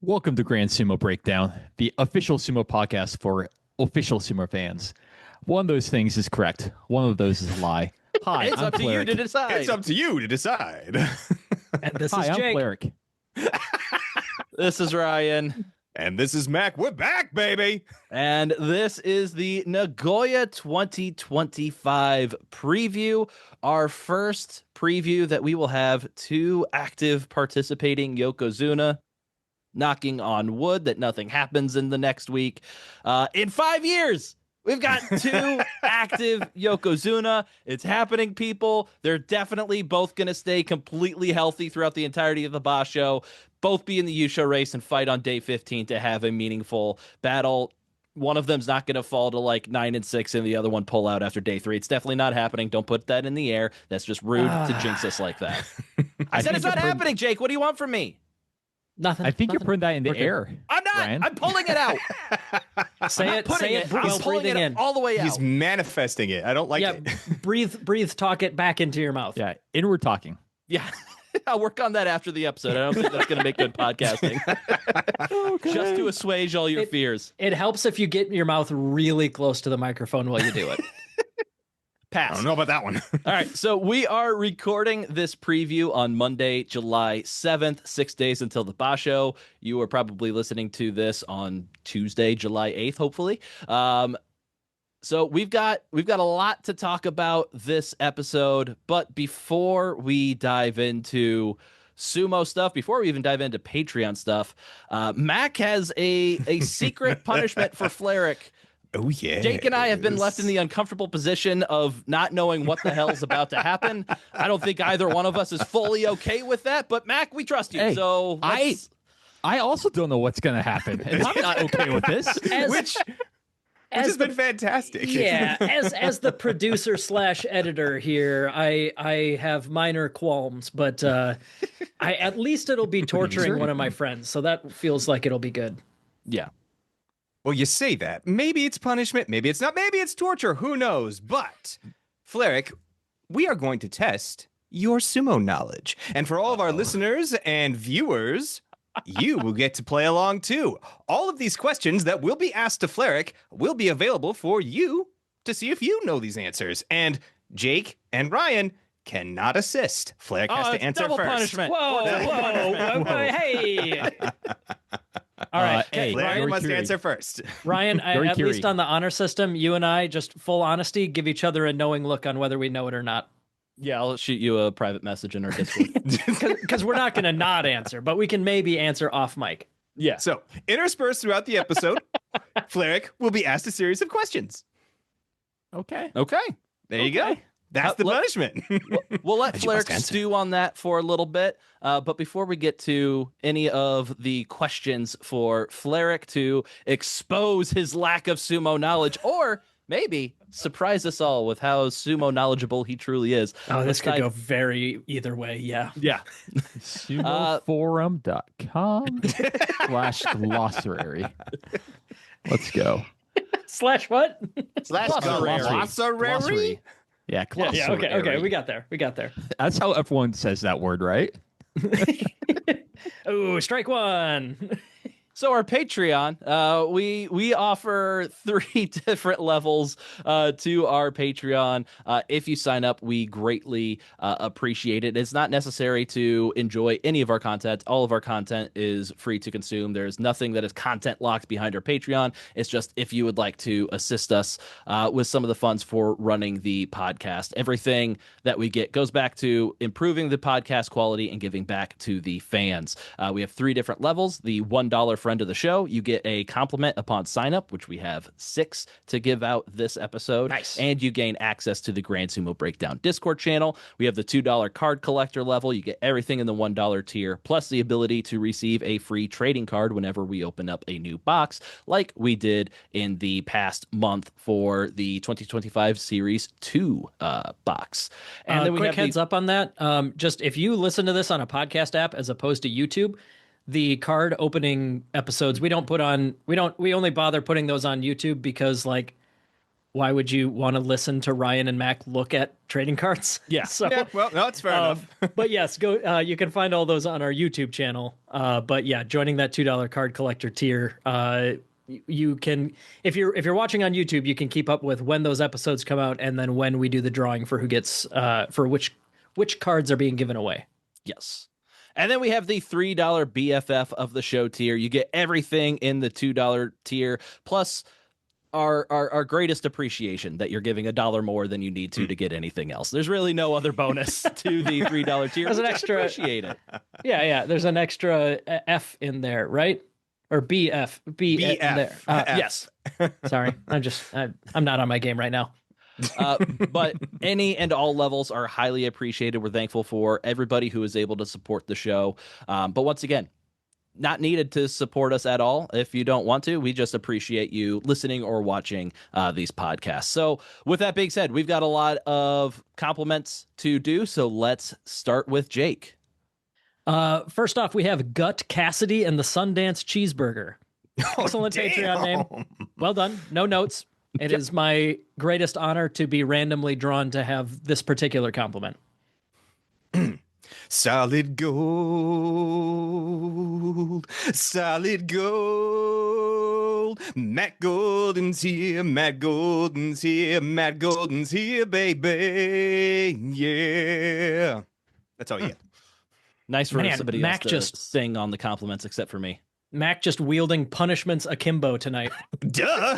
Welcome to Grand Sumo Breakdown, the official sumo podcast for official sumo fans. One of those things is correct. One of those is a lie. Hi, It's I'm up to you Flyric. to decide. It's up to you to decide. And this Hi, is I'm Jake. Flyric. This is Ryan. And this is Mac. We're back, baby. And this is the Nagoya 2025 preview. Our first preview that we will have two active participating Yokozuna. Knocking on wood that nothing happens in the next week. In 5 years, we've got two active Yokozuna. It's happening, people. They're definitely both going to stay completely healthy throughout the entirety of the basho. Both be in the Yusho race and fight on day 15 to have a meaningful battle. One of them's not going to fall to like 9 and 6 and the other one pull out after day 3. It's definitely not happening. Don't put that in the air. That's just rude to jinx us like that. I said it's not happening, Jake. What do you want from me? Nothing. I think you're nothing. putting that in the Working. air. I'm not. Ryan. I'm pulling it out. Say it. Say it. I'm While pulling breathing it in. all the way out. He's manifesting it. I don't like it. breathe. Talk it back into your mouth. Yeah, inward talking. Yeah. I'll work on that after the episode. I don't think that's going to make good podcasting. Just to assuage all your fears. It helps if you get your mouth really close to the microphone while you do it. Pass. I don't know about that one. All right, so we are recording this preview on Monday, July 7th, 6 days until the basho. You are probably listening to this on Tuesday, July 8th, hopefully. So we've got a lot to talk about this episode, but before we dive into sumo stuff, before we even dive into Patreon stuff, Mac has a secret punishment for Flyric. Oh, yeah. Jake and I have been left in the uncomfortable position of not knowing what the hell is about to happen. I don't think either one of us is fully okay with that, but Mac, we trust you. Hey, so I also don't know what's going to happen, and I'm not okay with this. Which has been fantastic. Yeah, as the producer / editor here, I have minor qualms, but at least it'll be torturing one of my friends, so that feels like it'll be good. yeah. Well, you say that. Maybe it's punishment. Maybe it's not. Maybe it's torture. Who knows? But, Flyric, we are going to test your sumo knowledge. And for all of our listeners and viewers, you will get to play along too. All of these questions that will be asked to Flyric will be available for you to see if you know these answers. And Jake and Ryan cannot assist. Flyric has to answer double first. punishment. Whoa, hey! All right, hey, Flyric Yuri must Kiri. answer first. Ryan. Very At Kiri. least on the honor system, you and I, just full honesty, give each other a knowing look on whether we know it or not. Yeah, I'll shoot you a private message in our Discord. Because we're not going to not answer, but we can maybe answer off mic. Yeah. So, interspersed throughout the episode, Flyric will be asked a series of questions. Okay. Okay. There you go. That's the punishment. We'll let And you must Flyric answer. stew on that for a little bit. But before we get to any of the questions for Flyric to expose his lack of sumo knowledge, or maybe surprise us all with how sumo knowledgeable he truly is. Oh, this let's could dive- go very either way. Yeah. Yeah. Sumoforum.com/glossary. Let's go. / what? Glossary. Yeah, glossary. Yeah. Okay. We got there. That's how everyone says that word, right? Oh, strike one. So our Patreon, we offer 3 different levels to our Patreon. If you sign up, we greatly appreciate it. It's not necessary to enjoy any of our content. All of our content is free to consume. There's nothing that is content locked behind our Patreon. It's just if you would like to assist us with some of the funds for running the podcast. Everything that we get goes back to improving the podcast quality and giving back to the fans. We have 3 different levels. The $1 friend of the show, you get a compliment upon sign up, which we have 6 to give out this episode. Nice. And you gain access to the Grand Sumo Breakdown Discord channel. We have the $2 card collector level. You get everything in the $1 tier, plus the ability to receive a free trading card whenever we open up a new box, like we did in the past month for the 2025 Series 2 box. And then we quick have heads up on that. Just if you listen to this on a podcast app as opposed to YouTube, the card opening episodes we only bother putting those on YouTube because like why would you want to listen to Ryan and Mac look at trading cards? Yeah. So, Yeah, well, no, it's fair enough. but yes, go. You can find all those on our YouTube channel. But yeah, joining that $2 card collector tier, you can, if you're watching on YouTube, you can keep up with when those episodes come out and then when we do the drawing for who gets for which cards are being given away. Yes. And then we have the $3 BFF of the show tier. You get everything in the $2 tier, plus our greatest appreciation that you're giving $1 more than you need to get anything else. There's really no other bonus to the $3 tier. There's an extra. Appreciate it. Yeah. There's an extra F in there, right? Or BF. BF. in there. Yes. Sorry, I'm not on my game right now. But any and all levels are highly appreciated. We're thankful for everybody who is able to support the show. But once again, not needed to support us at all if you don't want to. We just appreciate you listening or watching these podcasts. So with that being said, we've got a lot of compliments to do. So let's start with Jake. First off, we have Gut Cassidy and the Sundance Cheeseburger. Excellent Patreon name. Well done. No notes. It is my greatest honor to be randomly drawn to have this particular compliment. Solid gold, solid gold. Matt Golden's here, Matt Golden's here, Matt Golden's here, baby. Yeah. That's all you get. Nice for Man, somebody Mac else to just- sing on the compliments except for me. Mac just wielding punishments akimbo tonight. Duh.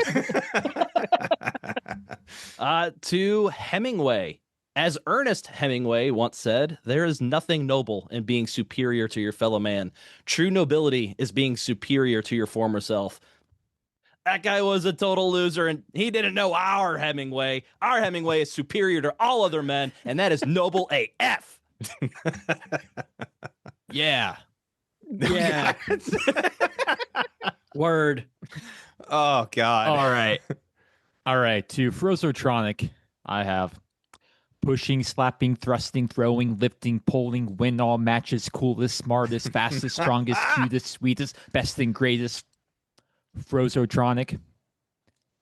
To Hemingway. As Ernest Hemingway once said, there is nothing noble in being superior to your fellow man. True nobility is being superior to your former self. That guy was a total loser, and he didn't know our Hemingway. Our Hemingway is superior to all other men, and that is noble AF. Yeah. Yeah. Word. Oh, God. All right. To Frozotronic, I have pushing, slapping, thrusting, throwing, lifting, pulling, win all matches, coolest, smartest, fastest, strongest, cutest, sweetest, best and greatest. Frozotronic.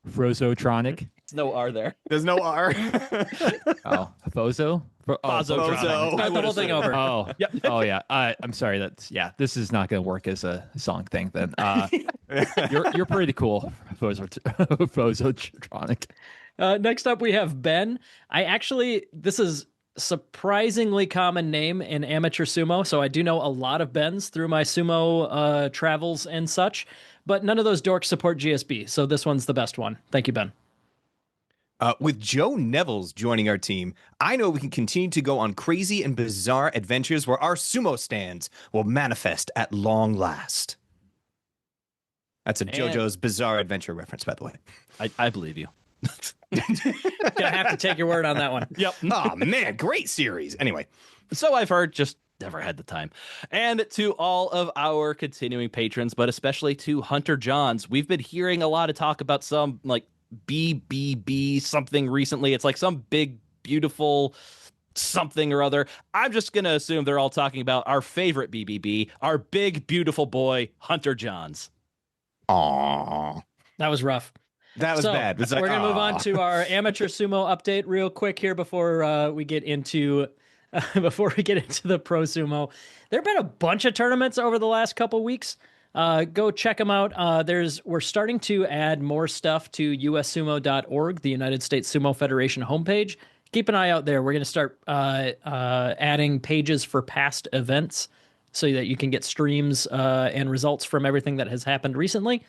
There's no R there. There's no R. Oh, Bozo? Bozo. Start the whole thing over. Oh, Yep. Oh, yeah. I'm sorry. This is not going to work as a song thing then. You're pretty cool, Bozotronic. Next up, we have Ben. This is surprisingly common name in amateur sumo, so I do know a lot of Bens through my sumo travels and such, but none of those dorks support GSB, so this one's the best one. Thank you, Ben. With Joe Neville's joining our team, I know we can continue to go on crazy and bizarre adventures where our sumo stands will manifest at long last. That's a JoJo's Bizarre Adventure reference, by the way. I believe you. Gonna have to take your word on that one. Yep. Oh, man, great series. Anyway. So I've heard, just never had the time. And to all of our continuing patrons, but especially to Hunter Johns, we've been hearing a lot of talk about some like BBB something recently. It's like some big, beautiful something or other. I'm just going to assume they're all talking about our favorite BBB, our big, beautiful boy, Hunter Johns. Aww. That was rough. That was bad. It's like, we're going to move on to our amateur sumo update real quick here before we get into the pro sumo. There have been a bunch of tournaments over the last couple weeks. Go check them out. We're starting to add more stuff to ussumo.org, the United States Sumo Federation homepage. Keep an eye out there. We're going to start adding pages for past events so that you can get streams and results from everything that has happened recently.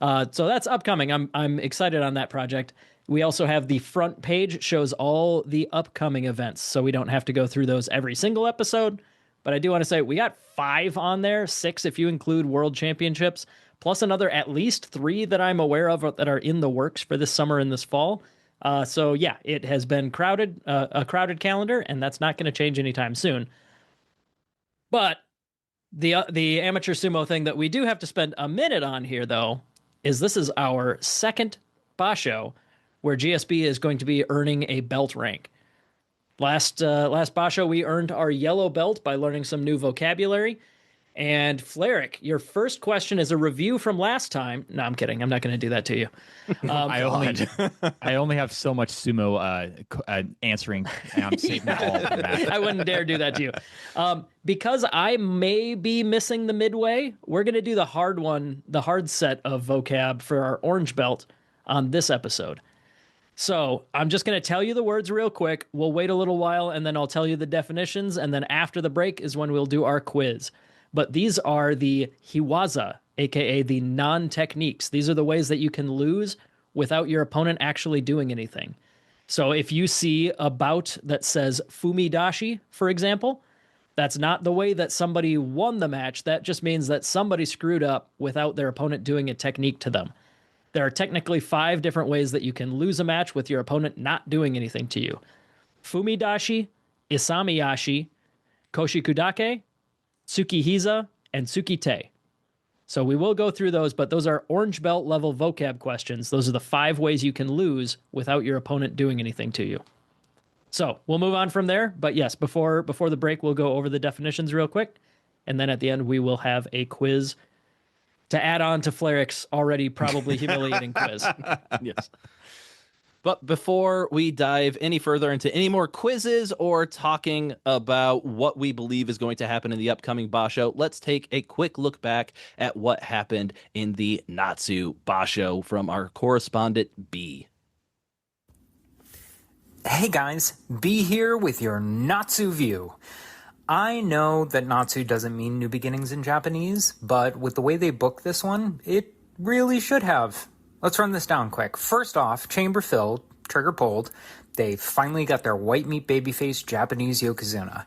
So that's upcoming. I'm excited on that project. We also have the front page shows all the upcoming events, so we don't have to go through those every single episode. But I do want to say we got 5 on there, 6 if you include World Championships, plus another at least 3 that I'm aware of that are in the works for this summer and this fall. So yeah, it has been a crowded calendar, and that's not going to change anytime soon. But the amateur sumo thing that we do have to spend a minute on here, though, is this is our second basho where GSB is going to be earning a belt rank. Last basho, we earned our yellow belt by learning some new vocabulary. And Flyric, your first question is a review from last time. No, I'm kidding. I'm not going to do that to you. I only have so much sumo answering, and I'm saving it all for that. I wouldn't dare do that to you. Because I may be missing the midway, we're going to do the hard one, the hard set of vocab for our orange belt on this episode. So I'm just going to tell you the words real quick. We'll wait a little while, and then I'll tell you the definitions. And then after the break is when we'll do our quiz. But these are the hiwaza, a.k.a. the non-techniques. These are the ways that you can lose without your opponent actually doing anything. So if you see a bout that says fumidashi, for example, that's not the way that somebody won the match. That just means that somebody screwed up without their opponent doing a technique to them. There are technically 5 different ways that you can lose a match with your opponent not doing anything to you. Fumidashi, isamiyashi, koshikudake, Tsukihiza, and Tsukite. So we will go through those, but those are orange belt level vocab questions. Those are the 5 ways you can lose without your opponent doing anything to you. So we'll move on from there. But yes, before the break, we'll go over the definitions real quick. And then at the end, we will have a quiz to add on to Flyric's already probably humiliating quiz. Yes. But before we dive any further into any more quizzes or talking about what we believe is going to happen in the upcoming basho, let's take a quick look back at what happened in the Natsu basho from our correspondent B. Hey guys, B here with your Natsu view. I know that Natsu doesn't mean new beginnings in Japanese, but with the way they booked this one, it really should have. Let's run this down quick. First off, chamber filled, trigger pulled. They finally got their white meat babyface Japanese Yokozuna.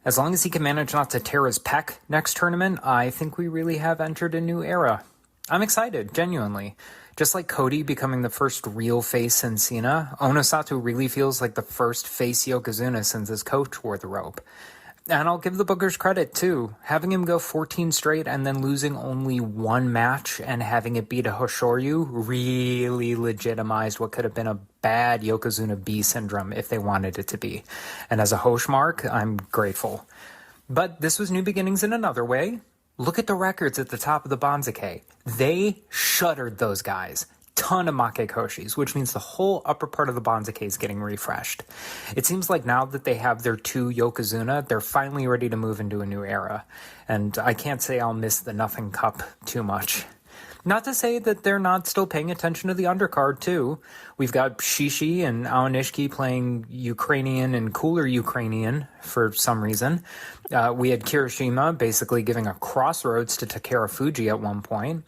As long as he can manage not to tear his pec next tournament, I think we really have entered a new era. I'm excited, genuinely. Just like Cody becoming the first real face in Cena, Onosato really feels like the first face Yokozuna since his coach wore the rope. And I'll give the bookers credit, too. Having him go 14 straight and then losing only 1 match and having it be to Hoshoryu really legitimized what could have been a bad Yokozuna B syndrome if they wanted it to be. And as a Hosh mark, I'm grateful. But this was new beginnings in another way. Look at the records at the top of the banzuke. They shuttered those guys. Ton of makekoshis, which means the whole upper part of the banzuke is getting refreshed. It seems like now that they have their 2 Yokozuna, they're finally ready to move into a new era. And I can't say I'll miss the Nothing Cup too much. Not to say that they're not still paying attention to the undercard, too. We've got Shishi and Aonishiki playing Ukrainian and cooler Ukrainian for some reason. We had Kirishima basically giving a crossroads to Takara Fuji at one point.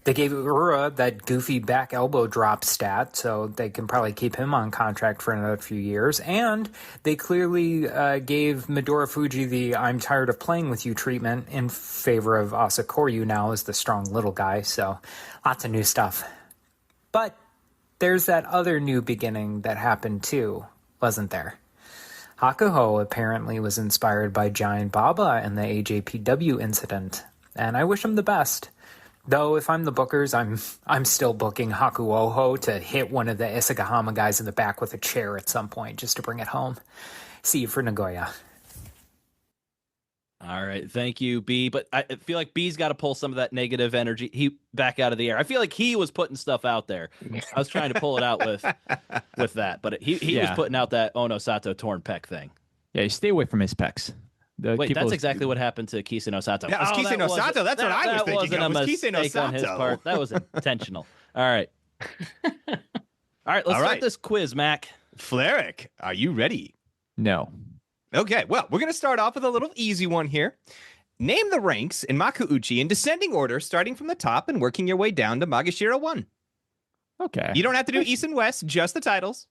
They gave Ura that goofy back elbow drop stat, so they can probably keep him on contract for another few years. And they clearly gave Midori Fuji the I'm tired of playing with you treatment in favor of Asakoryu now as the strong little guy, so lots of new stuff. But there's that other new beginning that happened too, wasn't there? Hakuho apparently was inspired by Giant Baba and the AJPW incident, and I wish him the best. Though, if I'm the bookers, I'm still booking Hakuoho to hit one of the Isagahama guys in the back with a chair at some point, just to bring it home. See you for Nagoya. All right, thank you, B. But I feel like B's got to pull some of that negative energy back out of the air. I feel like he was putting stuff out there. I was trying to pull it out with that, but he was putting out that Onosato torn pec thing. Yeah, you stay away from his pecs. Wait, that's exactly what happened to Kisei no Sato. That was Kisei no Sato. That's what I was thinking. It was Kisei no Sato. On his part. That was intentional. All right. All right, let's start this quiz, Mac. Flyric, are you ready? No. Okay, well, we're going to start off with a little easy one here. Name the ranks in Makuuchi in descending order, starting from the top and working your way down to Maegashira 1. Okay. You don't have to do East and West, just the titles.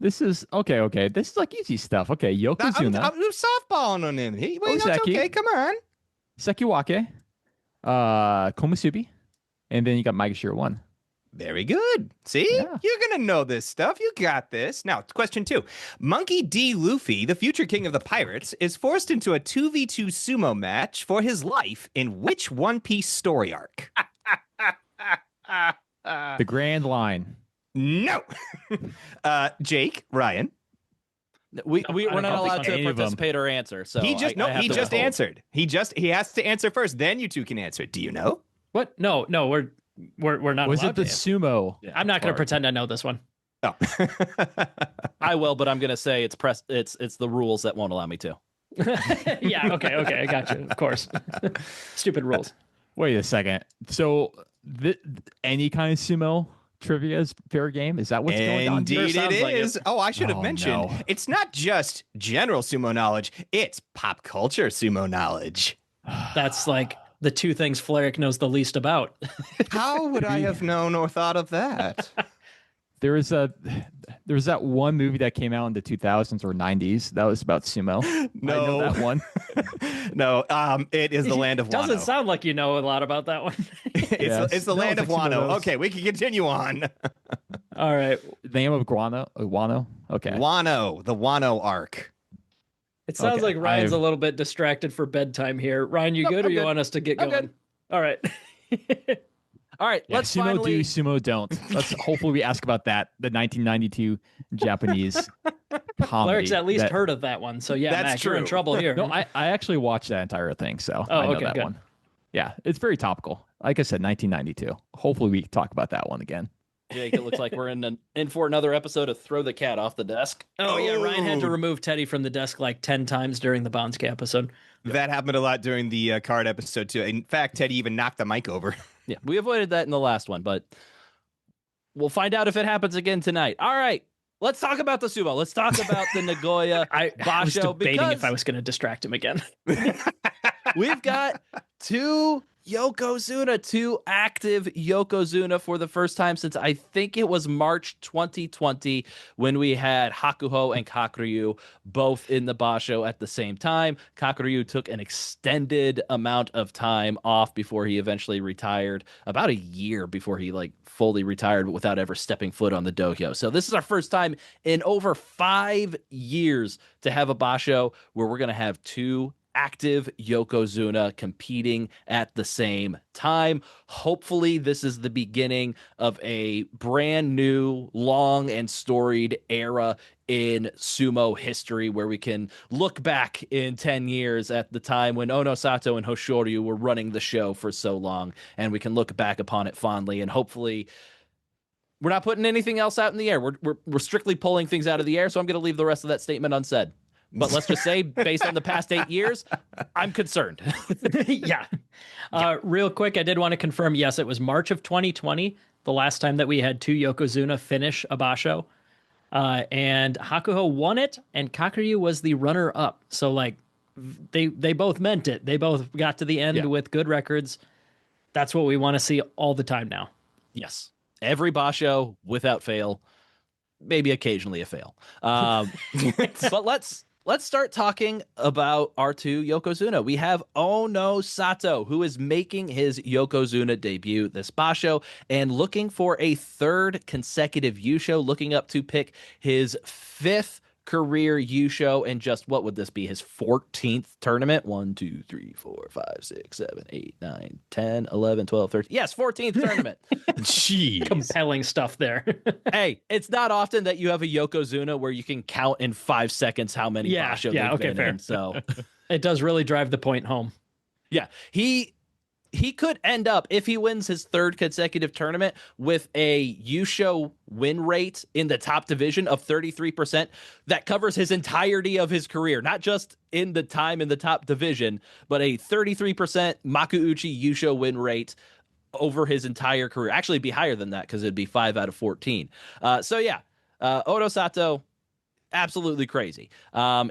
This is okay. This is like easy stuff. Okay, Yokozuna. I'm softballing on him. Wait, Ozeki. that's okay. Come on. Sekiwake, Komusubi, and then you got Maegashira 1. Very good. See? Yeah. You're going to know this stuff. You got this. Now, question 2. Monkey D. Luffy, the future king of the pirates, is forced into a 2v2 sumo match for his life in which One Piece story arc? The Grand Line. No. Jake, Ryan. we're I not don't think allowed to any of them. participate or answer. So he just I have he to just withhold. answered. He has to answer first. Then you two can answer. Do you know? What? No, we're not Was allowed it the to answer. sumo? I'm not going to part? pretend I know this one. Oh. I will, but I'm going to say it's the rules that won't allow me to. Yeah, okay, I got you. Of course. Stupid rules. Wait a second. So any kind of sumo trivia is fair game? Is that what's going on here? Indeed, it sounds like is. it. Oh, I should have Oh, mentioned. no. It's not just general sumo knowledge. It's pop culture sumo knowledge. That's like the two things Flyric knows the least about. How would I have known or thought of that? There was that one movie that came out in the 2000s or 90s that was about sumo. I know that one. No, it is the land of Wano. Doesn't sound like you know a lot about that one. Yes. It's the No, land of it's like some of Wano. those. Okay, we can continue on. All right. The name of Wano. Okay. Wano, the Wano arc. It sounds Okay, like Ryan's I've- a little bit distracted for bedtime here. Ryan, you Nope, good, or I'm you good. want us to get I'm going? good. All right. All right, Yeah, let's sumo finally. do, sumo don't. Let's hopefully we ask about that. The 1992 Japanese comedy. Fleric's at least that- heard of that one. So yeah, That's Mac, you're in true. trouble here. No, I actually watched that entire thing, so Oh, I know okay, that good. one. Yeah, it's very topical. Like I said, 1992. Hopefully we talk about that one again. Jake, it looks like we're in for another episode of Throw the Cat Off the Desk. Oh yeah, Ryan had to Oh. remove Teddy from the desk like 10 times during the banzuke episode. That happened a lot during the card episode too. In fact, Teddy even knocked the mic over. Yeah, we avoided that in the last one, but we'll find out if it happens again tonight. All right, let's talk about the sumo. Let's talk about the Nagoya I was basho debating if because I was going to distract him again. we've got two active Yokozuna for the first time since I think it was March 2020 when we had Hakuho and Kakuryu both in the basho at the same time. Kakuryu took an extended amount of time off before he eventually retired, about a year before he fully retired, but without ever stepping foot on the dohyo. So this is our first time in over 5 years to have a basho where we're going to have two active Yokozuna competing at the same time. Hopefully, this is the beginning of a brand new, long and storied era in sumo history where we can look back in 10 years at the time when Ono Sato and Hoshoryu were running the show for so long, and we can look back upon it fondly. And hopefully, we're not putting anything else out in the air. We're strictly pulling things out of the air, so I'm going to leave the rest of that statement unsaid. But let's just say, based on the past 8 years, I'm concerned. Yeah. Real quick, I did want to confirm, yes, it was March of 2020, the last time that we had two Yokozuna finish a basho. And Hakuho won it, and Kakuryu was the runner-up. So, they both meant it. They both got to the end with good records. That's what we want to see all the time now. Yes. Every basho, without fail, maybe occasionally a fail. But let's start talking about our two Yokozuna. We have Ono Sato, who is making his Yokozuna debut this basho and looking for a third consecutive Yusho, looking up to pick his fifth career Yusho and just what would this be, his 14th tournament? 1 2 3 4 5 6 7 8 9 10 11 12 13. Yes, 14th tournament. Jeez. Compelling stuff there. Hey, it's not often that you have a Yokozuna where you can count in 5 seconds how many basho they've been fair. in. So It does really drive the point home. yeah, he could end up, if he wins his third consecutive tournament, with a Yusho win rate in the top division of 33%. That covers his entirety of his career, not just in the time in the top division, but a 33% Makuuchi Yusho win rate over his entire career. Actually, it'd be higher than that because it'd be 5 out of 14. So yeah, Ono Sato, absolutely crazy.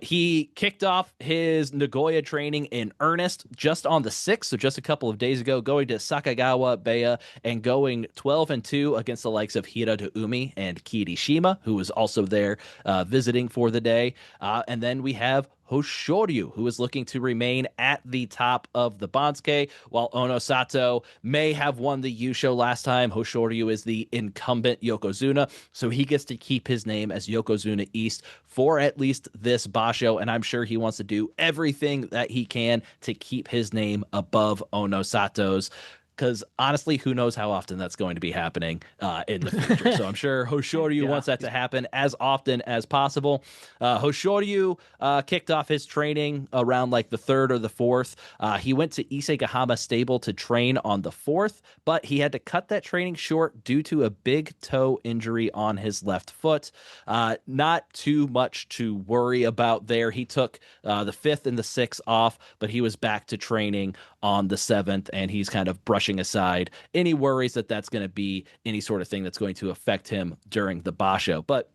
He kicked off his Nagoya training in earnest just on the 6th, so just a couple of days ago, going to Sakagawa Baya and going 12-2 against the likes of Hira to Umi and Kirishima, who was also there visiting for the day. And then we have Hoshoryu, who is looking to remain at the top of the banzuke. While Ono Sato may have won the Yusho last time, Hoshoryu is the incumbent Yokozuna, so he gets to keep his name as Yokozuna East for at least this basho, and I'm sure he wants to do everything that he can to keep his name above Ono Sato's. because honestly, who knows how often that's going to be happening in the future. So I'm sure Hoshoryu wants that to happen as often as possible. Hoshoryu kicked off his training around like the 3rd or the 4th. He went to Isegahama Stable to train on the 4th, but he had to cut that training short due to a big toe injury on his left foot. Not too much to worry about there. He took the 5th and the 6th off, but he was back to training on the 7th, and he's kind of brushing aside any worries that that's going to be any sort of thing that's going to affect him during the basho. But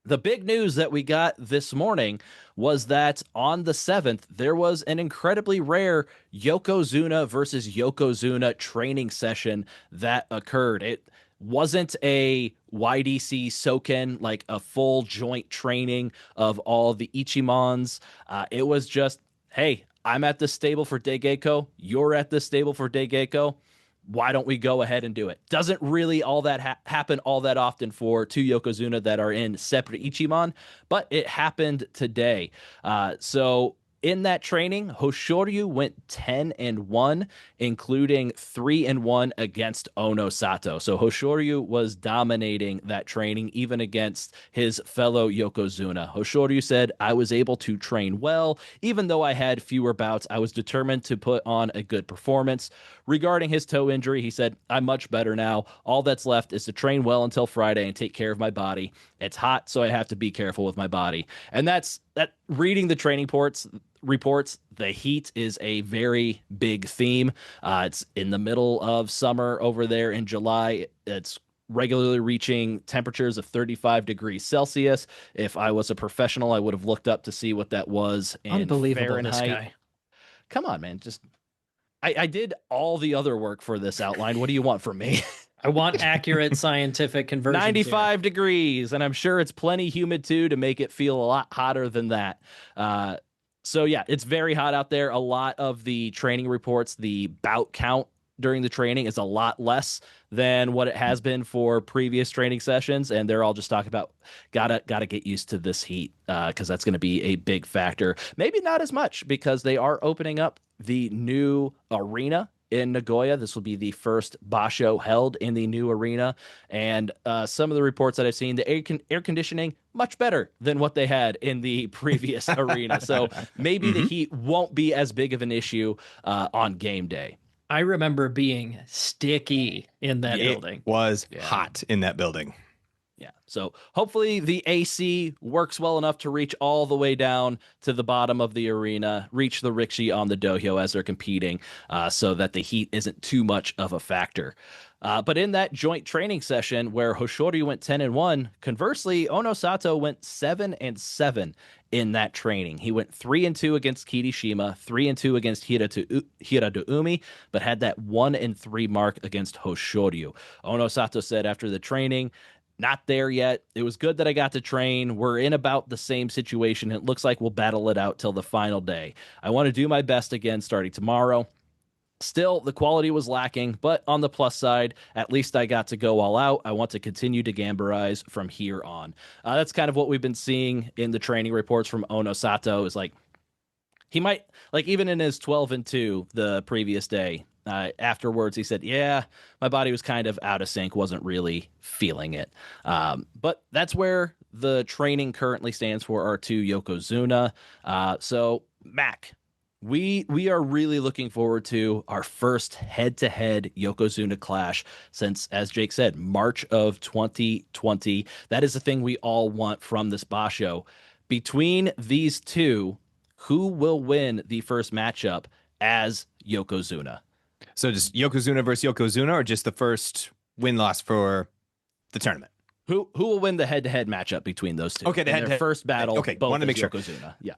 the big news that we got this morning was that on the 7th, there was an incredibly rare Yokozuna versus Yokozuna training session that occurred. It wasn't a YDC Soken, like a full joint training of all the Ichimons. It was just, hey, I'm at the stable for Degeko. You're at the stable for Degeko. Why don't we go ahead and do it? Doesn't really all that happen all that often for two Yokozuna that are in separate Ichimon, but it happened today. So in that training, Hoshoryu went 10-1, including 3-1 against Ono Sato. So Hoshoryu was dominating that training, even against his fellow Yokozuna. Hoshoryu said, I was able to train well. Even though I had fewer bouts, I was determined to put on a good performance. Regarding his toe injury, he said, I'm much better now. All that's left is to train well until Friday and take care of my body. It's hot, so I have to be careful with my body. And that's that. Reading the training reports, the heat is a very big theme. It's in the middle of summer over there in July. It's regularly reaching temperatures of 35 degrees Celsius. If I was a professional, I would have looked up to see what that was in Unbelievable, Fahrenheit. this guy. Come on, man. Just I did all the other work for this outline. What do you want from me? I want accurate scientific conversions. 95 degrees, and I'm sure it's plenty humid too to make it feel a lot hotter than that. So yeah, it's very hot out there. A lot of the training reports, the bout count during the training is a lot less than what it has been for previous training sessions, and they're all just talking about gotta get used to this heat because that's going to be a big factor. Maybe not as much because they are opening up the new arena in Nagoya. This will be the first basho held in the new arena, and some of the reports that I've seen, the air conditioning much better than what they had in the previous arena. So maybe the heat won't be as big of an issue on game day. I remember being sticky in that building. It was hot in that building. Yeah. So hopefully the AC works well enough to reach all the way down to the bottom of the arena, reach the Rikishi on the dohyo as they're competing, so that the heat isn't too much of a factor. But in that joint training session where Hoshoryu went 10-1, conversely, Ono Sato went 7-7 in that training. He went 3-2 against Kirishima, 3-2 against Hiradoumi, but had that 1-3 mark against Hoshoryu. Ono Sato said after the training, not there yet. It was good that I got to train. We're in about the same situation. It looks like we'll battle it out till the final day. I want to do my best again starting tomorrow. Still, the quality was lacking, but on the plus side, at least I got to go all out. I want to continue to gambarize from here on. That's kind of what we've been seeing in the training reports from Ono Sato, is like, he might, like even in his 12-2 the previous day, afterwards, he said, yeah, my body was kind of out of sync, wasn't really feeling it. But that's where the training currently stands for our two Yokozuna. So, Mac, we are really looking forward to our first head-to-head Yokozuna clash since, as Jake said, March of 2020. That is the thing we all want from this basho. Between these two, who will win the first matchup as Yokozuna? So just Yokozuna versus Yokozuna, or just the first win-loss for the tournament? Who will win the head-to-head matchup between those two? Okay, their first battle. Okay, both wanted to make sure. Yokozuna. Yeah.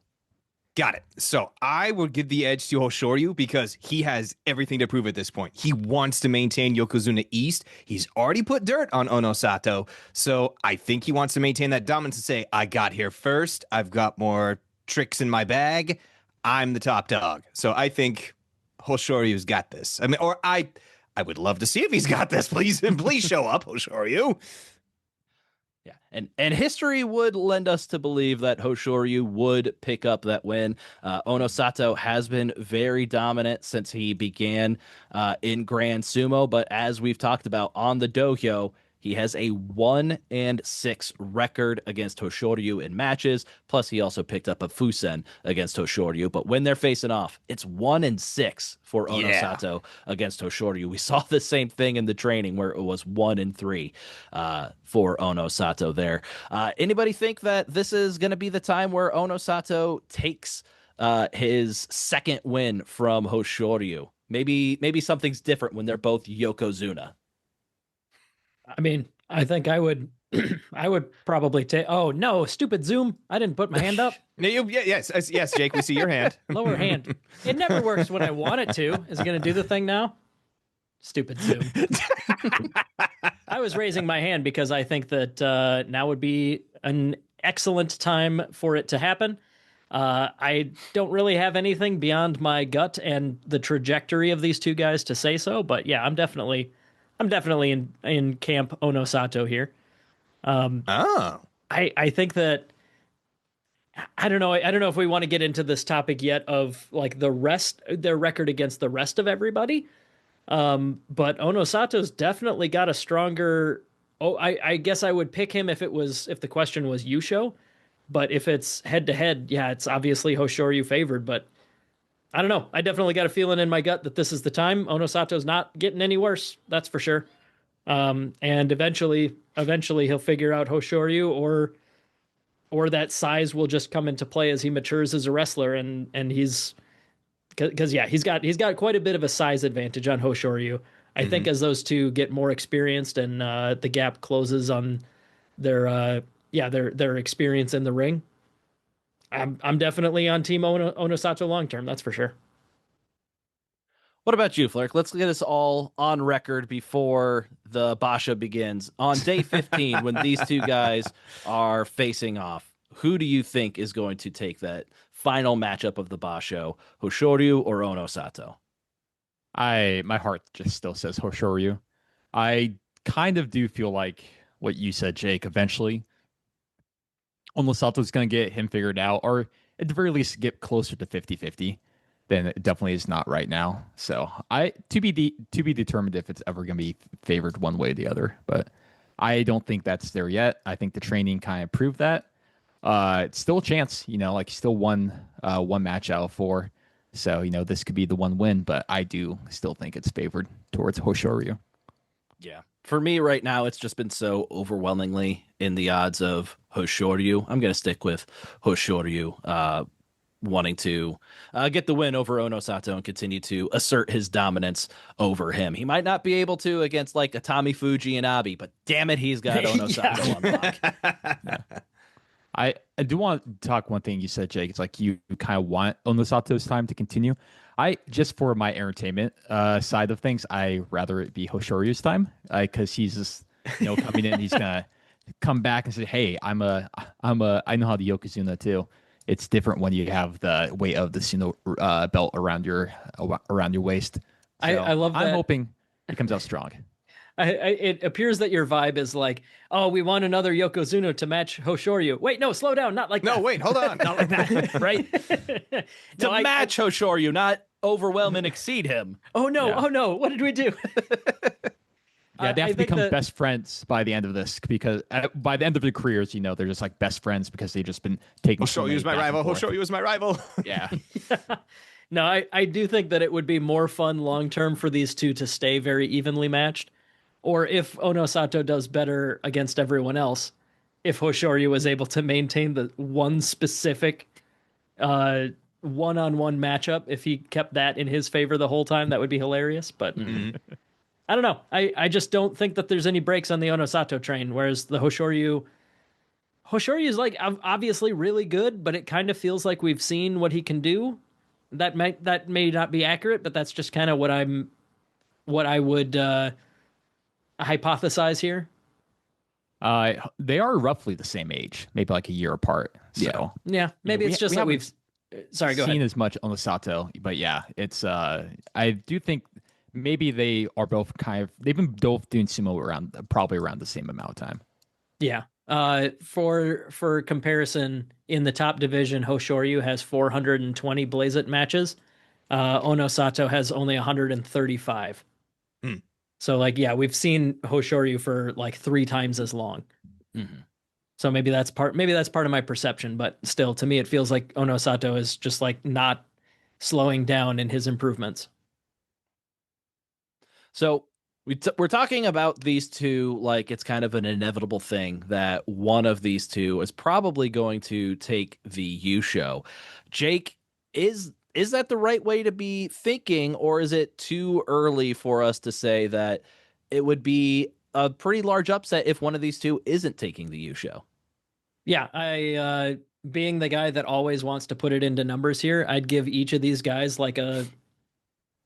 Got it. So I would give the edge to Hoshoryu because he has everything to prove at this point. He wants to maintain Yokozuna East. He's already put dirt on Ono Sato. So I think he wants to maintain that dominance and say, I got here first. I've got more tricks in my bag. I'm the top dog. So I think Hoshoryu's got this. I mean, or I would love to see if he's got this. Please show up, Hoshoryu. Yeah, and history would lend us to believe that Hoshoryu would pick up that win. Onosato has been very dominant since he began in Grand Sumo, but as we've talked about on the dohyo, he has a 1-6 record against Hoshoryu in matches. Plus, he also picked up a Fusen against Hoshoryu. But when they're facing off, it's 1-6 for Onosato against Hoshoryu. We saw the same thing in the training where it was 1-3 for Onosato there. Anybody think that this is going to be the time where Onosato takes his second win from Hoshoryu? Maybe something's different when they're both Yokozuna. I mean, I think I would I would probably take. Oh no, stupid Zoom! I didn't put my hand up. Yes, Jake. We see your hand. Lower hand. It never works when I want it to. Is it going to do the thing now? Stupid Zoom. I was raising my hand because I think that now would be an excellent time for it to happen. I don't really have anything beyond my gut and the trajectory of these two guys to say so, but yeah, I'm definitely in camp Onosato here. I think that I don't know if we want to get into this topic yet of like their record against the rest of everybody. But Onosato's definitely got a stronger. I guess I would pick him if the question was Yusho, but if it's head to head, yeah, it's obviously Hoshoryu favored. But I don't know. I definitely got a feeling in my gut that this is the time. Onosato's not getting any worse, that's for sure. And eventually he'll figure out Hoshoryu, or that size will just come into play as he matures as a wrestler, and he's because he's got quite a bit of a size advantage on Hoshoryu. I think as those two get more experienced and the gap closes on their experience in the ring, I'm definitely on Team Onosato long term. That's for sure. What about you, Flyric? Let's get us all on record before the basho begins. On day 15, when these two guys are facing off, who do you think is going to take that final matchup of the basho, Hoshoryu or Onosato? My heart just still says Hoshoryu. I kind of do feel like what you said, Jake. Eventually, Onosato's going to get him figured out, or at the very least get closer to 50-50 than it definitely is not right now. So to be determined if it's ever going to be favored one way or the other. But I don't think that's there yet. I think the training kind of proved that. It's still a chance, like still one match out of 4. So, this could be the one win, but I do still think it's favored towards Hoshoryu. Yeah. For me right now, it's just been so overwhelmingly in the odds of Hoshoryu. I'm going to stick with Hoshoryu, wanting to get the win over Onosato and continue to assert his dominance over him. He might not be able to against like Atami Fuji and Abi, but damn it, he's got Onosato on lock. Yeah. I do want to talk one thing you said, Jake. It's like you kind of want Onosato's time to continue. Just for my entertainment side of things, I rather it be Hoshoryu's time because he's just coming in. He's gonna come back and say, "Hey, I know how to Yokozuna too." It's different when you have the weight of the Sumo belt around your waist. So I love that. I'm hoping it comes out strong. It appears that your vibe is like, oh, we want another Yokozuna to match Hoshoryu. Wait, no, slow down. Not like that. No, wait, hold on. Not like that, right? Match Hoshoryu, not overwhelm and exceed him. Oh, no. Yeah. Oh, no. What did we do? Yeah, they have to become best friends by the end of this because by the end of their careers, they're just like best friends because they've just been taking. Hoshoryu my rival. Hoshoryu is my rival. Yeah. No, I do think that it would be more fun long term for these two to stay very evenly matched. Or if Onosato does better against everyone else, if Hoshoryu was able to maintain the one specific one-on-one matchup, if he kept that in his favor the whole time, that would be hilarious. But I don't know. I just don't think that there's any breaks on the Onosato train, whereas the Hoshoryu is like obviously really good, but it kind of feels like we've seen what he can do. That may not be accurate, but that's just kind of what I would hypothesize here. They are roughly the same age, maybe like a year apart. So yeah, maybe it's just that we've sorry, go ahead. Seen as much on the Sato, but yeah, it's I do think maybe they've been both doing sumo probably around the same amount of time. Yeah. For comparison, in the top division, Hoshoryu has 420 Blaze It matches. Onosato has only 135. Hmm. So like, yeah, we've seen Hoshoryu for like 3 times as long. Mhm. So maybe that's part of my perception, but still, to me, it feels like Onosato is just like not slowing down in his improvements. So we're talking about these two like it's kind of an inevitable thing that one of these two is probably going to take the Yusho. Jake, is that the right way to be thinking, or is it too early for us to say that it would be a pretty large upset if one of these two isn't taking the Yusho? Yeah, I being the guy that always wants to put it into numbers here, I'd give each of these guys like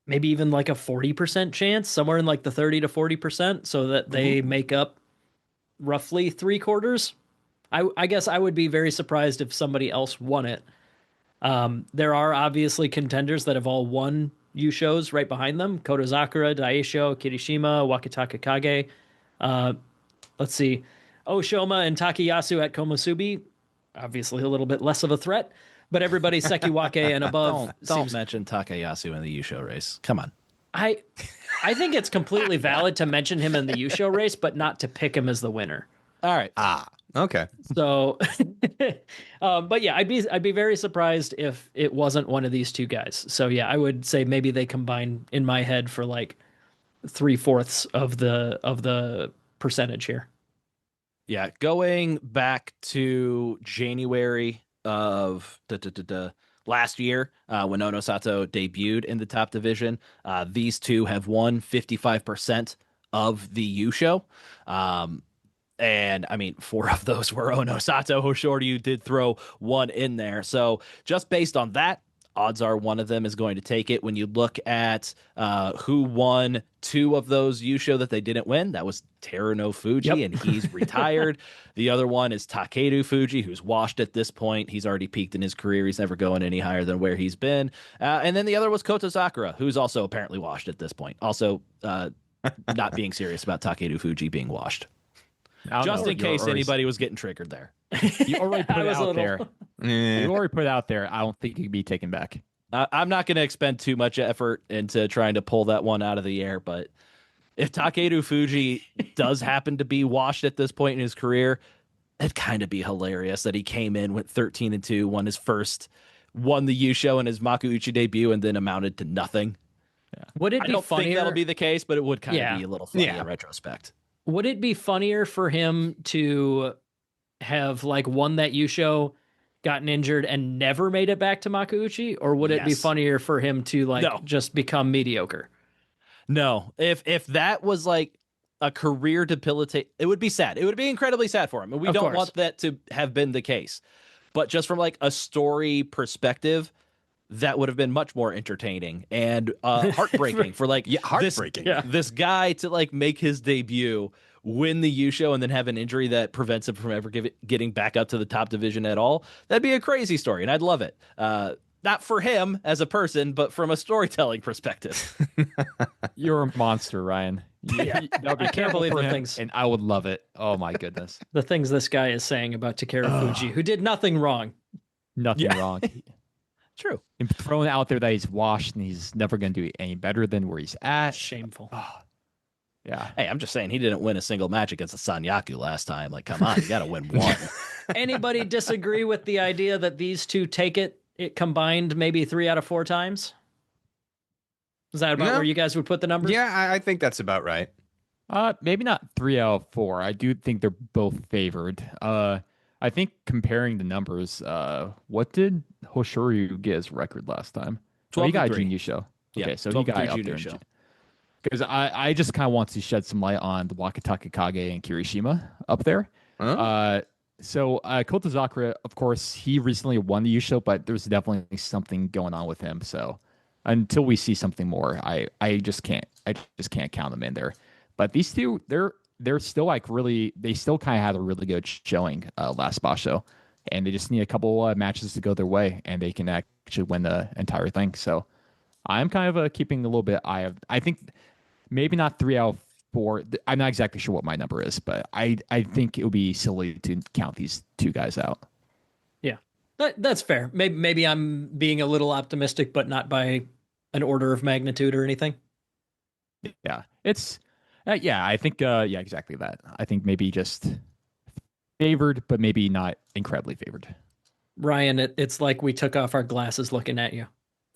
maybe even like a 40% chance, somewhere in like the 30 to 40%, so that they make up roughly 3/4. I guess I would be very surprised if somebody else won it. There are obviously contenders that have all won Yushos right behind them: Kotozakura, Daisho, Kirishima, Wakataka Kage. Let's see. Oshoma and Takayasu at Komusubi, obviously a little bit less of a threat, but everybody Sekiwake and above Don't mention Takayasu in the Yusho race. Come on. I think it's completely valid to mention him in the Yusho race, but not to pick him as the winner. All right. Okay. So, but yeah, I'd be very surprised if it wasn't one of these two guys. So yeah, I would say maybe they combine in my head for like 3/4 of the percentage here. Yeah, going back to January of last year when Onosato debuted in the top division, these two have won 55% of the Yusho. And I mean, 4 of those were Onosato. Hoshoryu did throw 1 in there. So just based on that, odds are one of them is going to take it. When you look at who won 2 of those Yusho that they didn't win, that was Teruno Fuji, and he's retired. The other one is Takeru Fuji, who's washed at this point. He's already peaked in his career. He's never going any higher than where he's been. And then the other was Kotozakura, who's also apparently washed at this point. Also not being serious about Takeru Fuji being washed. Just in case anybody was getting triggered there. You already put it out there. Eh. You already put it out there. I don't think you can be taken back. I'm not going to expend too much effort into trying to pull that one out of the air, but if Takeru Fuji does happen to be washed at this point in his career, it'd kind of be hilarious that he came in, went 13-2, won the Yusho in his Makuuchi debut, and then amounted to nothing. Yeah. Would it I be don't funnier? think that'll be the case, but it would kind of be a little funny in retrospect. Would it be funnier for him to have like won that Yusho, gotten injured, and never made it back to Makuuchi, or would it be funnier for him to just become mediocre? No, if that was like a career debilitate, it would be sad. It would be incredibly sad for him, and we don't want that to have been the case. But just from like a story perspective, that would have been much more entertaining and heartbreaking for like this guy to like make his debut, win the Yusho, and then have an injury that prevents him from ever getting back up to the top division at all. That'd be a crazy story, and I'd love it. Not for him as a person, but from a storytelling perspective. You're a monster, Ryan. I can't believe the things, and I would love it. Oh my goodness, the things this guy is saying about Takeru Fuji, who did nothing wrong. Nothing wrong. True. And throwing out there that he's washed and he's never going to do any better than where he's at. Shameful. Yeah. Hey, I'm just saying he didn't win a single match against the Sanyaku last time. Like, come on, you got to win one. Anybody disagree with the idea that these two take it combined maybe 3 out of 4 times? Is that about where you guys would put the numbers? Yeah, I think that's about right. Maybe not 3 out of 4. I do think they're both favored. I think comparing the numbers, what did Hoshoryu get as record last time? 12 he got a and 3. junior show. Okay, Yeah, so he got up there. Because I just kind of want to shed some light on the Wakataka Kage and Kirishima up there. Huh? So Kotozakura, of course, he recently won the Yusho, but there's definitely something going on with him. So until we see something more, I just can't count them in there. But these two, they're still like really, they still kind of had a really good showing last basho, and they just need a couple matches to go their way, and they can actually win the entire thing. So I'm kind of keeping a little bit eye of. I think maybe not 3 out of 4. I'm not exactly sure what my number is, but I think it would be silly to count these two guys out. Yeah, that's fair. Maybe I'm being a little optimistic, but not by an order of magnitude or anything. Yeah, it's I think exactly that. I think maybe just favored, but maybe not incredibly favored. Ryan, it's like we took off our glasses looking at you.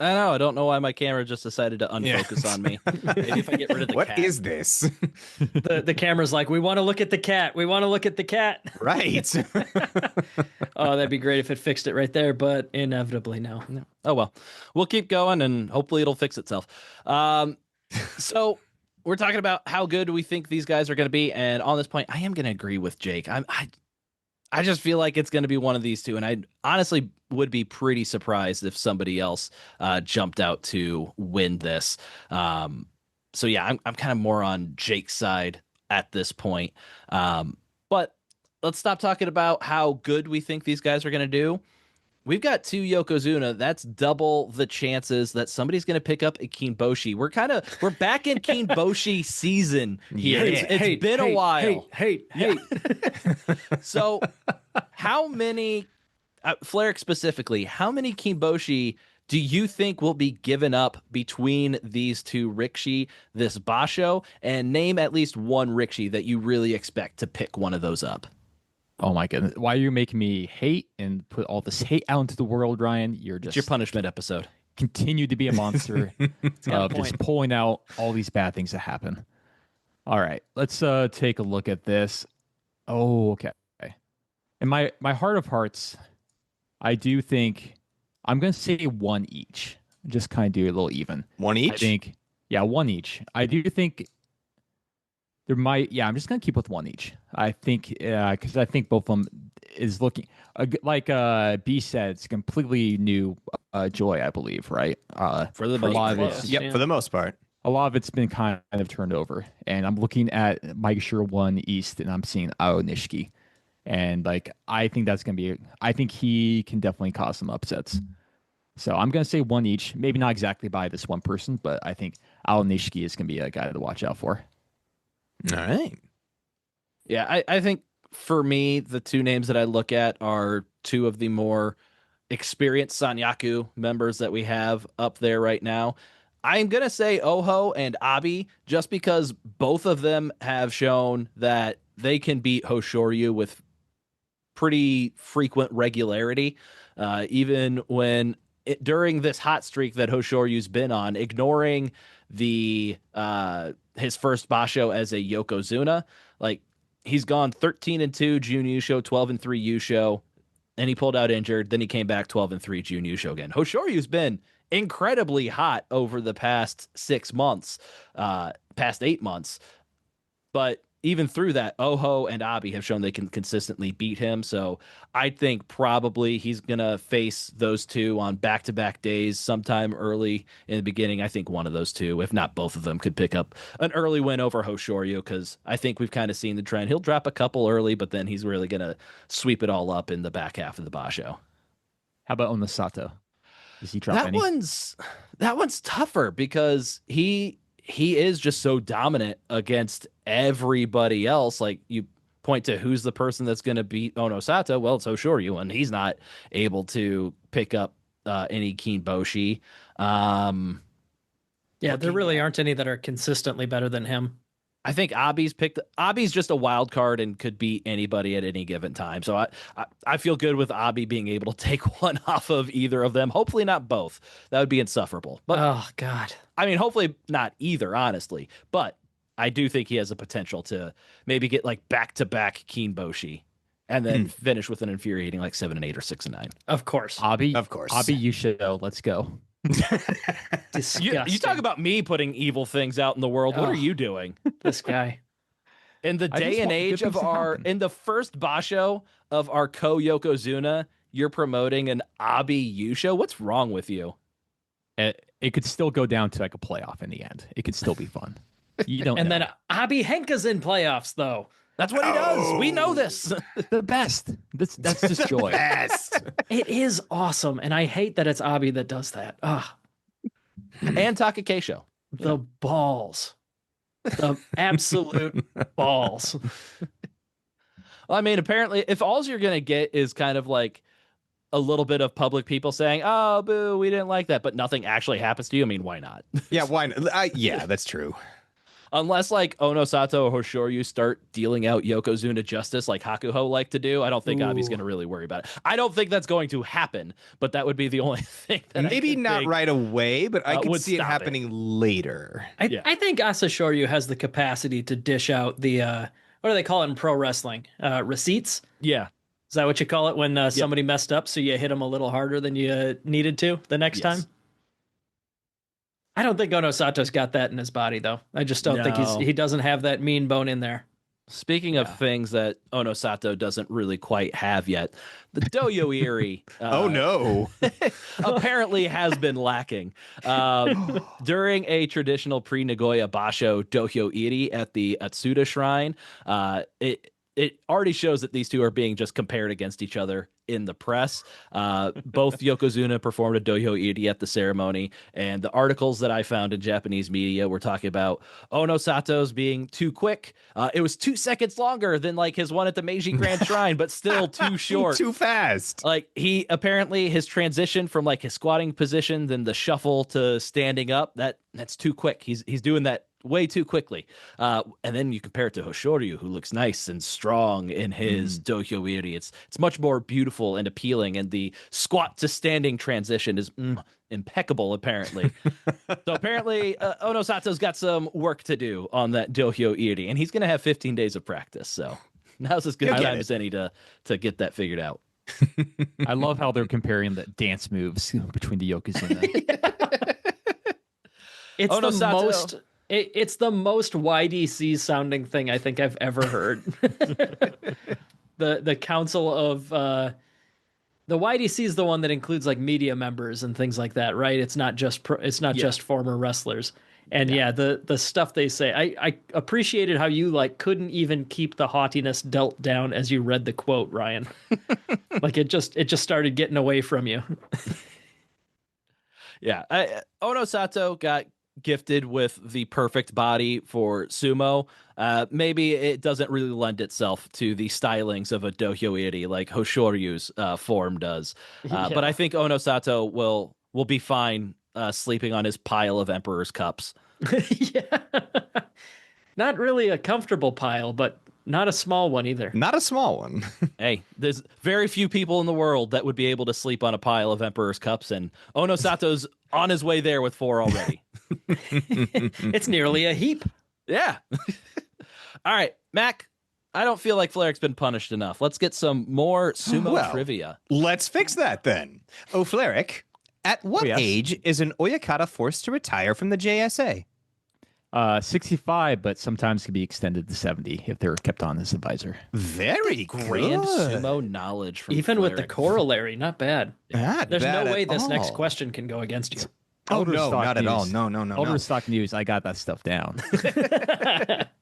I know. I don't know why my camera just decided to unfocus on me. Maybe if I get rid of the What cat. is this? The camera's like, we want to look at the cat. We want to look at the cat. Right. Oh, that'd be great if it fixed it right there, but inevitably no. Oh well, we'll keep going and hopefully it'll fix itself. So we're talking about how good we think these guys are going to be, and on this point, I am going to agree with Jake. I just feel like it's going to be one of these two, and I honestly would be pretty surprised if somebody else jumped out to win this. So yeah, I'm kind of more on Jake's side at this point. But let's stop talking about how good we think these guys are going to do. We've got 2 Yokozuna. That's double the chances that somebody's going to pick up a Kinboshi. We're back in Kinboshi season here. It's been a while. Hey. So how many, Flyric specifically, how many Kinboshi do you think will be given up between these 2 Rikishi, this basho, and name at least one Rikishi that you really expect to pick one of those up? Oh my goodness. Why are you making me hate and put all this hate out into the world, Ryan? It's your punishment episode. Continue to be a monster of just pulling out all these bad things that happen. All right, let's take a look at this. Oh, okay. In my heart of hearts, I do think I'm going to say 1 each. Just kind of do a little even. 1 each? I think, 1 each. I do think there might, I'm just going to keep with 1 each. I think, because I think both of them is looking, like B said, it's completely new joy, I believe, right? For the most part. For the most part. A lot of it's been kind of turned over. And I'm looking at Maegashira 1 East, and I'm seeing Ao Nishiki. And, like, I think that's going to be, I think he can definitely cause some upsets. So I'm going to say 1 each. Maybe not exactly by this one person, but I think Ao Nishiki is going to be a guy to watch out for. All right. Yeah, I think for me, the 2 names that I look at are 2 of the more experienced Sanyaku members that we have up there right now. I'm going to say Oho and Abi just because both of them have shown that they can beat Hoshoryu with pretty frequent regularity, even when during this hot streak that Hoshoryu's been on, ignoring the his first basho as a Yokozuna. Like, he's gone 13-2 Jun Yusho, 12-3 Yusho, and he pulled out injured. Then he came back 12-3 Jun Yusho again. Hoshoryu's been incredibly hot over the past 6 months, past 8 months. But even through that, Oho and Abi have shown they can consistently beat him. So I think probably he's going to face those 2 on back-to-back days sometime early in the beginning. I think one of those 2, if not both of them, could pick up an early win over Hoshoryu because I think we've kind of seen the trend. He'll drop a couple early, but then he's really going to sweep it all up in the back half of the basho. How about Onosato? Does he drop any? That one's tougher because he is just so dominant against everybody else. Like, you point to who's the person that's going to beat Onosato. Well, it's Hoshoryu, and he's not able to pick up any Kinboshi. There really aren't any that are consistently better than him. I think Abi's just a wild card and could beat anybody at any given time. So I feel good with Abi being able to take one off of either of them. Hopefully not both. That would be insufferable. But oh God. I mean, hopefully not either, honestly. But I do think he has the potential to maybe get like back-to-back Kinboshi and then finish with an infuriating like 7 and 8 or 6 and 9. Of course. Abi, Of course. Abi, Yusho, let's go. You talk about me putting evil things out in the world. What are you doing? This guy. In the I just day and want age good of things to happen. in the first basho of our Yokozuna, you're promoting an Abi Yusho. What's wrong with you? It could still go down to like a playoff in the end. It could still be fun. You don't And know. then Abi Henka's in playoffs, though. That's what he does. We know this. The best. That's just joy. Best. It is awesome, and I hate that it's Abi that does that. Ah, And Takakeisho. the balls. The absolute balls. Well, I mean, apparently, if all you're going to get is kind of like a little bit of public people saying, oh, boo, we didn't like that, but nothing actually happens to you, I mean, why not? Yeah, why not? Yeah, that's true. Unless like Onosato or Hoshoryu start dealing out Yokozuna justice like Hakuho like to do, I don't think Abi's going to really worry about it. I don't think that's going to happen, but that would be the only thing that Maybe not right away, but I could would see it stop it. happening later. I think Asashoryu has the capacity to dish out the what do they call it in pro wrestling? Receipts? Yeah. Is that what you call it when somebody messed up, so you hit them a little harder than you needed to the next time? I don't think Onosato's got that in his body, though. I just don't think he doesn't have that mean bone in there. Speaking of things that Onosato doesn't really quite have yet, the Doyo Iri Oh no. apparently has been lacking. During a traditional pre-Nagoya basho Doyo Iri at the Atsuda Shrine, it already shows that these two are being just compared against each other in the press. Both Yokozuna performed a Doyo Iri at the ceremony, and the articles that I found in Japanese media were talking about Onosato's being too quick. It was 2 seconds longer than like his one at the Meiji Grand Shrine, but still too short. Too fast. Like he apparently his transition from like his squatting position, then the shuffle to standing up, that's too quick. He's doing that way too quickly. And then you compare it to Hoshoryu, who looks nice and strong in his Dohyo Iri. It's much more beautiful and appealing, and the squat to standing transition is impeccable, apparently. So apparently Onosato's got some work to do on that Dohyo Iri, and he's going to have 15 days of practice, so now's as good a time as any to get that figured out. I love how they're comparing the dance moves between the Yokozuna. It's the Onosato. most... It's the most YDC sounding thing I think I've ever heard. The council of the YDC is the one that includes like media members and things like that, right? It's not just just former wrestlers. And the stuff they say, I appreciated how you like couldn't even keep the haughtiness dealt down as you read the quote, Ryan. Like it just started getting away from you. Yeah, Onosato got gifted with the perfect body for sumo. Maybe it doesn't really lend itself to the stylings of a Dohyo Iri like Hoshoryu's form does. But I think Onosato will be fine sleeping on his pile of Emperor's cups. Yeah. Not really a comfortable pile, but not a small one either. Not a small one. Hey, there's very few people in the world that would be able to sleep on a pile of Emperor's cups, and Onosato's on his way there with 4 already. It's nearly a heap. Yeah. All right, Mac, I don't feel like Flyric's been punished enough. Let's get some more sumo trivia. Let's fix that then. Oh, Flyric, at what yes. age is an oyakata forced to retire from the JSA? 65, but sometimes can be extended to 70 if they're kept on as advisor. Very Grand good. sumo knowledge from Even with the Flyric. corollary, not bad. Not There's bad no way at this next all. question can go against you. Oh, Older no, stock not at all. news. No. Older stock news, I got that stuff down.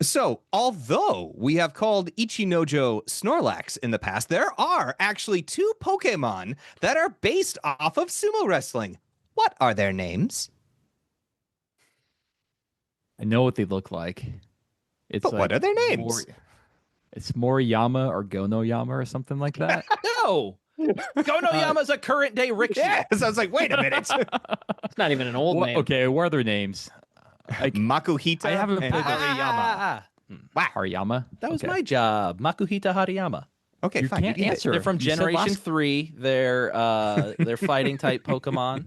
So, although we have called Ichinojo Snorlax in the past, there are actually 2 Pokemon that are based off of sumo wrestling. What are their names? I know what they look like. It's But what are their names? It's Moriyama or Gonoyama or something like that. No! Gonoyama's a current day rickshaw. Yes, I was like, wait a minute. It's not even an old name. Okay, what are their names? Makuhita. I haven't and played the Ah, Hariyama. that was Okay. my job. Makuhita Hariyama. Okay, You fine. can't you get it. answer. They're from You said Generation last- 3. They're fighting type Pokemon.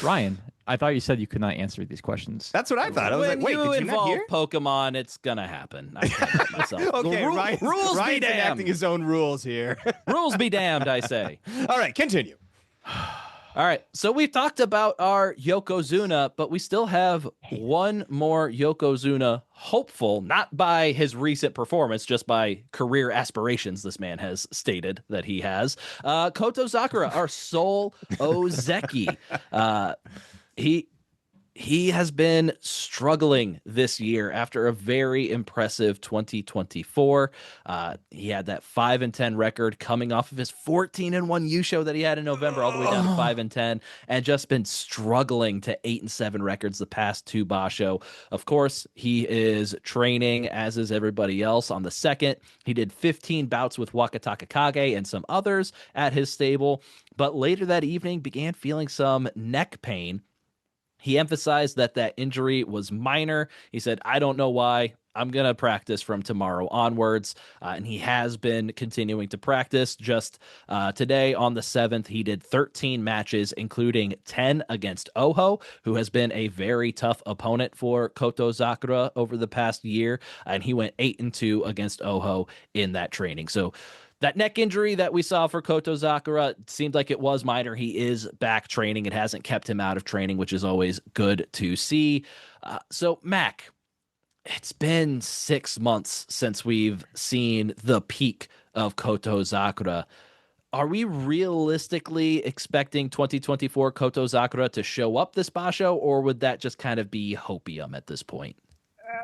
Ryan, I thought you said you could not answer these questions. That's what I thought. I was When like, wait, you did you not involve hear? Pokemon, it's gonna happen. I can't help myself. Okay, Ryan's, rules be Ryan's damned. enacting his own rules here. Rules be damned, I say. All right, continue. All right, so we've talked about our Yokozuna, but we still have one more Yokozuna hopeful, not by his recent performance, just by career aspirations this man has stated that he has. Koto Sakura, our sole Ozeki. he has been struggling this year after a very impressive 2024. He had that 5-10 record coming off of his 14-1 Yusho that he had in November, all the way down to 5-10, and just been struggling to 8-7 records the past 2 basho. Of course, he is training, as is everybody else, on the 2nd. He did 15 bouts with Wakataka Kage and some others at his stable, but later that evening began feeling some neck pain. He emphasized that injury was minor. He said, I don't know why. I'm going to practice from tomorrow onwards. And he has been continuing to practice. Just today on the 7th, he did 13 matches, including 10 against Oho, who has been a very tough opponent for Kotozakura over the past year. And he went 8-2 against Oho in that training. So that neck injury that we saw for Kotozakura seemed like it was minor. He is back training. It hasn't kept him out of training, which is always good to see. So, Mac, it's been 6 months since we've seen the peak of Kotozakura. Are we realistically expecting 2024 Kotozakura to show up this basho, or would that just kind of be hopium at this point?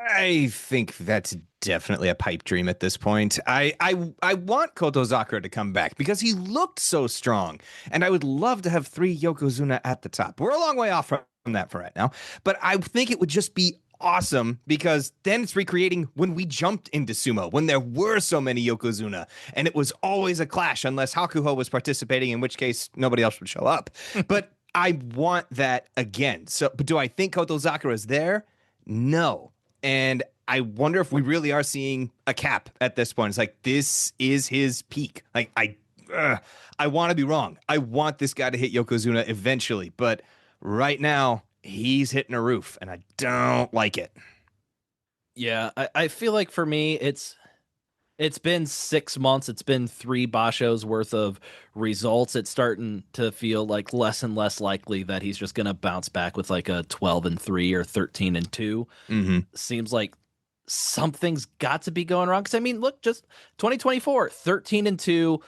I think that's definitely a pipe dream at this point. I want Kotozakura to come back because he looked so strong, and I would love to have 3 Yokozuna at the top. We're a long way off from that for right now, but I think it would just be awesome because then it's recreating when we jumped into sumo, when there were so many Yokozuna, and it was always a clash unless Hakuho was participating, in which case nobody else would show up. But I want that again. So, but do I think Kotozakura is there? No. And I wonder if we really are seeing a cap at this point. It's like, this is his peak. Like, I want to be wrong. I want this guy to hit Yokozuna eventually. But right now, he's hitting a roof, and I don't like it. Yeah, I feel like for me, it's been 6 months. It's been 3 bashos worth of results. It's starting to feel like less and less likely that he's just going to bounce back with like a 12-3 or 13-2. Mm-hmm. Seems like something's got to be going wrong. Because I mean, look, just 2024, 13-2.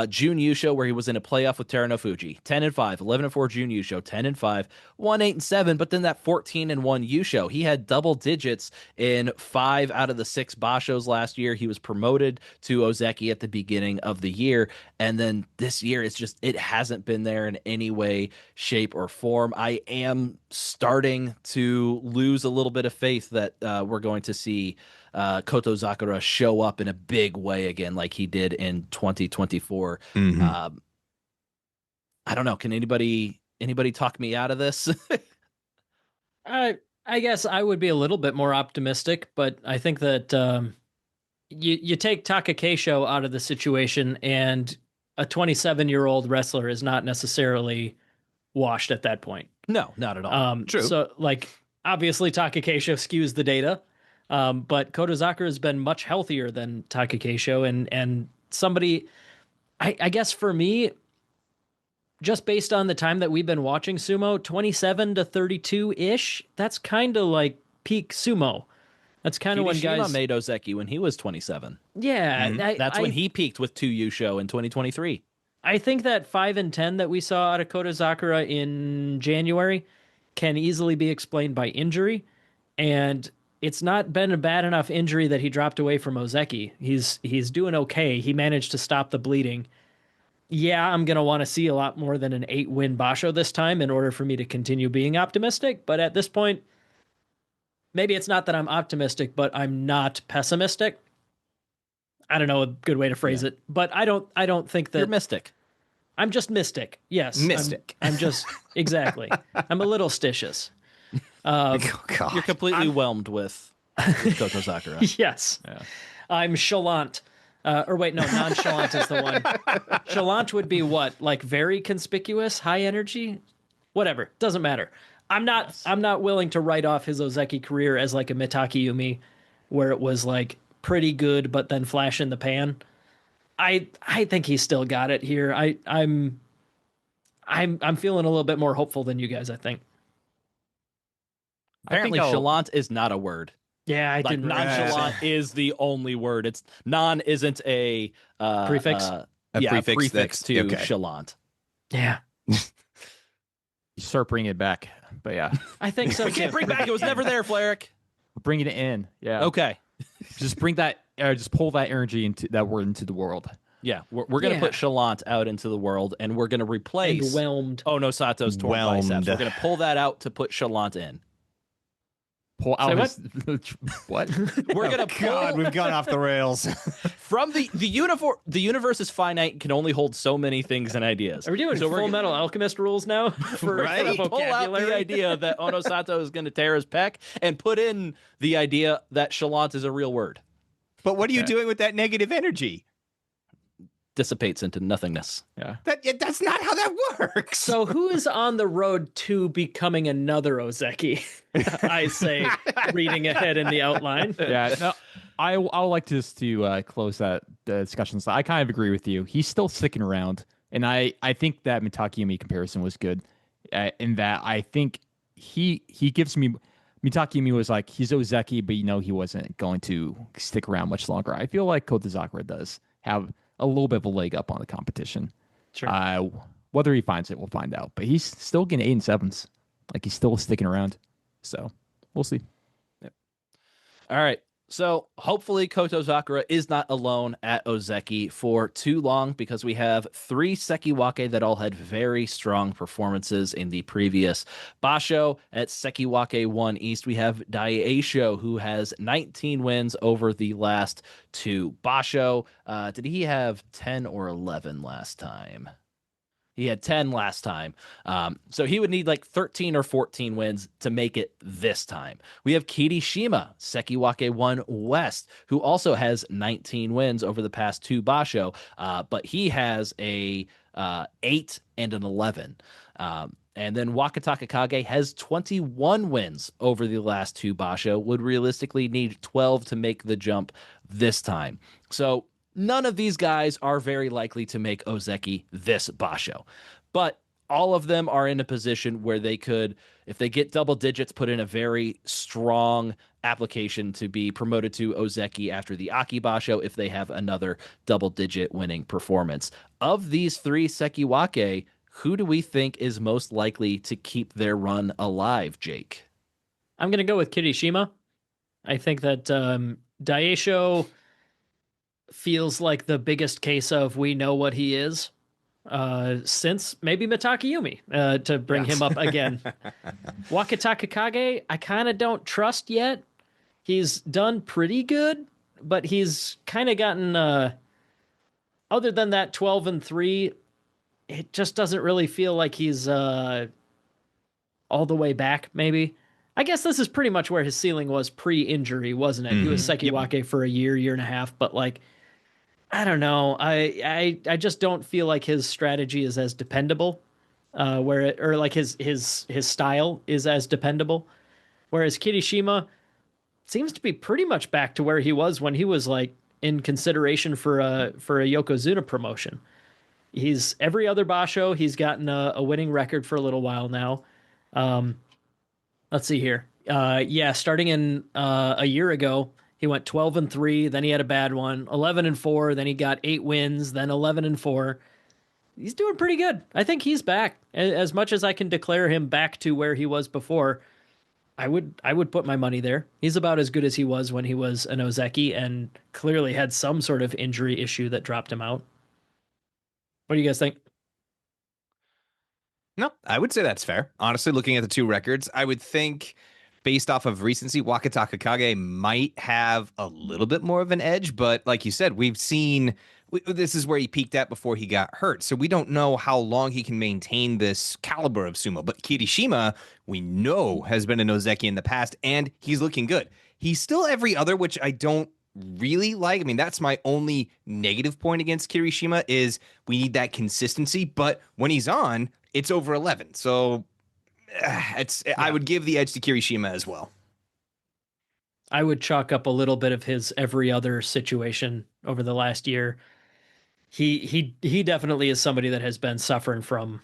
June Yusho, where he was in a playoff with Teranofuji, 10-5, 11-4 June Yusho, 10-5, 1-8-7, but then that 14-1 Yusho, he had double digits in 5 out of the 6 bashos last year. He was promoted to Ozeki at the beginning of the year, and then this year it hasn't been there in any way, shape, or form. I am starting to lose a little bit of faith that we're going to see Kotozakura show up in a big way again, like he did in 2024. Mm-hmm. I don't know. Can anybody talk me out of this? I guess I would be a little bit more optimistic, but I think that you take Takakeisho out of the situation, and a 27-year-old wrestler is not necessarily washed at that point. No, not at all. True. So, like, obviously Takakeisho skews the data. But Kotozakura has been much healthier than Takakeisho, and somebody, I guess for me, just based on the time that we've been watching sumo, 27 to 32-ish, that's kind of like peak sumo. That's kind of when guys made Ozeki when he was 27. Yeah. Mm-hmm. That's when he peaked with 2 Yusho in 2023. I think that 5-10 that we saw out of Kotozakura in January can easily be explained by injury, and it's not been a bad enough injury that he dropped away from Ozeki. He's doing okay. He managed to stop the bleeding. Yeah, I'm going to want to see a lot more than an 8-win basho this time in order for me to continue being optimistic. But at this point, maybe it's not that I'm optimistic, but I'm not pessimistic. I don't know a good way to phrase it, but I don't think that you're mystic. I'm just mystic. Yes. Mystic. I'm just, exactly. I'm a little stitious. Oh, God. You're completely whelmed with Kotozakura. Yes. Yeah. I'm chalant. Or wait, no, nonchalant is the one. Chalant would be what? Like very conspicuous, high energy? Whatever. Doesn't matter. I'm not willing to write off his Ozeki career as like a Mitaki Yumi, where it was like pretty good, but then flash in the pan. I think he's still got it here. I'm feeling a little bit more hopeful than you guys, I think. Apparently, chalant is not a word. Yeah, I Like didn't. nonchalant is the only word. It's non isn't a Prefix? A prefix prefix that's- to okay. chalant. Yeah. start bringing it back. But yeah, I think so. We can't too. bring back. It was never there, Flyric. bringing it in. Yeah. Okay. Just bring that. Just pull that energy into that word into the world. Yeah, we're gonna put Shallant out into the world, and we're gonna replace Whelmed. Onosato's torn biceps. Whelmed. We're gonna pull that out to put Shallant in. Pull out Say his, what? We're gonna pull God, we've gone off the rails. from the universe is finite and can only hold so many things and ideas. Are we doing So we're Full gonna- Metal Alchemist rules now for Right? Pull out vocabulary? the idea that Onosato is going to tear his pec and put in the idea that Shallant is a real word. But what are you doing with that negative energy? Dissipates into nothingness. Yeah. That's not how that works. So who is on the road to becoming another Ozeki? I say, reading ahead in the outline. Yeah. No, I would like to close that discussion. So I kind of agree with you. He's still sticking around, and I think that Mitakayumi comparison was good. In that I think he gives me. Mitakayumi was like, he's Ozeki, but he wasn't going to stick around much longer. I feel like Kotazakura does have a little bit of a leg up on the competition. Sure. Whether he finds it, we'll find out. But he's still getting 8 and 7s. Like, he's still sticking around. So we'll see. All right. So hopefully Kotozakura is not alone at Ozeki for too long, because we have 3 Sekiwake that all had very strong performances in the previous Basho. At Sekiwake 1 East, we have Daisho, who has 19 wins over the last 2 Basho. Did he have 10 or 11 last time? He had 10 last time. So he would need like 13 or 14 wins to make it this time. We have Kirishima, Sekiwake 1 West, who also has 19 wins over the past 2 Basho, but he has a 8 and an 11. And then Wakataka Kage has 21 wins over the last 2 Basho, would realistically need 12 to make the jump this time. So none of these guys are very likely to make Ozeki this Basho, but all of them are in a position where they could, if they get double digits, put in a very strong application to be promoted to Ozeki after the Aki Basho if they have another double-digit winning performance. Of these 3 Sekiwake, who do we think is most likely to keep their run alive, Jake? I'm going to go with Kirishima. I think that Daisho feels like the biggest case of we know what he is since maybe Mitakayumi, to bring him up again. Wakataka Kage, I kind of don't trust yet. He's done pretty good, but he's kind of gotten, other than that 12 and 3, it just doesn't really feel like he's all the way back, maybe. I guess this is pretty much where his ceiling was pre-injury, wasn't it? He was Sekiwake for a year and a half, but like, I don't know. I just don't feel like his strategy is as dependable, or like his style is as dependable. Whereas Kirishima seems to be pretty much back to where he was when he was like in consideration for a Yokozuna promotion. He's every other Basho. He's gotten a winning record for a little while now. Let's see here. Starting in a year ago, he went 12 and 3. Then he had a bad one, 11 and 4. Then he got 8 wins. Then 11 and 4. He's doing pretty good. I think he's back. As much as I can declare him back to where he was before, I would put my money there. He's about as good as he was when he was an Ozeki, and clearly had some sort of injury issue that dropped him out. What do you guys think? No, I would say that's fair. Honestly, looking at the 2 records, I would think based off of recency, Wakataka Kage might have a little bit more of an edge. But like you said, we've seen this is where he peaked at before he got hurt. So we don't know how long he can maintain this caliber of sumo. But Kirishima, we know, has been an Ozeki in the past, and he's looking good. He's still every other, which I don't really like. I mean, that's my only negative point against Kirishima is we need that consistency. But when he's on, it's over 11. So I would give the edge to Kirishima as well. I would chalk up a little bit of his every other situation over the last year. He definitely is somebody that has been suffering from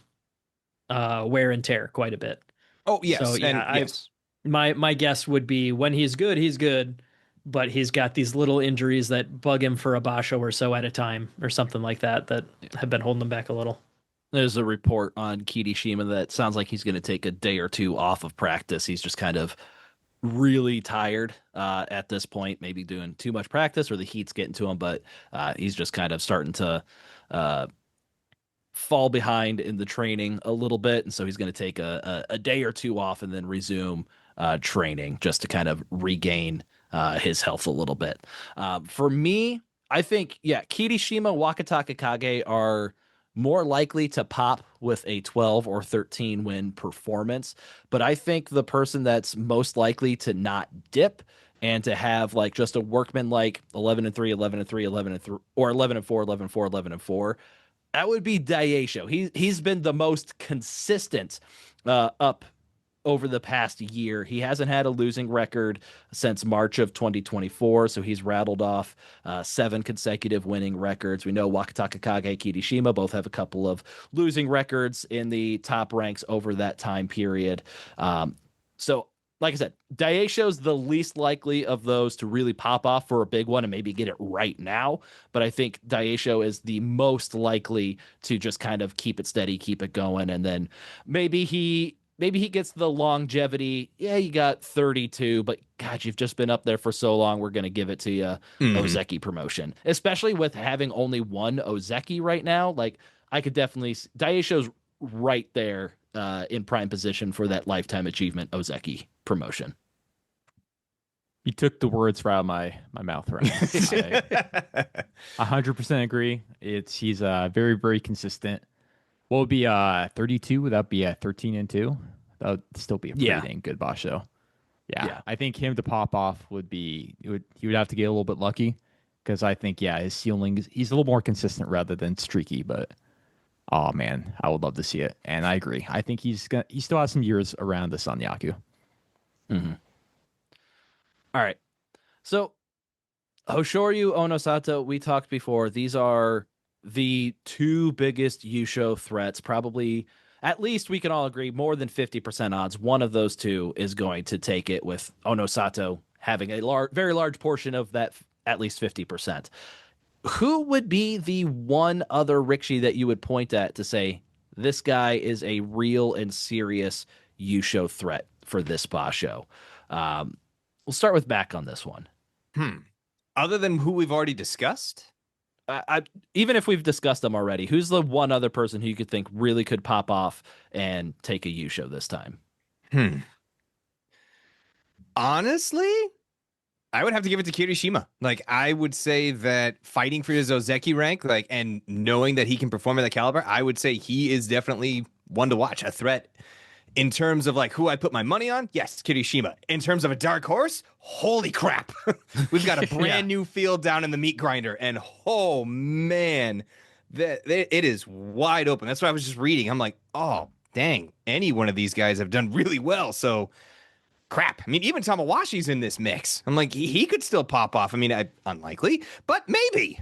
wear and tear quite a bit. Oh, yes. So, yeah, yes. My guess would be when he's good, but he's got these little injuries that bug him for a basho or so at a time or something like that have been holding him back a little. There's a report on Kirishima that sounds like he's going to take a day or two off of practice. He's just kind of really tired at this point, maybe doing too much practice or the heat's getting to him, but he's just kind of starting to fall behind in the training a little bit. And so he's going to take a day or two off and then resume training just to kind of regain his health a little bit. For me, I think, Kirishima, Wakataka Kage are more likely to pop with a 12 or 13 win performance. But I think the person that's most likely to not dip and to have like just a workman like 11-3, 11-3, 11-3, or 11-4, 11-4, 11-4, that would be Daisho. He's been the most consistent up over the past year. He hasn't had a losing record since March of 2024, so he's rattled off 7 consecutive winning records. We know Wakataka Kage, Kirishima both have a couple of losing records in the top ranks over that time period. So, like I said, Daisho's the least likely of those to really pop off for a big one and maybe get it right now. But I think Daisho is the most likely to just kind of keep it steady, keep it going, and then maybe he gets the longevity. Yeah, you got 32, but God, you've just been up there for so long. We're going to give it to you, Ozeki promotion, especially with having only one Ozeki right now. Like, I could definitely, Daisho's right there in prime position for that lifetime achievement Ozeki promotion. You took the words right out of my mouth right now. I 100% agree. He's very, very consistent. What would be 32? Would that be 13-2? That would still be a pretty dang good basho. Yeah, I think him to pop off he would have to get a little bit lucky, because I think his ceiling he's a little more consistent rather than streaky. But oh man, I would love to see it, and I agree. I think he still has some years around the Sanyaku. Mm-hmm. All right, so Hoshoryu, Onosato, we talked before. These are the 2 biggest Yusho threats. Probably, at least we can all agree, more than 50% odds one of those 2 is going to take it, with Onosato having a very large portion of that, at least 50%. Who would be the one other Rikshi that you would point at to say, this guy is a real and serious Yusho threat for this basho? We'll start with back on this one. Other than who we've already discussed? Even if we've discussed them already, who's the one other person who you could think really could pop off and take a Yusho this time? Honestly, I would have to give it to Kirishima. Like, I would say that fighting for his Ozeki rank, like, and knowing that he can perform at that caliber, I would say he is definitely one to watch, a threat. In terms of like who I put my money on, yes, Kirishima. In terms of a dark horse, holy crap. We've got a brand new field down in the meat grinder, and oh man, it is wide open. That's what I was just reading. I'm like, oh, dang, any one of these guys have done really well. So crap. I mean, even Tamawashi's in this mix. I'm like, he could still pop off. I mean, unlikely, but maybe.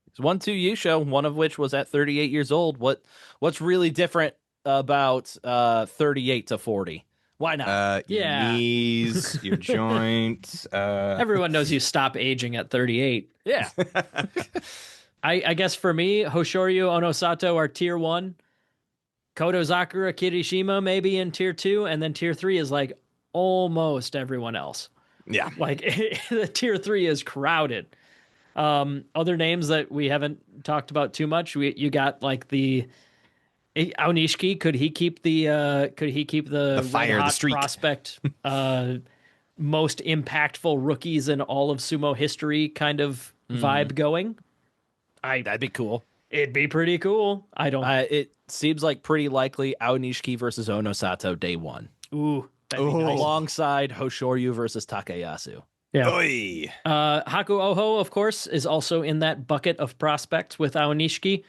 It's 1-2 Yusho, one of which was at 38 years old. What's really different about 38 to 40? Why not? Your knees, your joints. Everyone knows you stop aging at 38. Yeah. I guess for me, Hoshoryu, Onosato are tier 1. Koto Zakura, Kirishima maybe in tier 2, and then tier 3 is like almost everyone else. Yeah. Like the tier 3 is crowded. Other names that we haven't talked about too much, you got like the Aonishiki. Could he keep the fire, the streak prospect most impactful rookies in all of sumo history kind of vibe going? That'd be cool. It'd be pretty cool. I don't. It seems like pretty likely Aonishiki versus Onosato day 1. Ooh, that'd be nice. Alongside Hoshoryu versus Takayasu. Yeah. Oy. Haku Oho, of course, is also in that bucket of prospects with Aonishiki.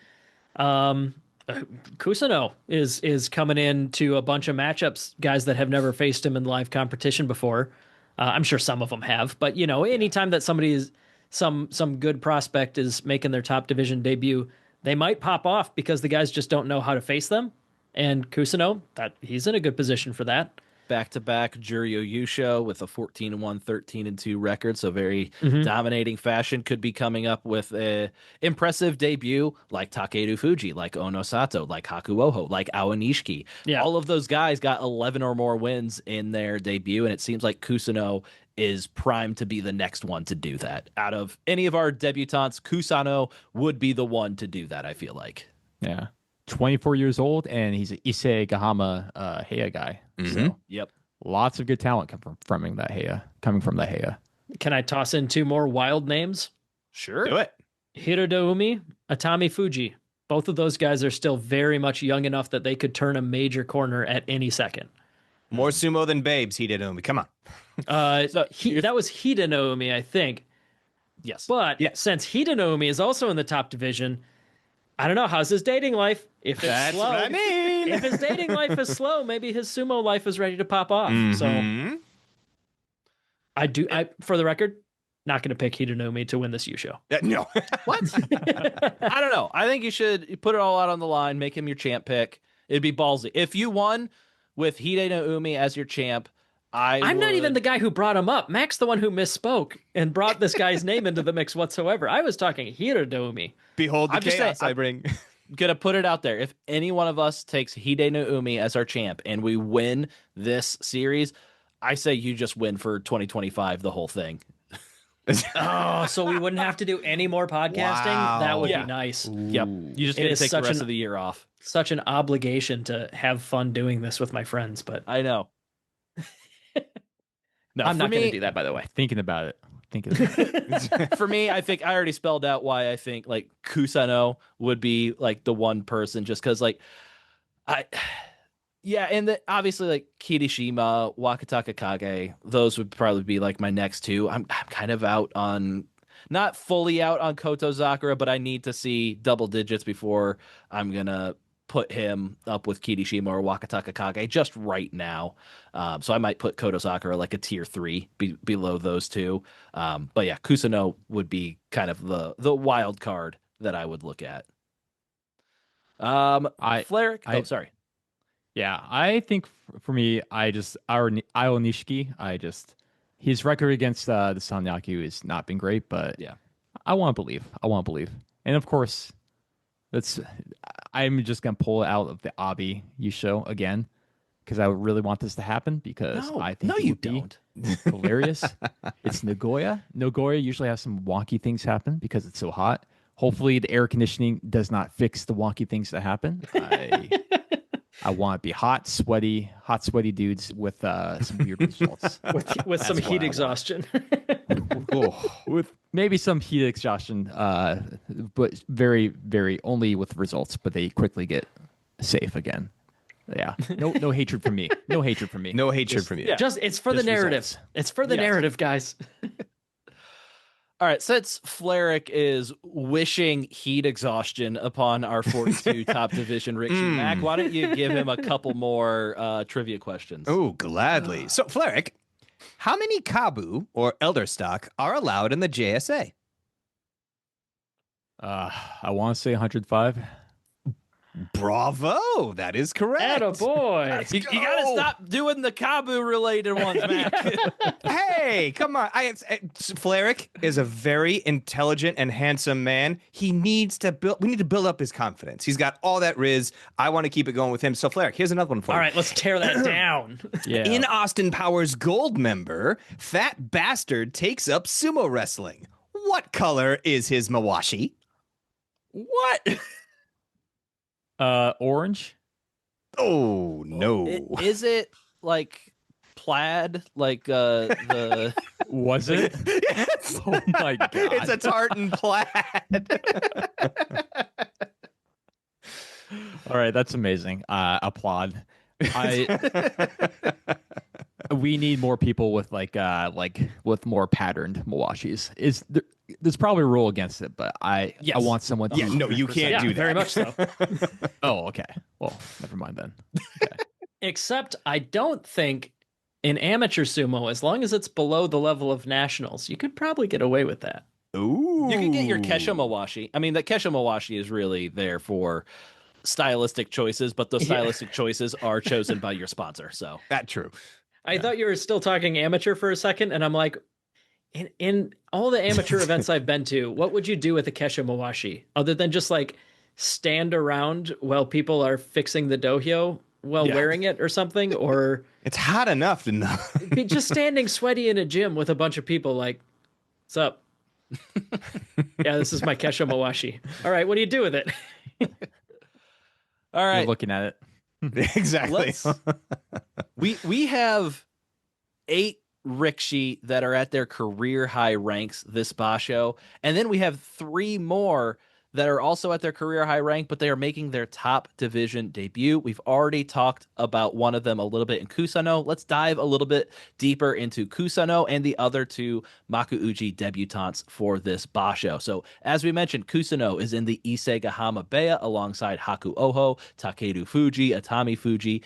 Kusano is coming in to a bunch of matchups, guys that have never faced him in live competition before. I'm sure some of them have, but you know, anytime that somebody is some good prospect is making their top division debut, they might pop off because the guys just don't know how to face them. And Kusano, that he's in a good position for that. back-to-back Juryo Yusho with a 14-1, 13-2 record, so very Mhm. dominating fashion. Could be coming up with a impressive debut like Takeru Fuji, like Ono Sato, like Hakuoho, like Aonishiki. Yeah. All of those guys got 11 or more wins in their debut, and it seems like Kusano is primed to be the next one to do that. Out of any of our debutantes, Kusano would be the one to do that, I feel like. Yeah. 24 years old, and he's an Issei Gahama Heia guy. So Yep. lots of good talent coming from that Heia. Can I toss in 2 more wild names? Sure. Do it. Hirodoumi, Atami Fuji. Both of those guys are still very much young enough that they could turn a major corner at any second. More sumo than babes, Hidenomi. Come on. That was Hidenoumi, I think. Yes. But Yes. since Hidenoumi is also in the top division, I don't know. How's his dating life? If it's That's slow, what I mean. if his dating life is slow, maybe his sumo life is ready to pop off. So Mhm. for the record, not going to pick Hidenoumi to win this Yusho. No. What? I don't know. I think you should put it all out on the line, make him your champ pick. It'd be ballsy. If you won with Hidenoumi as your champ, I'm not even the guy who brought him up. Mac's the one who misspoke and brought this guy's name into the mix whatsoever. I was talking Hidenoumi. Behold the I'm just saying, chaos I bring. gonna put it out there. If any one of us takes Hidenoumi as our champ and we win this series, I say you just win for 2025, the whole thing. Oh, so we wouldn't have to do any more podcasting? Wow. That would Yeah. be nice. Yep. You just It get to is take the such rest an- of the year off. Such an obligation to have fun doing this with my friends, but I know. No, I'm for not going to me- do that, by the way. Thinking about it. For me, I think I already spelled out why I think like Kusano would be like the one person, just because and obviously like Kirishima, Wakataka Kage, those would probably be like my next two. I'm kind of out on, not fully out on Koto Sakura, but I need to see double digits before I'm gonna put him up with Kirishima or Wakataka Kage just right now. So I might put Koto Sakura like a tier 3 below those two. But yeah, Kusano would be kind of the wild card that I would look at. Flyric. Sorry. Yeah, I think for me, Io Nishiki, his record against the Sanyaku has not been great, but Yeah. I want to believe. And of course, I'm just going to pull it out of the Abi Yusho again, because I really want this to happen, because I think it would be hilarious. It's Nagoya. Nagoya usually has some wonky things happen because it's so hot. Hopefully the air conditioning does not fix the wonky things that happen. I want to be hot, sweaty dudes with some weird results. With some That's what heat I exhaustion. With maybe some heat exhaustion, but very, very only with results, but they quickly get safe again. Yeah. No hatred from me. No hatred from me. No hatred from you. Just it's for the Just narrative. results. It's for the Yes. narrative, guys. All right, since Flyric is wishing heat exhaustion upon our 42 top division Rikshu Mac, why don't you give him a couple more trivia questions? Oh, gladly. So, Flyric, how many Kabu or Elder Stock are allowed in the JSA? I want to say 105. Bravo! That is correct. Attaboy. You gotta stop doing the Kabu related ones, Mac. Hey, come on. Flyric is a very intelligent and handsome man. We need to build up his confidence. He's got all that riz. I want to keep it going with him. So, Flyric, here's another one for All you. right, let's tear that down. Yeah. In Austin Powers Gold member, Fat Bastard takes up sumo wrestling. What color is his mawashi? What? Orange. Oh, no. Is it like plaid? Like the. Was it? Yes. Oh my god. It's a tartan plaid. All right, that's amazing. Applaud. We need more people with like with more patterned mawashis. There's probably a rule against it, but I want someone. Yeah, no, you can't Yeah, do that. very much so. Oh, okay. Well, never mind then. Except I don't think in amateur sumo, as long as it's below the level of nationals, you could probably get away with that. Ooh. You can get your Kesha Mawashi. I mean, the Kesha Mawashi is really there for stylistic choices, but those stylistic choices are chosen by your sponsor. So That true. I thought you were still talking amateur for a second, and I'm like, in all the amateur events I've been to, what would you do with a Kesha Mawashi other than just like stand around while people are fixing the dohyo while wearing it or something, or It's hot enough to know. be just standing sweaty in a gym with a bunch of people like, what's up? Yeah, this is my Kesha Mawashi. All right, what do you do with it? All right. You're looking at it. Exactly. We have 8 Rikishi that are at their career high ranks this basho, and then we have 3 more that are also at their career high rank, but they are making their top division debut. We've already talked about one of them a little bit in Kusano. Let's dive a little bit deeper into Kusano and the other 2 Makuuchi debutantes for this basho. So as we mentioned, Kusano is in the Isegahama Beya alongside Haku Oho, Takeru Fuji, Atami Fuji.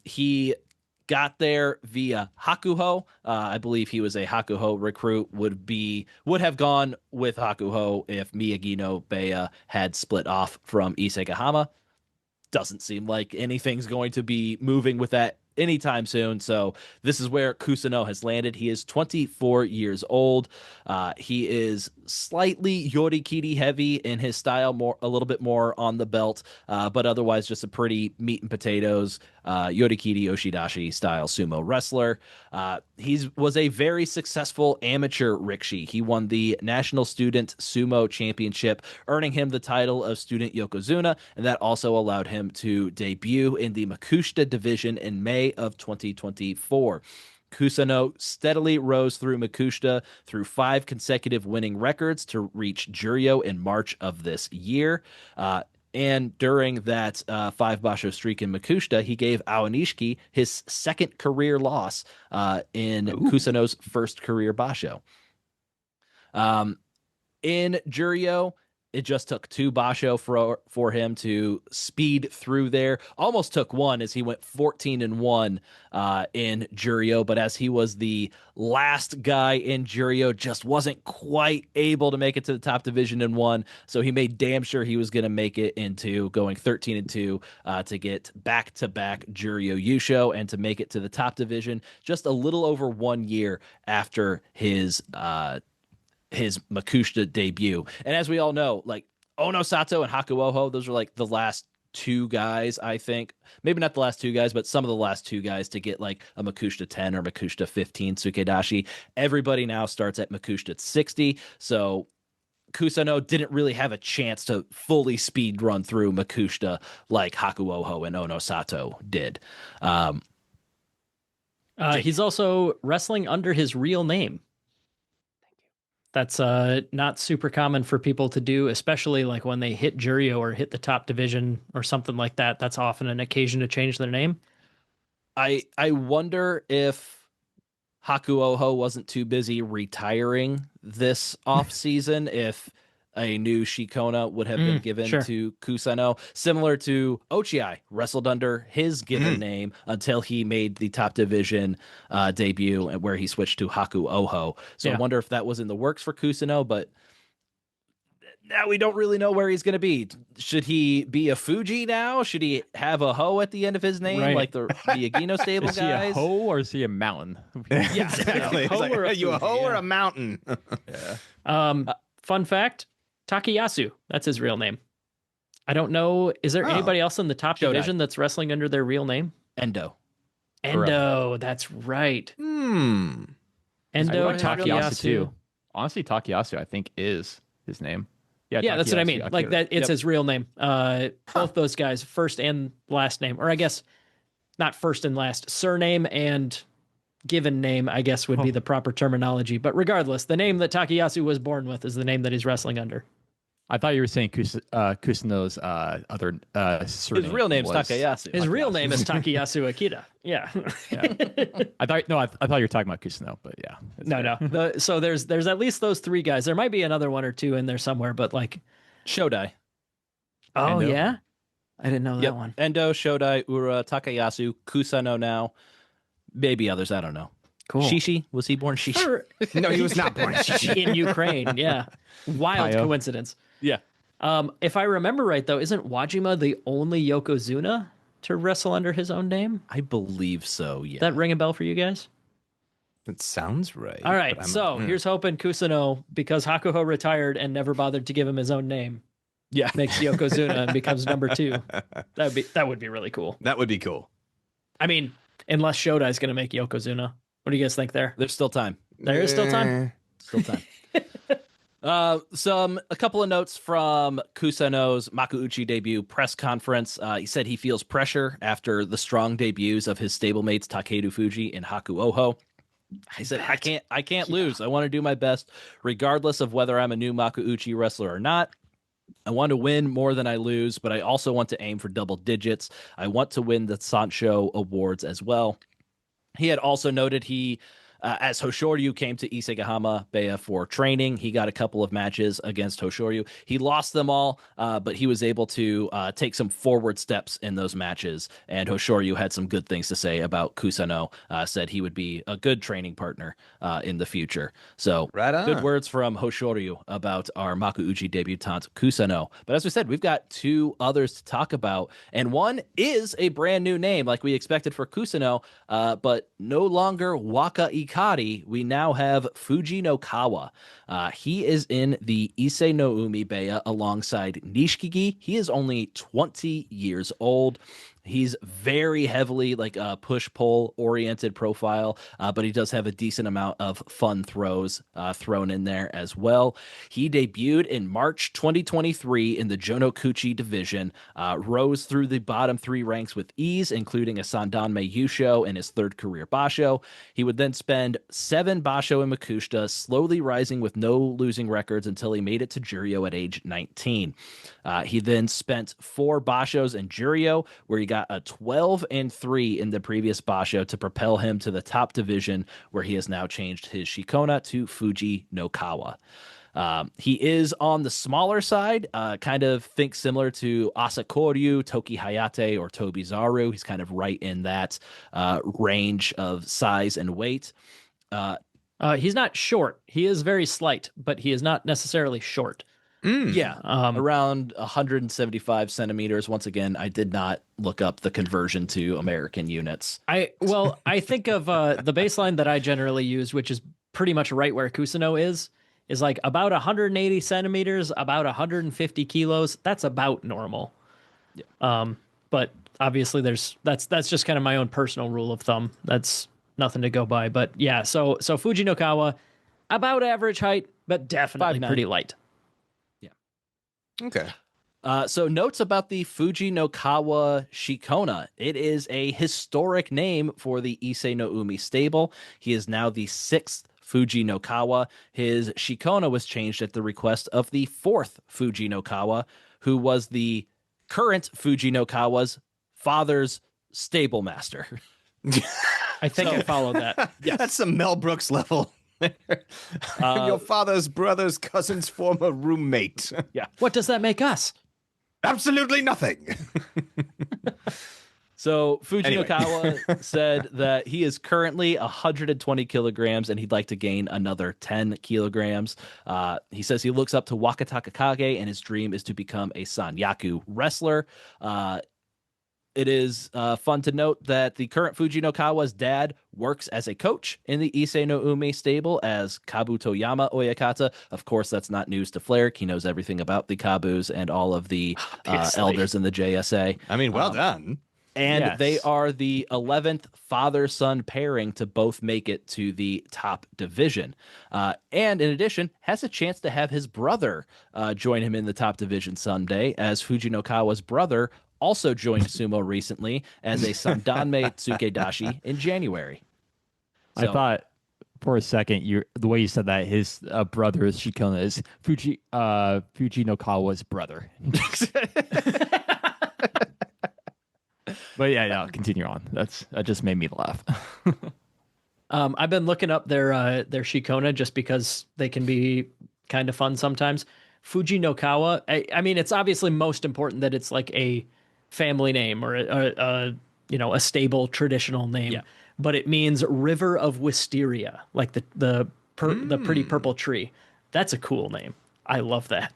He got there via Hakuho. I believe he was a Hakuho recruit, would have gone with Hakuho if Miyagi-no Beya had split off from Isegahama. Doesn't seem like anything's going to be moving with that anytime soon. So this is where Kusano has landed. He is 24 years old. He is slightly yorikiri heavy in his style, a little bit more on the belt, but otherwise just a pretty meat and potatoes yorikiri oshidashi style sumo wrestler. He was a very successful amateur rikishi. He won the National Student Sumo Championship, earning him the title of Student Yokozuna, and that also allowed him to debut in the Makushita division in May of 2024. Kusano steadily rose through Makushita through 5 consecutive winning records to reach Juryo in March of this year. And during that 5 basho streak in Makushita, he gave Aonishiki his 2nd career loss in Kusano's 1st career basho. In Juryo, it just took 2 basho for him to speed through there. Almost took 1 as he went 14-1 in Juryo, but as he was the last guy in Juryo, just wasn't quite able to make it to the top division in 1. So he made damn sure he was going to make it into going 13-2 to get back-to-back Juryo Yusho and to make it to the top division just a little over 1 year after his Makushita debut. And as we all know, like Ono Sato and Haku Oho, those are like the last 2 guys, I think. Maybe not the last 2 guys, but some of the last 2 guys to get like a Makushita 10 or Makushita 15 Tsukedashi. Everybody now starts at Makushita 60. So Kusano didn't really have a chance to fully speed run through Makushita like Haku Oho and Ono Sato did. He's also wrestling under his real name. That's not super common for people to do, especially like when they hit Juryo or hit the top division or something like that. That's often an occasion to change their name. I wonder if Haku Oho wasn't too busy retiring this off season, if a new Shikona would have been given to Kusano, similar to Ochiai, wrestled under his given name until he made the top division debut, where he switched to Haku Oho. So I wonder if that was in the works for Kusano, but now we don't really know where he's going to be. Should he be a Fuji now? Should he have a Ho at the end of his name, like the Agino stable is guys? Is he a Ho or is he a mountain? Yeah, exactly. Are you a Ho or a mountain? Fun fact, Takayasu, that's his real name. I don't know. Is there anybody else in the top division that's wrestling under their real name? Endo, that's right. I Endo, like Takayasu too. Honestly, Takayasu, I think, is his name. Yeah, that's what I mean. Akira. Like that, it's his real name. Both those guys, first and last name, or I guess not first and last, surname and given name, I guess would be the proper terminology. But regardless, the name that Takayasu was born with is the name that he's wrestling under. I thought you were saying Kusano's other surname. His real name's was Takayasu. His real name is Takayasu Akira. Yeah. I thought you were talking about Kusano, but yeah. No. So there's at least those 3 guys. There might be another 1 or 2 in there somewhere, but like Shodai. Oh, Endo. yeah? I didn't know that one. Endo, Shodai, Ura, Takayasu, Kusano now. Maybe others, I don't know. Cool. Shishi, was he born Shishi? No, he was not born Shishi. In Ukraine, yeah. Wild coincidence. Yeah. If I remember right, though, isn't Wajima the only Yokozuna to wrestle under his own name? I believe so. Yeah. That ring a bell for you guys? That sounds right. All right, but so here's hoping Kusano, because Hakuho retired and never bothered to give him his own name, Yeah. makes Yokozuna and becomes number 2. That would be really cool. that would be cool. I mean, unless Shota is going to make Yokozuna. What do you guys think there? There's still time. There is still time. Still time. A couple of notes from Kusano's Makuuchi debut press conference. He said he feels pressure after the strong debuts of his stablemates Takeru Fuji and Haku Oho. He said, I can't lose. I want to do my best, regardless of whether I'm a new Makuuchi wrestler or not. I want to win more than I lose, but I also want to aim for double digits. I want to win the Sancho Awards as well. He had also noted as Hoshoryu came to Isegahama Beya for training, he got a couple of matches against Hoshoryu. He lost them all, but he was able to take some forward steps in those matches. And Hoshoryu had some good things to say about Kusano, said he would be a good training partner in the future. So Right on. good words from Hoshoryu about our Makuuchi debutant Kusano. But as we said, we've got 2 others to talk about. And one is a brand new name like we expected for Kusano, but no longer Waka Ikari. We now have Fuji no Kawa. He is in the Ise no Umi Beya alongside Nishikigi. He is only 20 years old. He's very heavily like a push-pull oriented profile, but he does have a decent amount of fun throws thrown in there as well. He debuted in March 2023 in the Jonokuchi division, rose through the bottom 3 ranks with ease, including a Sandanme Yusho in his 3rd career basho. He would then spend 7 basho in Makushita, slowly rising with no losing records until he made it to Juryo at age 19. He then spent 4 bashos in Juryo, where he got a 12-3 in the previous basho to propel him to the top division, where he has now changed his shikona to Fuji no Kawa. He is on the smaller side, kind of think similar to Asakoryu, Toki Hayate, or Tobizaru. He's kind of right in that range of size and weight. He's not short. He is very slight, but he is not necessarily short. Yeah, around 175 centimeters. Once again, I did not look up the conversion to American units. I think of the baseline that I generally use, which is pretty much right where Kusano is like about 180 centimeters, about 150 kilos. That's about normal. Yeah. But obviously that's just kind of my own personal rule of thumb. That's nothing to go by. But yeah, so Fuji no Kawa, about average height, but definitely 5'9". pretty light. Okay. So notes about the Fuji no Kawa Shikona. It is a historic name for the Ise no Umi stable. He is now the 6th Fuji no Kawa. His Shikona was changed at the request of the 4th Fuji no Kawa, who was the current Fuji no Kawa's father's stable master. I think I follow that. Yes. That's some Mel Brooks level. Your father's brother's cousin's former roommate. What does that make us? Absolutely nothing. So Fuji Anyway. no Kawa said that he is currently 120 kilograms and he'd like to gain another 10 kilograms. He says he looks up to Wakataka Kage and his dream is to become a Sanyaku wrestler. It is fun to note that the current Fuji no Kawa's dad works as a coach in the Ise no Ume stable as Kabutoyama Oyakata. Of course, that's not news to Flyric. He knows everything about the Kabus and all of the elders in the JSA. I mean, well done. And Yes. they are the 11th father-son pairing to both make it to the top division. And in addition, has a chance to have his brother join him in the top division someday, as Fuji no Kawa's brother also joined Sumo recently as a Sandanme Tsukedashi in January. I So- thought for a second the way you said that his brother's Shikona is Fuji no Kawa's brother. But yeah, no, continue on. That just made me laugh. I've been looking up their Shikona just because they can be kind of fun sometimes. Fuji no Kawa. I mean, it's obviously most important that it's like a family name or a stable traditional name. Yeah. But it means river of wisteria, like the pretty purple tree. That's a cool name. I love that.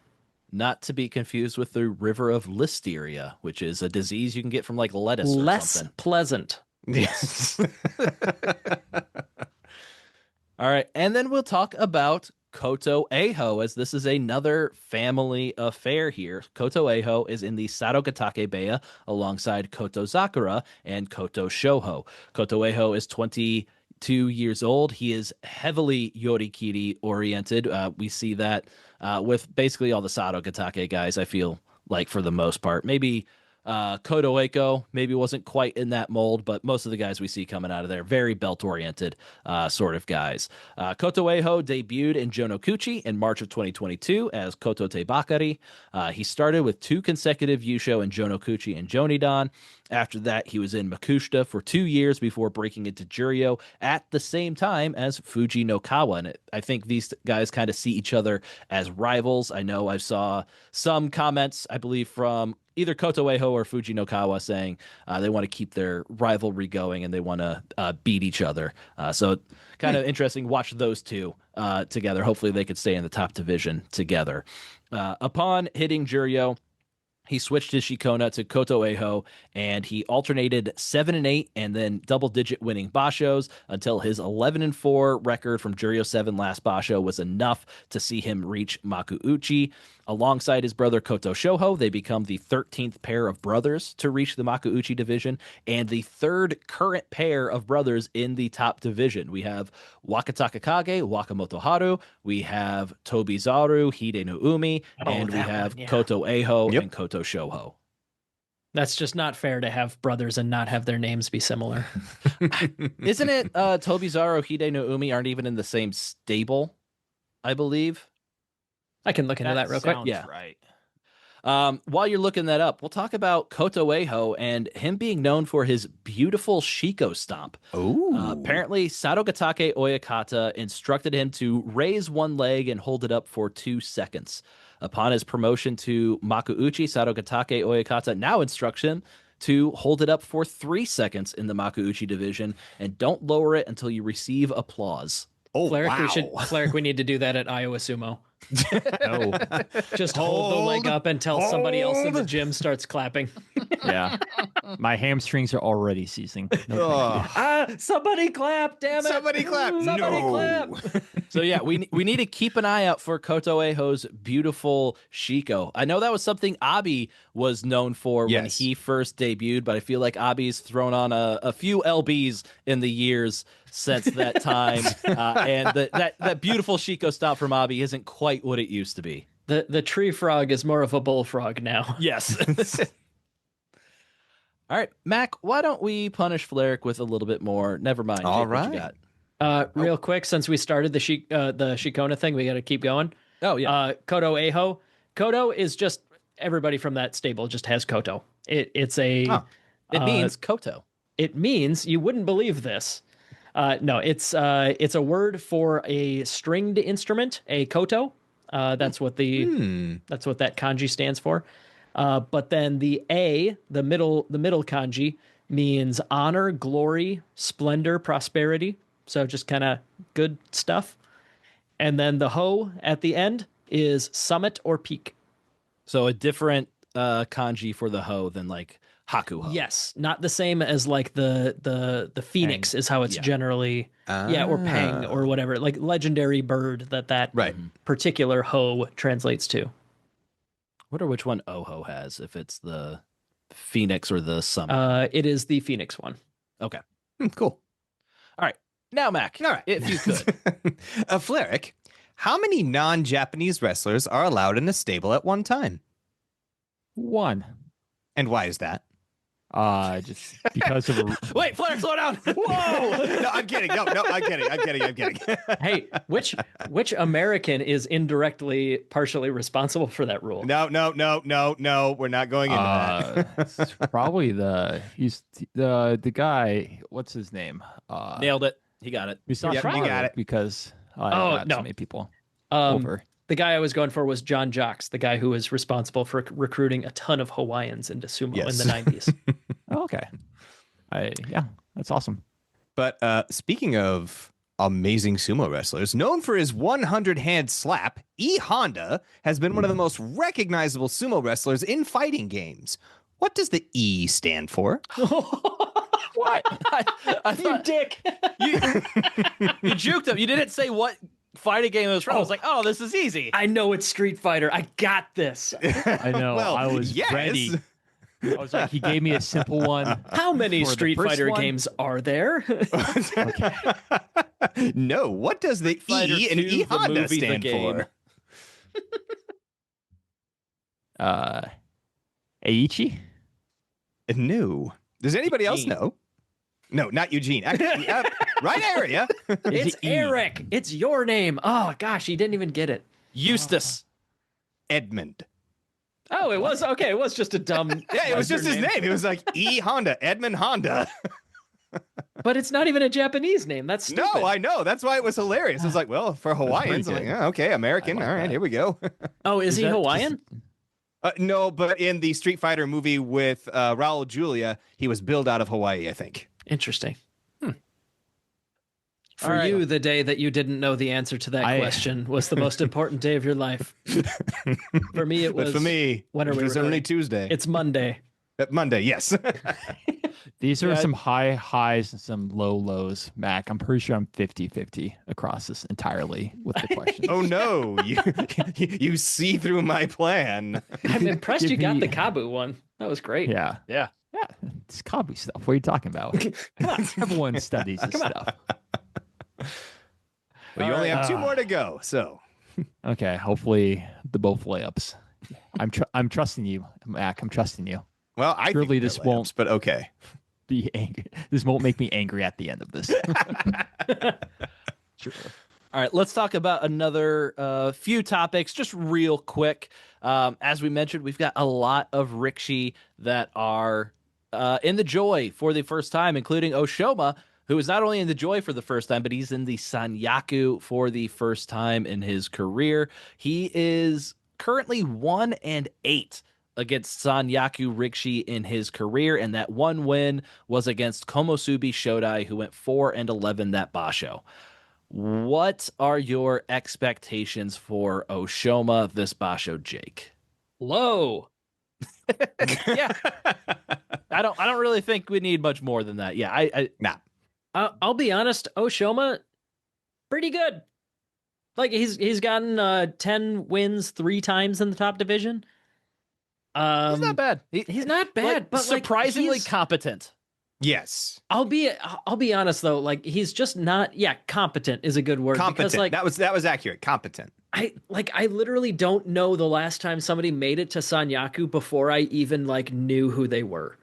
Not to be confused with the river of listeria, which is a disease you can get from like lettuce or Less something. pleasant. Yes. All right, and then we'll talk about Koto Eiho, as this is another family affair here. Koto Eiho is in the Sarogatake Beya alongside Koto Zakura and Koto Shoho. Koto Eiho is 22 years old. He is heavily Yorikiri oriented. We see that with basically all the Sarogatake guys, I feel like, for the most part. Maybe Koto Eiko maybe wasn't quite in that mold, but most of the guys we see coming out of there, very belt-oriented sort of guys. Koto Eiho debuted in Jonokuchi in March of 2022 as Koto Tebakari. He started with 2 consecutive Yusho in Jonokuchi and Jonidan. After that, he was in Makushita for 2 years before breaking into Juryo at the same time as Fuji no Kawa. And I think these guys kind of see each other as rivals. I know I saw some comments, I believe, from either Koto Eiho or Fuji no Kawa saying they want to keep their rivalry going and they want to beat each other. So kind of interesting. Watch those two together. Hopefully they could stay in the top division together. Upon hitting Juryo, he switched his Shikona to Koto Eiho, and he alternated 7 and 8 and then double-digit winning bashos until his 11 and 4 record from Juryo 7 last basho was enough to see him reach Makuuchi. Alongside his brother Koto Shoho, they become the 13th pair of brothers to reach the Makuuchi division and the 3rd current pair of brothers in the top division. We have Wakataka Kage, Wakamoto Haru, we have Tobizaru, Hide no Umi, and we have Koto Eiho and Koto Shoho. That's just not fair to have brothers and not have their names be similar. Isn't it Tobizaru, Hide no Umi aren't even in the same stable, I believe? I can look into that real quick. Yeah. Right. While you're looking that up, we'll talk about Koto Eiho and him being known for his beautiful Shiko stomp. Apparently, Sarogatake Oyakata instructed him to raise one leg and hold it up for 2 seconds. Upon his promotion to Makuuchi, Sarogatake Oyakata now instructs him to hold it up for 3 seconds in the Makuuchi division and don't lower it until you receive applause. Oh, Flyric, wow. Flyric, we need to do that at Iowa Sumo. No. Just hold the leg up until somebody else in the gym starts clapping. Yeah. My hamstrings are already seizing. No, Ugh. Somebody clap, damn it. Somebody clap. Somebody No. clap. So yeah, we need to keep an eye out for Koto Eiho's beautiful Shiko. I know that was something Abi was known for when Yes. he first debuted, but I feel like Abi's thrown on a few LBs in the years since that time, and that beautiful Shiko stomp from Abi isn't quite what it used to be. The tree frog is more of a bullfrog now. Yes. All right, Mac, why don't we punish Flyric with a little bit more? Never mind. All Jake, what you right. got? Real quick, since we started the Shikona thing, we got to keep going. Oh, yeah. Koto Eiho. Koto is just everybody from that stable just has Koto. It's a. Oh. It means Koto. It means you wouldn't believe this. No, it's a word for a stringed instrument, a koto. That's what that's what that kanji stands for. But then the middle kanji means honor, glory, splendor, prosperity. So just kind of good stuff. And then the ho at the end is summit or peak. So a different kanji for the ho than like hakuho. Yes, not the same as like the phoenix Pang. is how it's generally or pang or whatever, like legendary bird that Right. particular ho translates to. Wonder which one Oho has, if it's the Phoenix or the Summit. It is the phoenix one. Okay. Cool. All right. Now, Mac, All right. if you could. Flyric, how many non-Japanese wrestlers are allowed in a stable at one time? One. And why is that? Just because of a Wait, Flyric, slow down. Whoa! No, I'm kidding. No, I'm kidding. Hey, which American is indirectly partially responsible for that rule? No. We're not going into that. it's probably the guy. What's his name? Nailed it. He got it. He's not Yep, you sure got it. because I got no. so many people Um, over. The guy I was going for was John Jocks, the guy who was responsible for recruiting a ton of Hawaiians into sumo Yes. in the 90s. Oh, okay. Yeah, that's awesome. But speaking of amazing sumo wrestlers. Known for his 100-hand slap, E. Honda has been one of the most recognizable sumo wrestlers in fighting games. What does the E stand for? What? I You thought dick. you juked him. You didn't say what fighting game it was from. I was like, oh, this is easy. I know it's Street Fighter. I got this. I know. Well, I was yes. ready. I was like, he gave me a simple one. How many For the Street first Fighter one? games are there? No, what does the Fighter E in 2, E the Honda movie, the stand game. for? Aichi? No. Does anybody else Eugene. know? No, not Eugene. Actually, right area. It's it E? Eric. It's your name. Oh gosh, he didn't even get it. Eustace. Edmund. Oh, it was okay. It was just a dumb. Yeah, it was just his name. name. It was like E Honda, Edmund Honda. But it's not even a Japanese name. That's stupid. No, I know. That's why it was hilarious. It's like, well, for Hawaiians, I'm like, good. yeah, okay, American. I like All right, that. here we go. Oh, is he that Hawaiian? No, but in the Street Fighter movie with Raul Julia, he was billed out of Hawaii, I think. Interesting. For All right. you, the day that you didn't know the answer to that question was the most important day of your life. For me, it was. But for me, when are it we was only recording? Tuesday. It's Monday. Monday, yes. These are Yeah. some high highs and some low lows, Mac. I'm pretty sure I'm 50-50 across this entirely with the question. Oh no, you see through my plan. I'm impressed Give you got me- the Kabu one. That was great. Yeah. Yeah. Yeah. It's Kabu stuff. What are you talking about? Come on. Everyone studies this stuff. Well, you All only right. have two more to go, so Okay. Hopefully the both layups. I'm trusting you, Mac. I'm trusting you. well, I Surely think this they're won't- layups, but okay. Be angry. This won't make me angry at the end of this. Sure. All right, let's talk about another few topics, just real quick. As we mentioned, we've got a lot of Rikishi that are in the Joy for the first time, including Oshoma, who is not only in the Joy for the first time, but he's in the Sanyaku for the first time in his career. He is currently 1-8 against Sanyaku Rikishi in his career, and that one win was against Komosubi Shodai, who went 4-11 that basho. What are your expectations for Oshoma this basho, Jake? Low. Yeah, I don't really think we need much more than that. Yeah, I I'll be honest. Oshoma, pretty good. Like he's gotten 10 wins 3 times in the top division. he's not bad. He's not bad, Like, but surprisingly like, he's- competent. Yes, I'll be honest though. Like he's just not. Yeah, competent is a good word. competent. Because, like that was accurate. Competent. I literally don't know the last time somebody made it to Sanyaku before I even like knew who they were.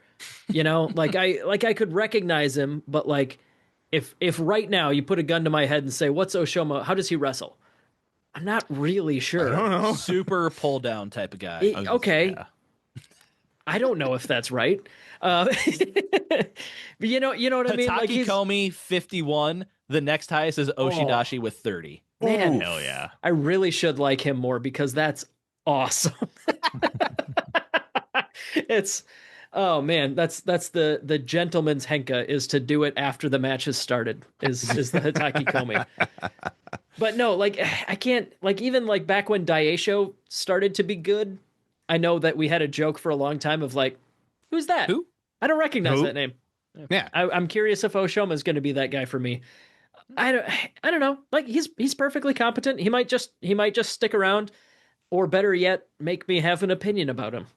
You know, I could recognize him, but like if right now you put a gun to my head and say, "What's Oshoma? How does he wrestle?" I'm not really sure. I don't know. Super pull down type of guy. Okay. Yeah. I don't know if that's right. But you know what I mean? Like Hataki he's, Komi 51. The next highest is Oshidashi with 30. man, Hell yeah. I really should like him more because that's awesome. It's oh man, that's the gentleman's henka is to do it after the match has started is the Hataki Komi. But no, like I can't like even like back when Daisho started to be good, I know that we had a joke for a long time of like, who's that? Who? I don't recognize Who? that name. Yeah. I'm curious if Oshoma is going to be that guy for me. I don't know. Like he's perfectly competent. He might just stick around, or better yet, make me have an opinion about him.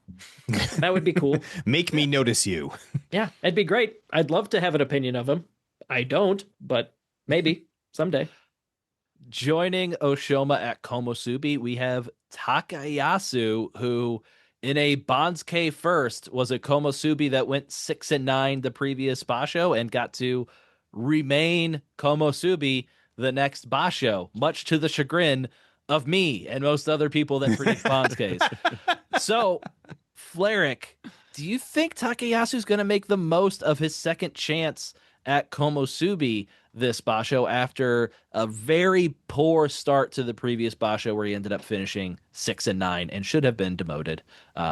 That would be cool. Make me notice you. Yeah, it'd be great. I'd love to have an opinion of him. I don't, but maybe someday. Joining Oshoma at Komosubi, we have Takayasu, who in a banzuke first was a Komosubi that went 6-9 the previous basho and got to remain Komosubi the next basho, much to the chagrin of me and most other people that predict banzukes. So, Flyric, do you think Takayasu's going to make the most of his second chance at Komosubi this basho after a very poor start to the previous basho where he ended up finishing 6-9 and should have been demoted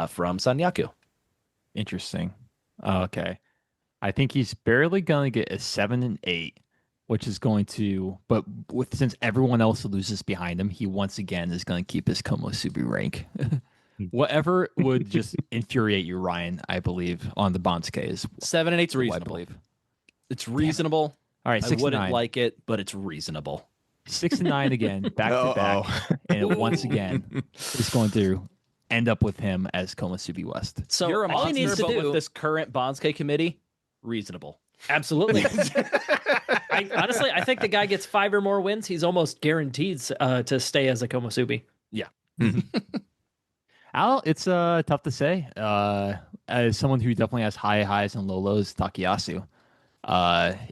from Sanyaku? Interesting. Okay. I think he's barely going to get a 7-8 which is going to, but since everyone else loses behind him, he once again is going to keep his Komosubi rank. Whatever would just infuriate you, Ryan, I believe, on the banzuke is 7 and 8's what I reasonable. believe. It's reasonable. All right, I 6 and wouldn't 9. like it, but it's reasonable. 6 and 9 again, back to back, and once again is going to end up with him as Komosubi West. So You're a all he monster, needs to but do, with this current banzuke committee, reasonable. absolutely. Honestly, I think the guy gets 5 or more wins. He's almost guaranteed to stay as a Komosubi. Al, it's tough to say. As someone who definitely has high highs and low lows, Takayasu.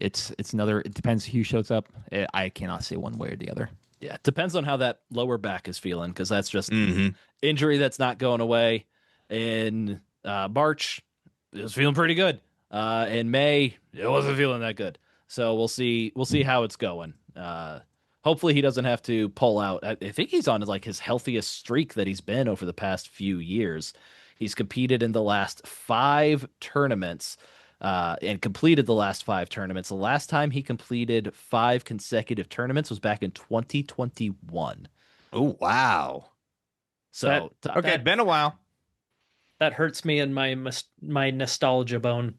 It's another. It depends who shows up. I cannot say one way or the other. Yeah, it depends on how that lower back is feeling, because that's just injury that's not going away. In March, it was feeling pretty good. In May, it wasn't feeling that good. So we'll see. We'll see how it's going. Hopefully, he doesn't have to pull out. I think he's on like his healthiest streak that he's been over the past few years. He's competed in the last 5 tournaments. And completed the last 5 tournaments. The last time he completed 5 consecutive tournaments was back in 2021. Oh, wow. So Okay, been a while. That hurts me in my nostalgia bone.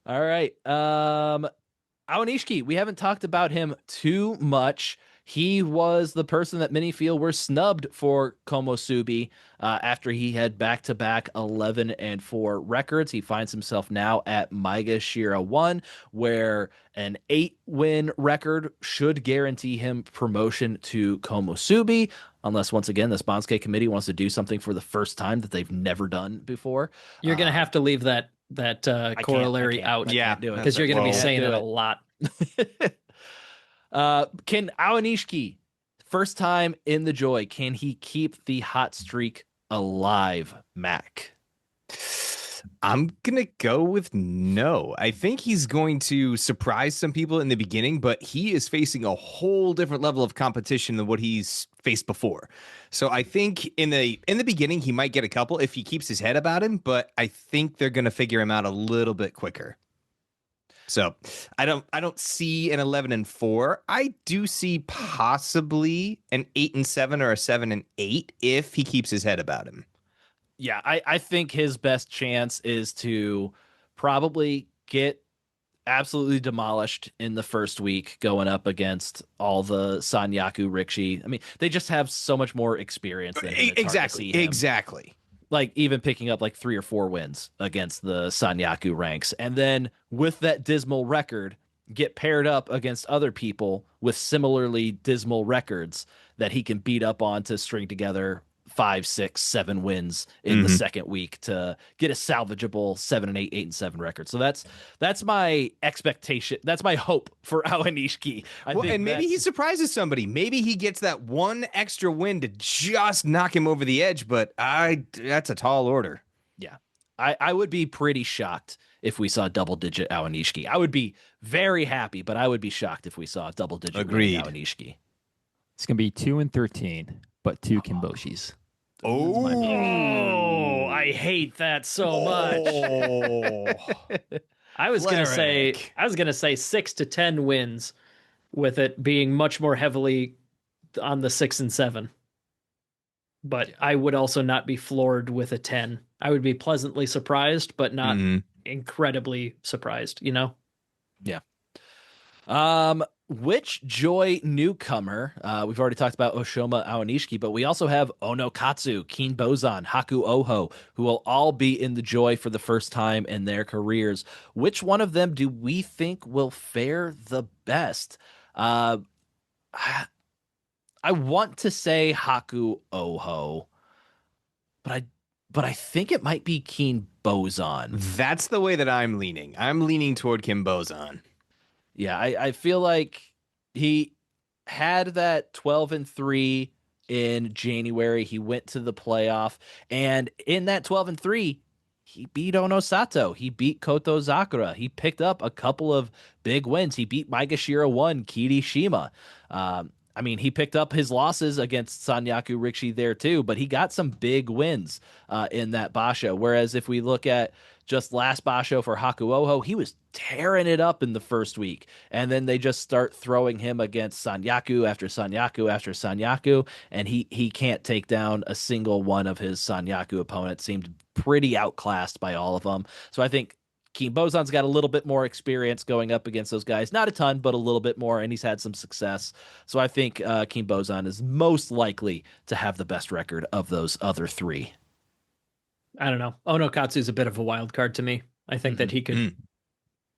all right. Aonishiki, we haven't talked about him too much. He was the person that many feel were snubbed for Komosubi after he had back-to-back 11-4 records. He finds himself now at Maegashira 1, where an 8-win record should guarantee him promotion to Komosubi, unless, once again, this banzuke committee wants to do something for the first time that they've never done before. You're going to have to leave that corollary out. I can't do it. Because you're going to be Well, saying do it a it. lot. Can Aonishiki, first time in the Joy, can he keep the hot streak alive, Mac? I'm going to go with no. I think he's going to surprise some people in the beginning, but he is facing a whole different level of competition than what he's faced before. So I think in the beginning, he might get a couple if he keeps his head about him, but I think they're going to figure him out a little bit quicker. So I don't see an 11-4. I do see possibly an 8-7 or a 7-8 if he keeps his head about him. Yeah, I think his best chance is to probably get absolutely demolished in the first week going up against all the Sanyaku Rikshi. I mean, they just have so much more experience than him. It's hard to see him. Exactly. Like even picking up like 3 or 4 wins against the Sanyaku ranks. And then with that dismal record, get paired up against other people with similarly dismal records that he can beat up on to string together 5, 6, 7 wins in the second week to get a salvageable 7-8, 8-7 record. So that's my expectation. That's my hope for Aonishiki. And maybe he surprises somebody. Maybe he gets that one extra win to just knock him over the edge, but that's a tall order. Yeah. I would be pretty shocked if we saw double-digit Aonishiki. I would be very happy, but I would be shocked if we saw double-digit Aonishiki. It's going to be 2-13, but 2 Kinboshis. Oh, I hate that so much. I was gonna say 6 to 10 wins, with it being much more heavily on the 6 and 7. But I would also not be floored with a 10. I would be pleasantly surprised, but not incredibly surprised, you know? Yeah. Which Joy newcomer? We've already talked about Oshoma Aonishiki, but we also have Onokatsu, Kinbozan, Haku Oho, who will all be in the Joy for the first time in their careers. Which one of them do we think will fare the best? I want to say Haku Oho, but I think it might be Kinbozan. That's the way that I'm leaning. I'm leaning toward Kinbozan. Yeah, I feel like he had that 12-3 in January. He went to the playoff, and in that 12-3, he beat Onosato. He beat Koto Zakura. He picked up a couple of big wins. He beat Maegashira 1, Kirishima. I mean, he picked up his losses against Sanyaku Rikshi there too, but he got some big wins in that basho. Whereas if we look at just last basho for Hakuoho, he was tearing it up in the first week. And then they just start throwing him against Sanyaku after Sanyaku after Sanyaku. And he can't take down a single one of his Sanyaku opponents. Seemed pretty outclassed by all of them. So I think Kinbozan's got a little bit more experience going up against those guys. Not a ton, but a little bit more. And he's had some success. So I think Kinbozan is most likely to have the best record of those other three. I don't know. Onokatsu's a bit of a wild card to me. I think that he could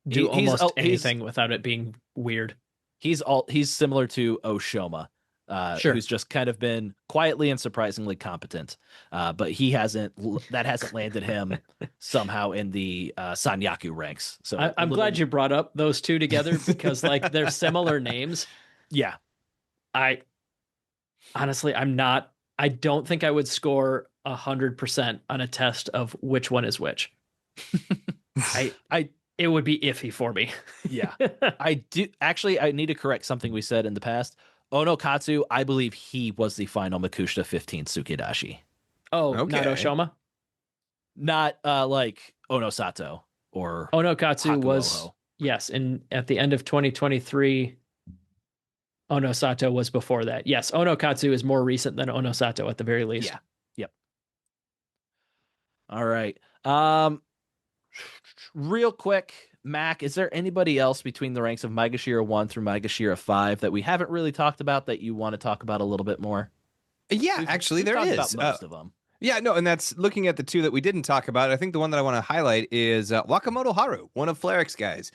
do almost anything without it being weird. He's similar to Oshoma, Sure. who's just kind of been quietly and surprisingly competent. But that hasn't landed him somehow in the Sanyaku ranks. So I'm glad you brought up those two together because like they're similar names. Yeah. I don't think I would score 100% on a test of which one is which. It would be iffy for me. Yeah. I need to correct something we said in the past. Onokatsu, I believe he was the final Makushita 15 Tsukidashi. Oh, Okay. not Oshoma? Not like Onosato or Onokatsu Hakuoho. was, yes, and at the end of 2023, Onosato was before that. Yes, Onokatsu is more recent than Onosato at the very least. Yeah. Yep. All right. Real quick, Mac, is there anybody else between the ranks of Maegashira 1 through Maegashira 5 that we haven't really talked about that you want to talk about a little bit more? Yeah, actually, there talked is. about most of them. Yeah, no, and that's looking at the two that we didn't talk about. I think the one that I want to highlight is Wakamoto Haru, one of Flyric's guys.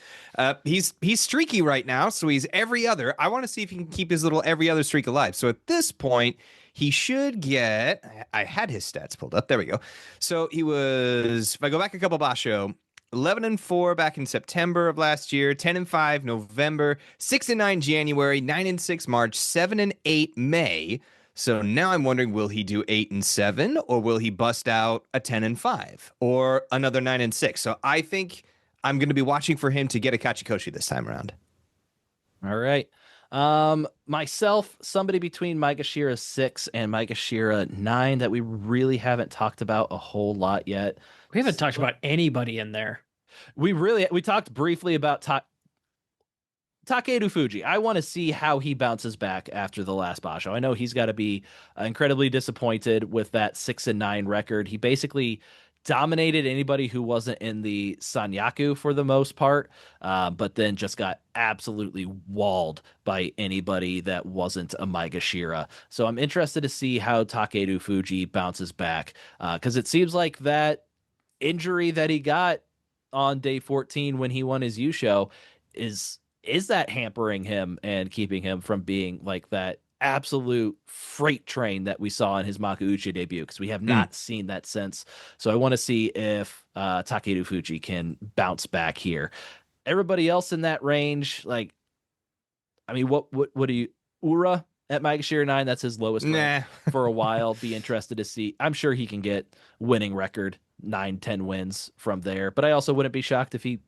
He's streaky right now, so he's every other. I want to see if he can keep his little every other streak alive. So at this point, he should get. I had his stats pulled up. There we go. So he was. If I go back a couple basho, 11-4 back in September of last year, 10-5 November, 6-9 January, 9-6 March, 7-8 May. So now I'm wondering, will he do 8-7, or will he bust out a 10-5, or another 9-6? So I think I'm going to be watching for him to get a Kachikoshi this time around. All right. Myself, somebody between Maegashira 6 and Maegashira 9 that we really haven't talked about a whole lot yet. We haven't talked about anybody in there. We talked briefly about Takeru Fuji. I want to see how he bounces back after the last basho. I know he's got to be incredibly disappointed with that 6-9 record. He basically dominated anybody who wasn't in the Sanyaku for the most part, but then just got absolutely walled by anybody that wasn't a Maegashira. So I'm interested to see how Takeru Fuji bounces back, because it seems like that injury that he got on day 14 when he won his Yusho is that hampering him and keeping him from being like that absolute freight train that we saw in his Makuuchi debut, because we have not seen that since. So I want to see if Takeru Fuji can bounce back here. Everybody else in that range, like, I mean, what do you, Ura at Maegashira 9, that's his lowest rank for a while. Be interested to see. I'm sure he can get winning record 9-10 wins from there, but I also wouldn't be shocked if he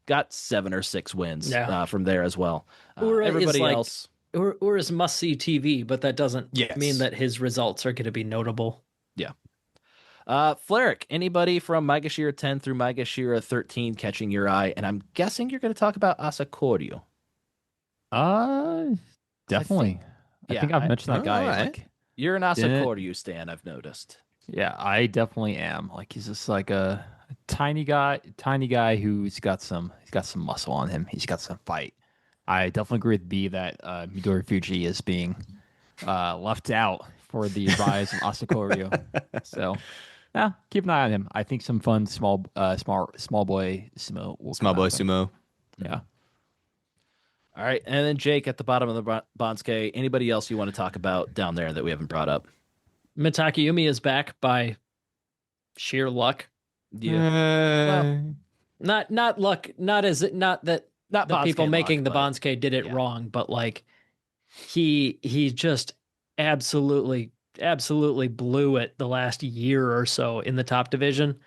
got 7 or 6 wins from there as well. Everybody else, Ura's must see TV, but that doesn't mean that his results are going to be notable. Yeah. Flyric, anybody from Maegashira 10 through Maegashira 13 catching your eye? And I'm guessing you're going to talk about Asakoryu. Definitely. I think I've mentioned that guy. right. Like, You're an Asakoryu stan, I've noticed. yeah, I definitely am. Like, he's just like a tiny guy who's got some muscle on him. He's got some fight. I definitely agree with B that Midori Fuji is being left out for the rise of Asakoryu. So, yeah, keep an eye on him. I think some fun small boy sumo will Small come boy out of him. sumo. Yeah. All right, and then Jake at the bottom of the banzuke. Anybody else you want to talk about down there that we haven't brought up? Mitakeumi is back by sheer luck. Yeah, Not luck. Not that the people making the banzuke did it wrong, but like he just absolutely blew it the last year or so in the top division,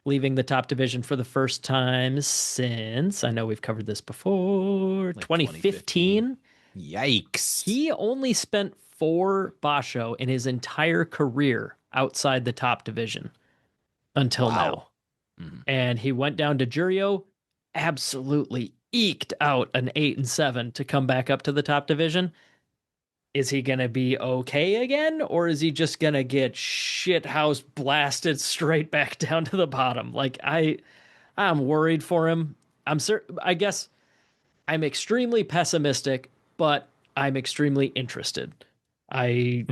leaving the top division for the first time since, I know we've covered this before, Like 2015. Yikes. He only spent 4 basho in his entire career outside the top division until now. and he went down to Juryo, absolutely eked out an 8-7 to come back up to the top division. Is he going to be okay again, or is he just going to get shithouse blasted straight back down to the bottom? Like, I'm worried for him. I guess I'm extremely pessimistic, but I'm extremely interested. I'm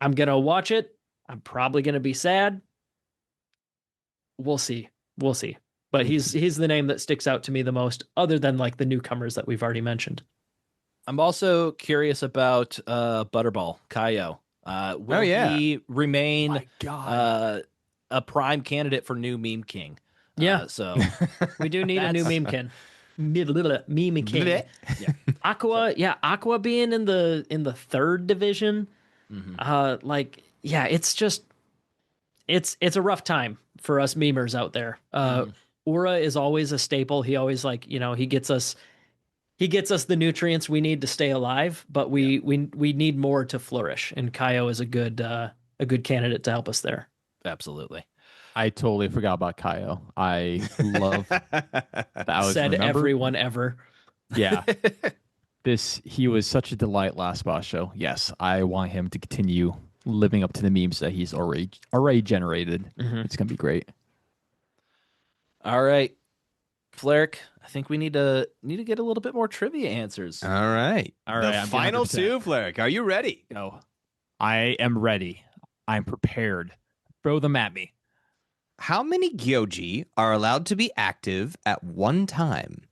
going to watch it. I'm probably going to be sad. We'll see. But he's the name that sticks out to me the most, other than like the newcomers that we've already mentioned. I'm also curious about Butterball, Kaio. Will he remain a prime candidate for new meme king? Yeah. So we do need a new meme king. Meme king. Yeah. Aqua being in the third division. It's just it's a rough time for us memers out there. Ura is always a staple. He always he gets us the nutrients we need to stay alive, but we need more to flourish. And Kaio is a good candidate to help us there. Absolutely. I totally forgot about Kaio. I love that. Said everyone ever. Yeah. He was such a delight last basho. Yes, I want him to continue living up to the memes that he's already generated. It's gonna be great. All right, Flyric, I think we need to get a little bit more trivia answers. All right. The I'm final 100%. two, Flyric. Are you ready? Go. I am ready. I'm prepared. Throw them at me. How many Gyoji are allowed to be active at one time?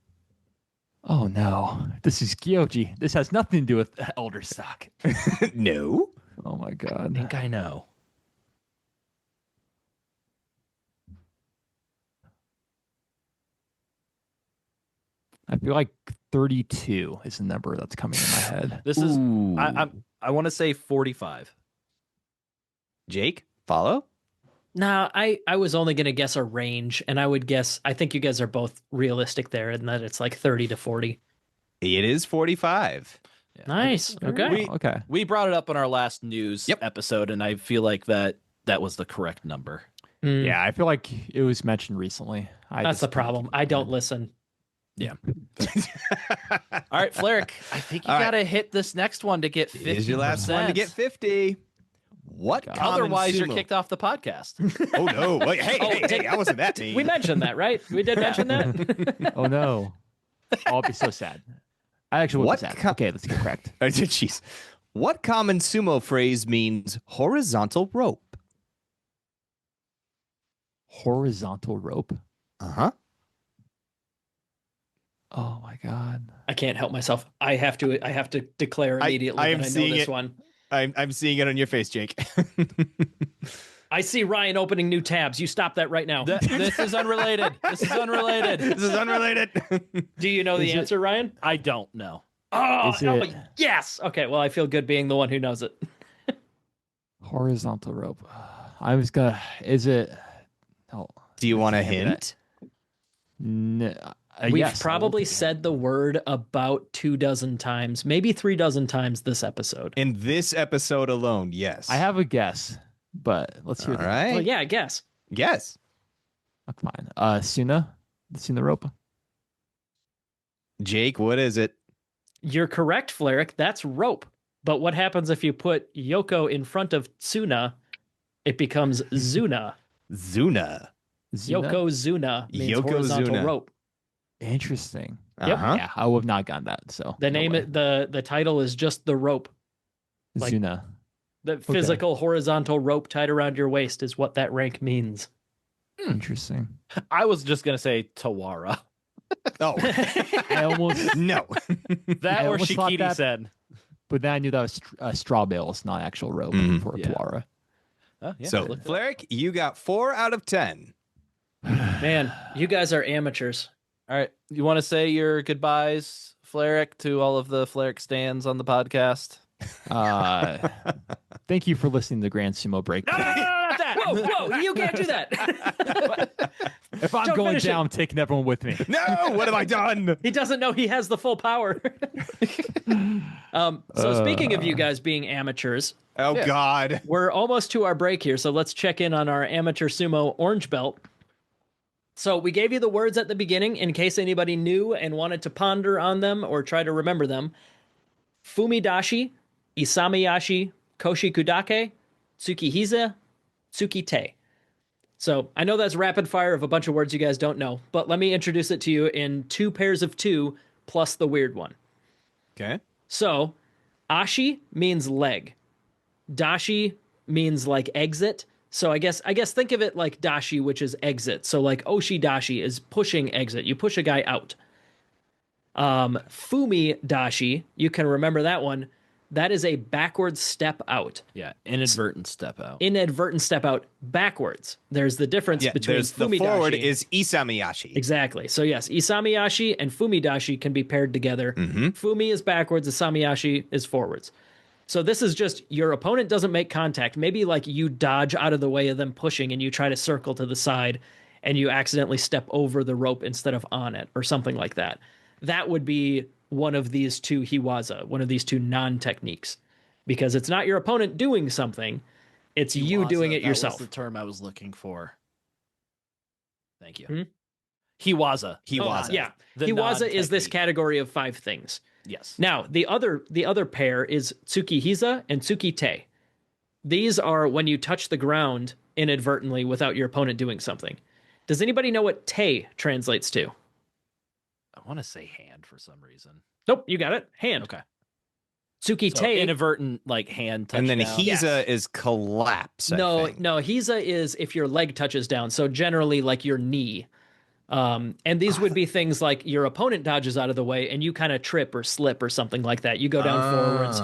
Oh no, this is Gyoji. This has nothing to do with Elder Stock. No. Oh my I god. think I know. I feel like 32 is the number that's coming in my head. This is Ooh. I want to say 45. Jake, follow? Nah, I was only going to guess a range, and I think you guys are both realistic there in that it's like 30 to 40. It is 45. Yeah. Nice. Okay. Okay. We brought it up in our last news episode, and I feel like that was the correct number. Yeah, I feel like it was mentioned recently. That's the problem. I don't listen. Yeah. All right, Flyric, I think you got to hit this next one to get 50%. Here's your last one to get 50. What? God. common Otherwise, you're sumo- kicked off the podcast. Oh no! Wait, hey! I wasn't that team. We mentioned that, right? We did mention that. Oh no. I'll be so sad. I actually would be sad. co- Okay, let's get correct. Jeez. What common sumo phrase means horizontal rope? Horizontal rope. Uh-huh. Oh my god. I can't help myself. I have to declare immediately I am that I know seeing this it. one. I'm seeing it on your face, Jake. I see Ryan opening new tabs. You stop that right now. This is unrelated. This is unrelated. This is unrelated. Do you know the answer, Ryan? I don't know. Oh, Is it- yes. Okay, well, I feel good being the one who knows it. Horizontal rope. I was gonna. Is it? No. Do you want a Can't do that. hint? We've Yes, probably I will take said the word about 24 times, maybe 36 times this episode. In this episode alone, yes. it. I have a guess, but let's hear All the right. Well, yeah, I guess. Yes. Oh, come on. Suna? The Suna rope? Jake, what is it? You're correct, Flyric. That's rope. But what happens if you put Yoko in front of Tsuna? It becomes Zuna. Zuna. Zuna? Yokozuna means Yokozuna. horizontal rope. Interesting. Yep. Uh-huh. Yeah, I would have not gotten that. So The no name, way. the title is just the rope. like- Zuna. The physical horizontal rope tied around your waist is what that rank means. Interesting. I was just gonna say Tawara. Oh, I almost, no. That I or almost thought Shikiri that- said. but then I knew that was straw bales, not actual rope for Yeah. Tuara. Yeah, So, look- Flyric, you got 4 out of 10. Man, you guys are amateurs. all right, you want to say your goodbyes, Flyric, to all of the Flyric stands on the podcast? Thank you for listening to Grand Sumo Break. Not that. Whoa, you can't do that. If I'm Don't going finish it. down, I'm taking everyone with me. No, what have I done? He doesn't know he has the full power. So speaking of you guys being amateurs, Oh, God. we're almost to our break here. So let's check in on our amateur sumo orange belt. So we gave you the words at the beginning in case anybody knew and wanted to ponder on them or try to remember them. Fumidashi, Isamiyashi, Koshikudake, Tsukihisa, Tsukite. So I know that's rapid fire of a bunch of words you guys don't know, but let me introduce it to you in 2 pairs of 2 plus the weird one. Okay. So ashi means leg. Dashi means like exit. So I guess think of it like dashi, which is exit. So like oshi dashi is pushing exit. You push a guy out. Fumi dashi, you can remember that one. That is a backward step out. Yeah, inadvertent step out. Inadvertent step out backwards. There's the difference between there's the fumidashi. forward is Isamiyashi. Exactly. So yes, Isamiyashi and Fumidashi can be paired together. Fumi is backwards, Isamiyashi is forwards. So this is just your opponent doesn't make contact. Maybe like you dodge out of the way of them pushing and you try to circle to the side and you accidentally step over the rope instead of on it or something like that. That would be one of these 2 hiwaza, one of these 2 non-techniques, because it's not your opponent doing something, it's you doing it yourself. That's the term I was looking for. Thank you. Hmm? Hiwaza. Hiwaza. Yeah, The hiwaza is this non-technique. category of 5 things. Yes. Now, the other pair is Tsukihisa and Tsukite. These are when you touch the ground inadvertently without your opponent doing something. Does anybody know what te translates to? I want to say hand for some reason. Nope, you got it. Hand. Okay. Tsukite. So inadvertent like hand touch. And then down. Hisa is collapse. I no, think. no, Hisa is if your leg touches down. So generally like your knee. And these would be things like your opponent dodges out of the way and you kind of trip or slip or something like that. You go down forwards.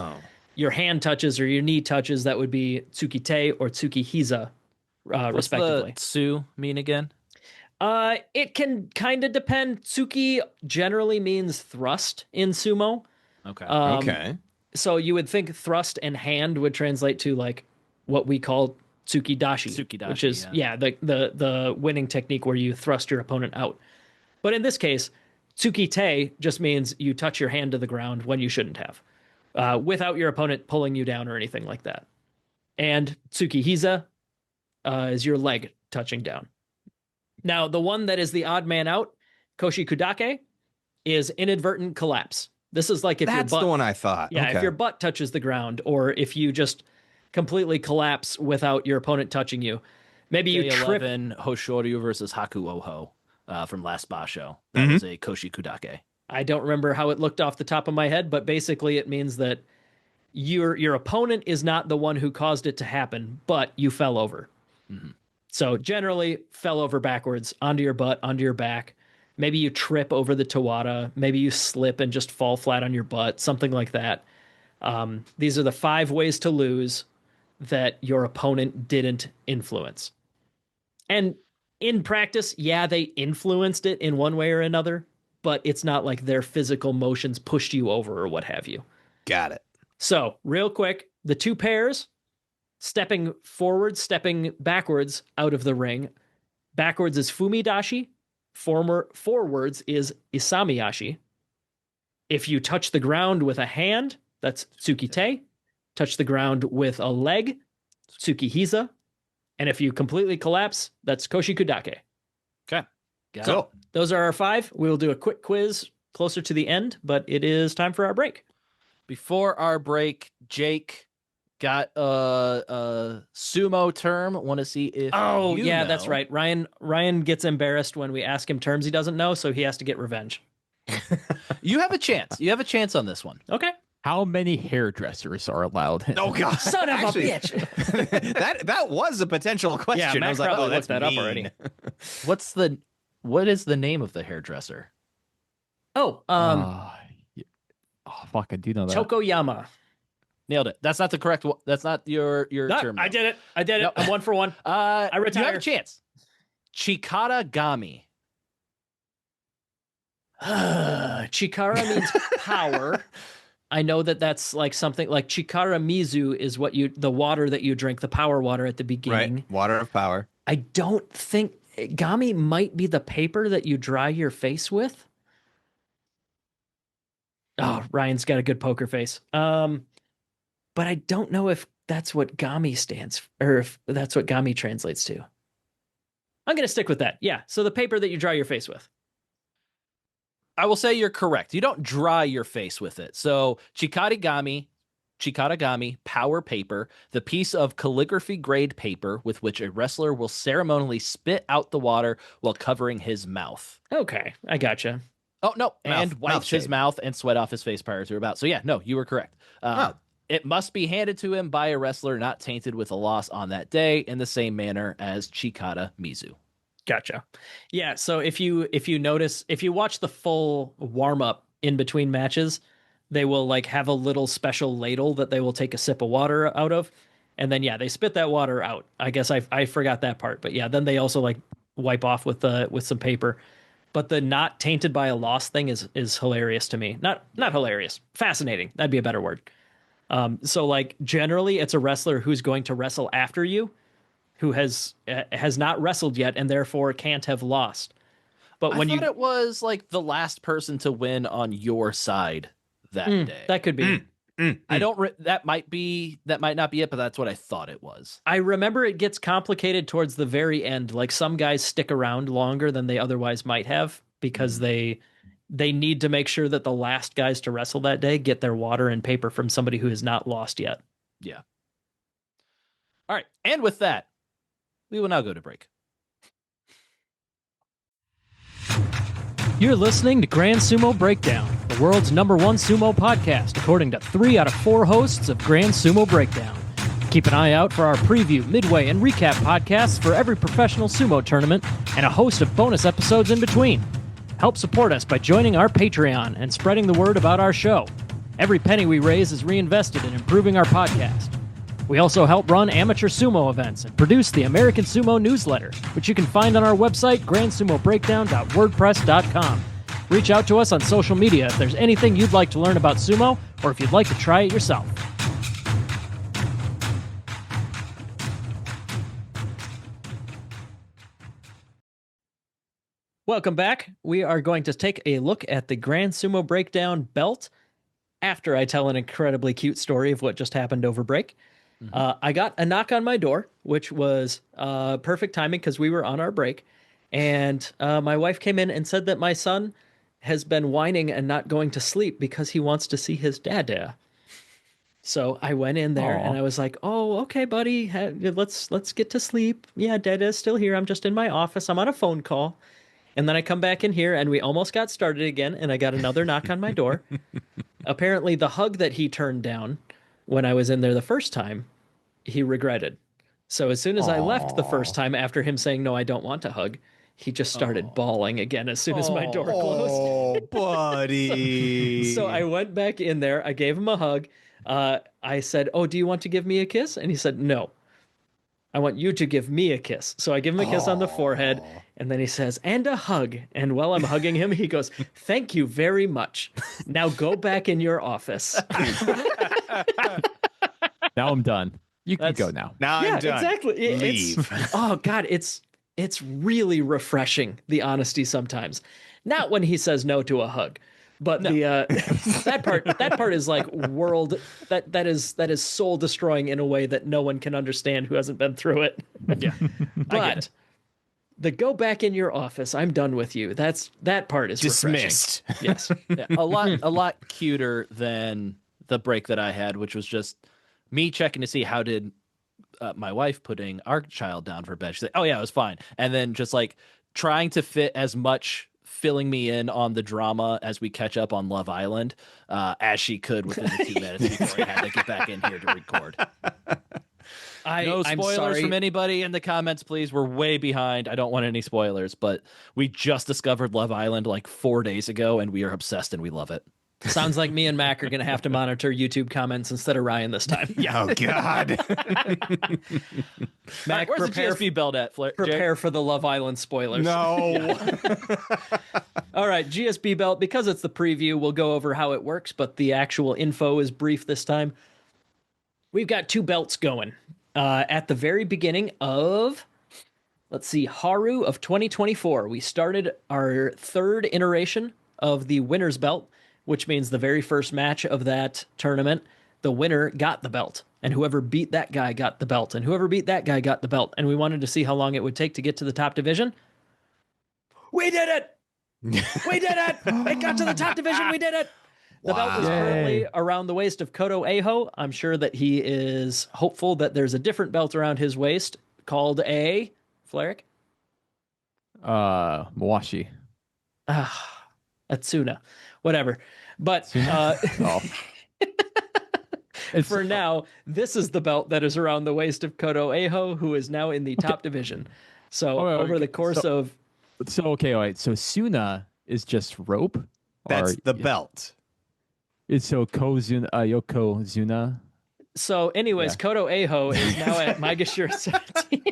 Your hand touches or your knee touches. That would be Tsukite or Tsukihisa, What's respectively. the tsu mean again? It can kind of depend. Tsuki generally means thrust in sumo. Okay. Okay. So you would think thrust and hand would translate to like what we call tsukidashi, Tsukidashi, which is yeah. the winning technique where you thrust your opponent out. But in this case, tsukite just means you touch your hand to the ground when you shouldn't have, without your opponent pulling you down or anything like that. And tsukihisa is your leg touching down. Now, the one that is the odd man out, koshikudake, is inadvertent collapse. This is like if your That's butt, the one I thought. yeah, okay. if your butt touches the ground, or if you just completely collapse without your opponent touching you. Maybe you Day trip. 11 Hoshoryu versus Haku Oho from last basho. That was a Koshikudake. I don't remember how it looked off the top of my head, but basically it means that your opponent is not the one who caused it to happen, but you fell over. So generally fell over backwards onto your butt, onto your back. Maybe you trip over the Tawada. Maybe you slip and just fall flat on your butt, something like that. These are the 5 ways to lose that your opponent didn't influence. And in practice, yeah, they influenced it in one way or another, but it's not like their physical motions pushed you over or what have you. Got it. So, real quick, the 2 pairs, stepping forward, stepping backwards out of the ring. Backwards is fumidashi. Forwards is isamiyashi. If you touch the ground with a hand, that's tsukite. Touch the ground with a leg, tsukihisa. And if you completely collapse, that's koshikudake. Okay. Got Cool. it. Those are our 5. We'll do a quick quiz closer to the end, but it is time for our break. Before our break, Jake got a sumo term. Want to see if Oh, you yeah, know. that's right. Ryan gets embarrassed when we ask him terms he doesn't know, so he has to get revenge. You have a chance. You have a chance on this one. Okay. How many hairdressers are allowed? Oh God! Son of Actually, a bitch. that was a potential question. Yeah, I Matt was like, probably oh, that's looked that up mean. already. What is the name of the hairdresser? Oh, Yeah. Oh, fuck, I do know that. Tokoyama. Nailed it. That's not the correct one. That's not your No, term. I though. did it. I did it. Nope. I'm 1 for 1. You have retire. a chance. Chikara Gami. Chikara means power. I know that's like something like Chikara Mizu is the water that you drink, the power water at the beginning. Right, water of power. I don't think Gami might be the paper that you dry your face with. Oh, Ryan's got a good poker face. But I don't know if that's what Gami stands or if that's what Gami translates to. I'm going to stick with that. Yeah. So the paper that you dry your face with. I will say you're correct. You don't dry your face with it. So chikatagami, power paper, the piece of calligraphy grade paper with which a wrestler will ceremonially spit out the water while covering his mouth. Okay. I gotcha. Oh, no. Mouth- And wipes mouth his shade. mouth and sweat off his face prior to a bout. So, yeah, no, you were correct. It must be handed to him by a wrestler not tainted with a loss on that day in the same manner as Chikata Mizu. Gotcha. Yeah. So if you notice, if you watch the full warm up in between matches, they will like have a little special ladle that they will take a sip of water out of. And then, yeah, they spit that water out. I guess I forgot that part, but yeah, then they also like wipe off with some paper. But the not tainted by a loss thing is hilarious to me. Not hilarious, fascinating. That'd be a better word. So like generally it's a wrestler who's going to wrestle after you, who has not wrestled yet and therefore can't have lost. But when I thought it was like the last person to win on your side that day. that could be. I don't. That might not be it, but that's what I thought it was. I remember it gets complicated towards the very end. Like some guys stick around longer than they otherwise might have because they need to make sure that the last guys to wrestle that day get their water and paper from somebody who has not lost yet. Yeah. All right, and with that, we will now go to break. You're listening to Grand Sumo Breakdown, the world's #1 sumo podcast, according to 3 out of 4 hosts of Grand Sumo Breakdown. Keep an eye out for our preview, midway, and recap podcasts for every professional sumo tournament and a host of bonus episodes in between. Help support us by joining our Patreon and spreading the word about our show. Every penny we raise is reinvested in improving our podcast. We also help run amateur sumo events and produce the American Sumo newsletter, which you can find on our website, grandsumobreakdown.wordpress.com. Reach out to us on social media if there's anything you'd like to learn about sumo or if you'd like to try it yourself. Welcome back. We are going to take a look at the Grand Sumo Breakdown belt after I tell an incredibly cute story of what just happened over break. I got a knock on my door, which was perfect timing because we were on our break. And my wife came in and said that my son has been whining and not going to sleep because he wants to see his dada. So I went in there and I was like, "Oh, okay, buddy, let's get to sleep. Yeah, Dada's still here. I'm just in my office. I'm on a phone call." And then I come back in here and we almost got started again. And I got another knock on my door. Apparently the hug that he turned down when I was in there the first time, he regretted. So as soon as I left the first time after him saying, "No, I don't want to hug," he just started bawling again as soon as my door closed. Oh, buddy. So I went back in there. I gave him a hug. I said, "Oh, do you want to give me a kiss?" And he said, "No, I want you to give me a kiss." So I give him a kiss on the forehead. And then he says, "And a hug." And while I'm hugging him, he goes, "Thank you very much. Now go back in your office." Now I'm done. You can go now. Now I'm done. Exactly. Leave. Oh God, it's really refreshing, the honesty sometimes. Not when he says no to a hug, but the that part is like that is soul destroying in a way that no one can understand who hasn't been through it. Yeah. But the go back in your office, I'm done with you. That part is Dismissed. refreshing. Yes. Yeah, a lot cuter than the break that I had, which was just me checking to see how did my wife putting our child down for bed. She's like, "Oh yeah, it was fine," and then just like trying to fit as much filling me in on the drama as we catch up on Love Island as she could within the 2 minutes before I had to get back in here to record. No I'm spoilers sorry. from anybody in the comments, please. We're way behind. I don't want any spoilers, but we just discovered Love Island like 4 days ago, and we are obsessed and we love it. Sounds like me and Mac are going to have to monitor YouTube comments instead of Ryan this time. Oh, God. Mac, Where's prepare, the GSP belt at? prepare for the Love Island spoilers. No. All right, GSB belt, because it's the preview, we'll go over how it works, but the actual info is brief this time. We've got 2 belts going. At the very beginning of, let's see, Haru of 2024, we started our 3rd iteration of the winner's belt, which means the very first match of that tournament. the winner got the belt, and whoever beat that guy got the belt, and whoever beat that guy got the belt. And we wanted to see how long it would take to get to the top division. We did it! We did it! It got to the top division. We did it! The belt is currently around the waist of Koto Eiho. I'm sure that he is hopeful that there's a different belt around his waist called a Flyric. Mawashi. Atsuna. Whatever. But for now, this is the belt that is around the waist of Koto Eiho, who is now in the top division. So over the course of... So, okay, all right. So Suna is just rope? That's the belt. It's so Yokozuna. So anyways, Koto Eiho is now at Maegashira 17.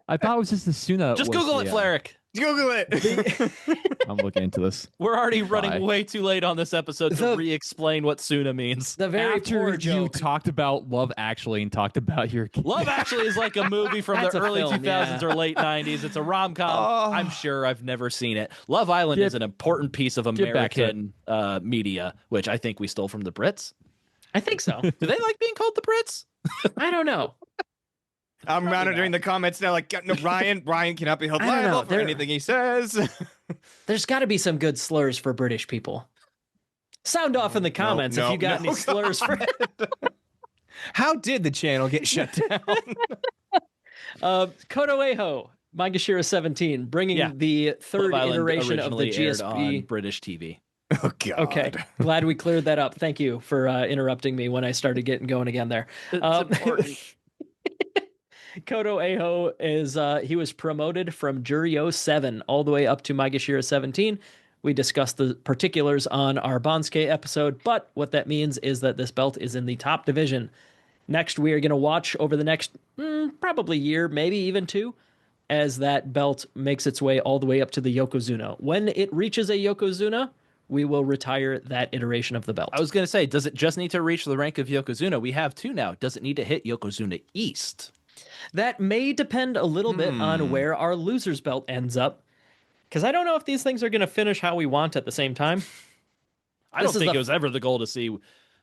I thought it was just the Suna. Just Google it, Flyric. Google it. I'm looking into this. We're already running way too late on this episode to re-explain what Suna means. The very After poor you joke. talked about Love Actually and talked about your Love Actually is like a movie from That's the a early film, 2000s or late 90s. It's a rom-com. Oh. I'm sure I've never seen it. Love Island is an important piece of Get back to American media, which I think we stole from the Brits. I think so. Do they like being called the Brits? I don't know. I'm monitoring the comments now. Like, no, Ryan cannot be held I don't know. liable for anything he says. There's got to be some good slurs for British people. Sound off in the comments if you got any slurs for it. How did the channel get shut down? Koto Eiho, Maegashira 17, bringing the third Love Island iteration of the originally aired on GSP. British TV. Oh, God. Okay, glad we cleared that up. Thank you for interrupting me when I started getting going again there. Koto Eiho is he was promoted from Juryo 7 all the way up to Maegashira 17. We discussed the particulars on our banzuke episode, but what that means is that this belt is in the top division. Next, we are going to watch over the next probably year, maybe even 2, as that belt makes its way all the way up to the Yokozuna. When it reaches a Yokozuna, we will retire that iteration of the belt. I was going to say, does it just need to reach the rank of Yokozuna? We have 2 now. Does it need to hit Yokozuna East? That may depend a little bit on where our loser's belt ends up, because I don't know if these things are going to finish how we want at the same time. I don't think it was ever the goal to see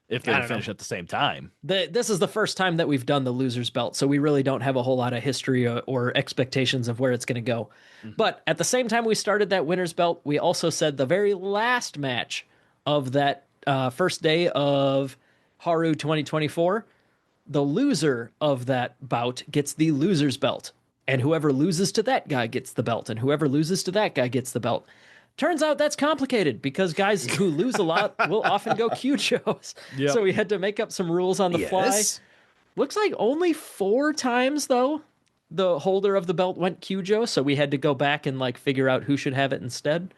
if they finish at the same time. This is the first time that we've done the loser's belt, so we really don't have a whole lot of history or expectations of where it's going to go. But at the same time we started that winner's belt, we also said the very last match of that first day of Haru 2024, the loser of that bout gets the loser's belt. And whoever loses to that guy gets the belt. And whoever loses to that guy gets the belt. Turns out that's complicated because guys who lose a lot will often go Kyujos. Yep. So we had to make up some rules on the fly. Looks like only 4 times, though, the holder of the belt went Kyujo. So we had to go back and figure out who should have it instead.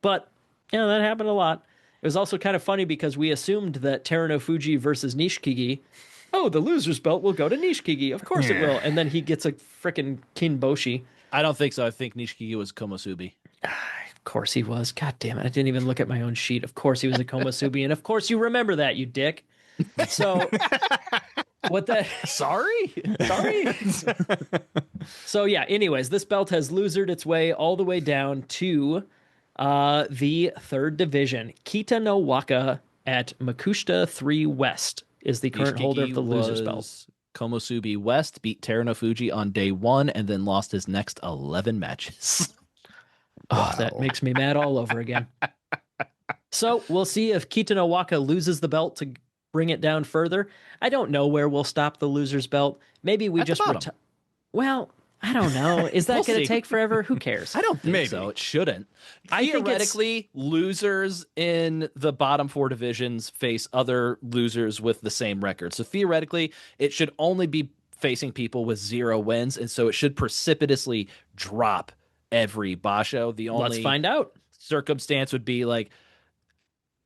But, that happened a lot. It was also kind of funny because we assumed that Terano Fuji versus Nishikigi, the loser's belt will go to Nishikigi. Of course it will. And then he gets a frickin' Kinboshi. I don't think so. I think Nishikigi was Komusubi. Of course he was. God damn it. I didn't even look at my own sheet. Of course he was a Komusubi. And of course you remember that, you dick. So what that... Sorry. So yeah, anyways, this belt has losered its way all the way down to the 3rd division. Kita no Waka at Makushita 3 West is the current holder of the loser's belt. Komusubi West beat Terano Fuji on day 1 and then lost his next 11 matches. Oh, that makes me mad all over again. So we'll see if Kita no Waka loses the belt to bring it down further. I don't know where we'll stop the loser's belt. Maybe we just well, I don't know. Is that going to take forever? Who cares? I don't think so. It shouldn't. Theoretically, losers in the bottom 4 divisions face other losers with the same record. So theoretically, it should only be facing people with 0 wins, and so it should precipitously drop every basho. The only Let's find out. Circumstance would be like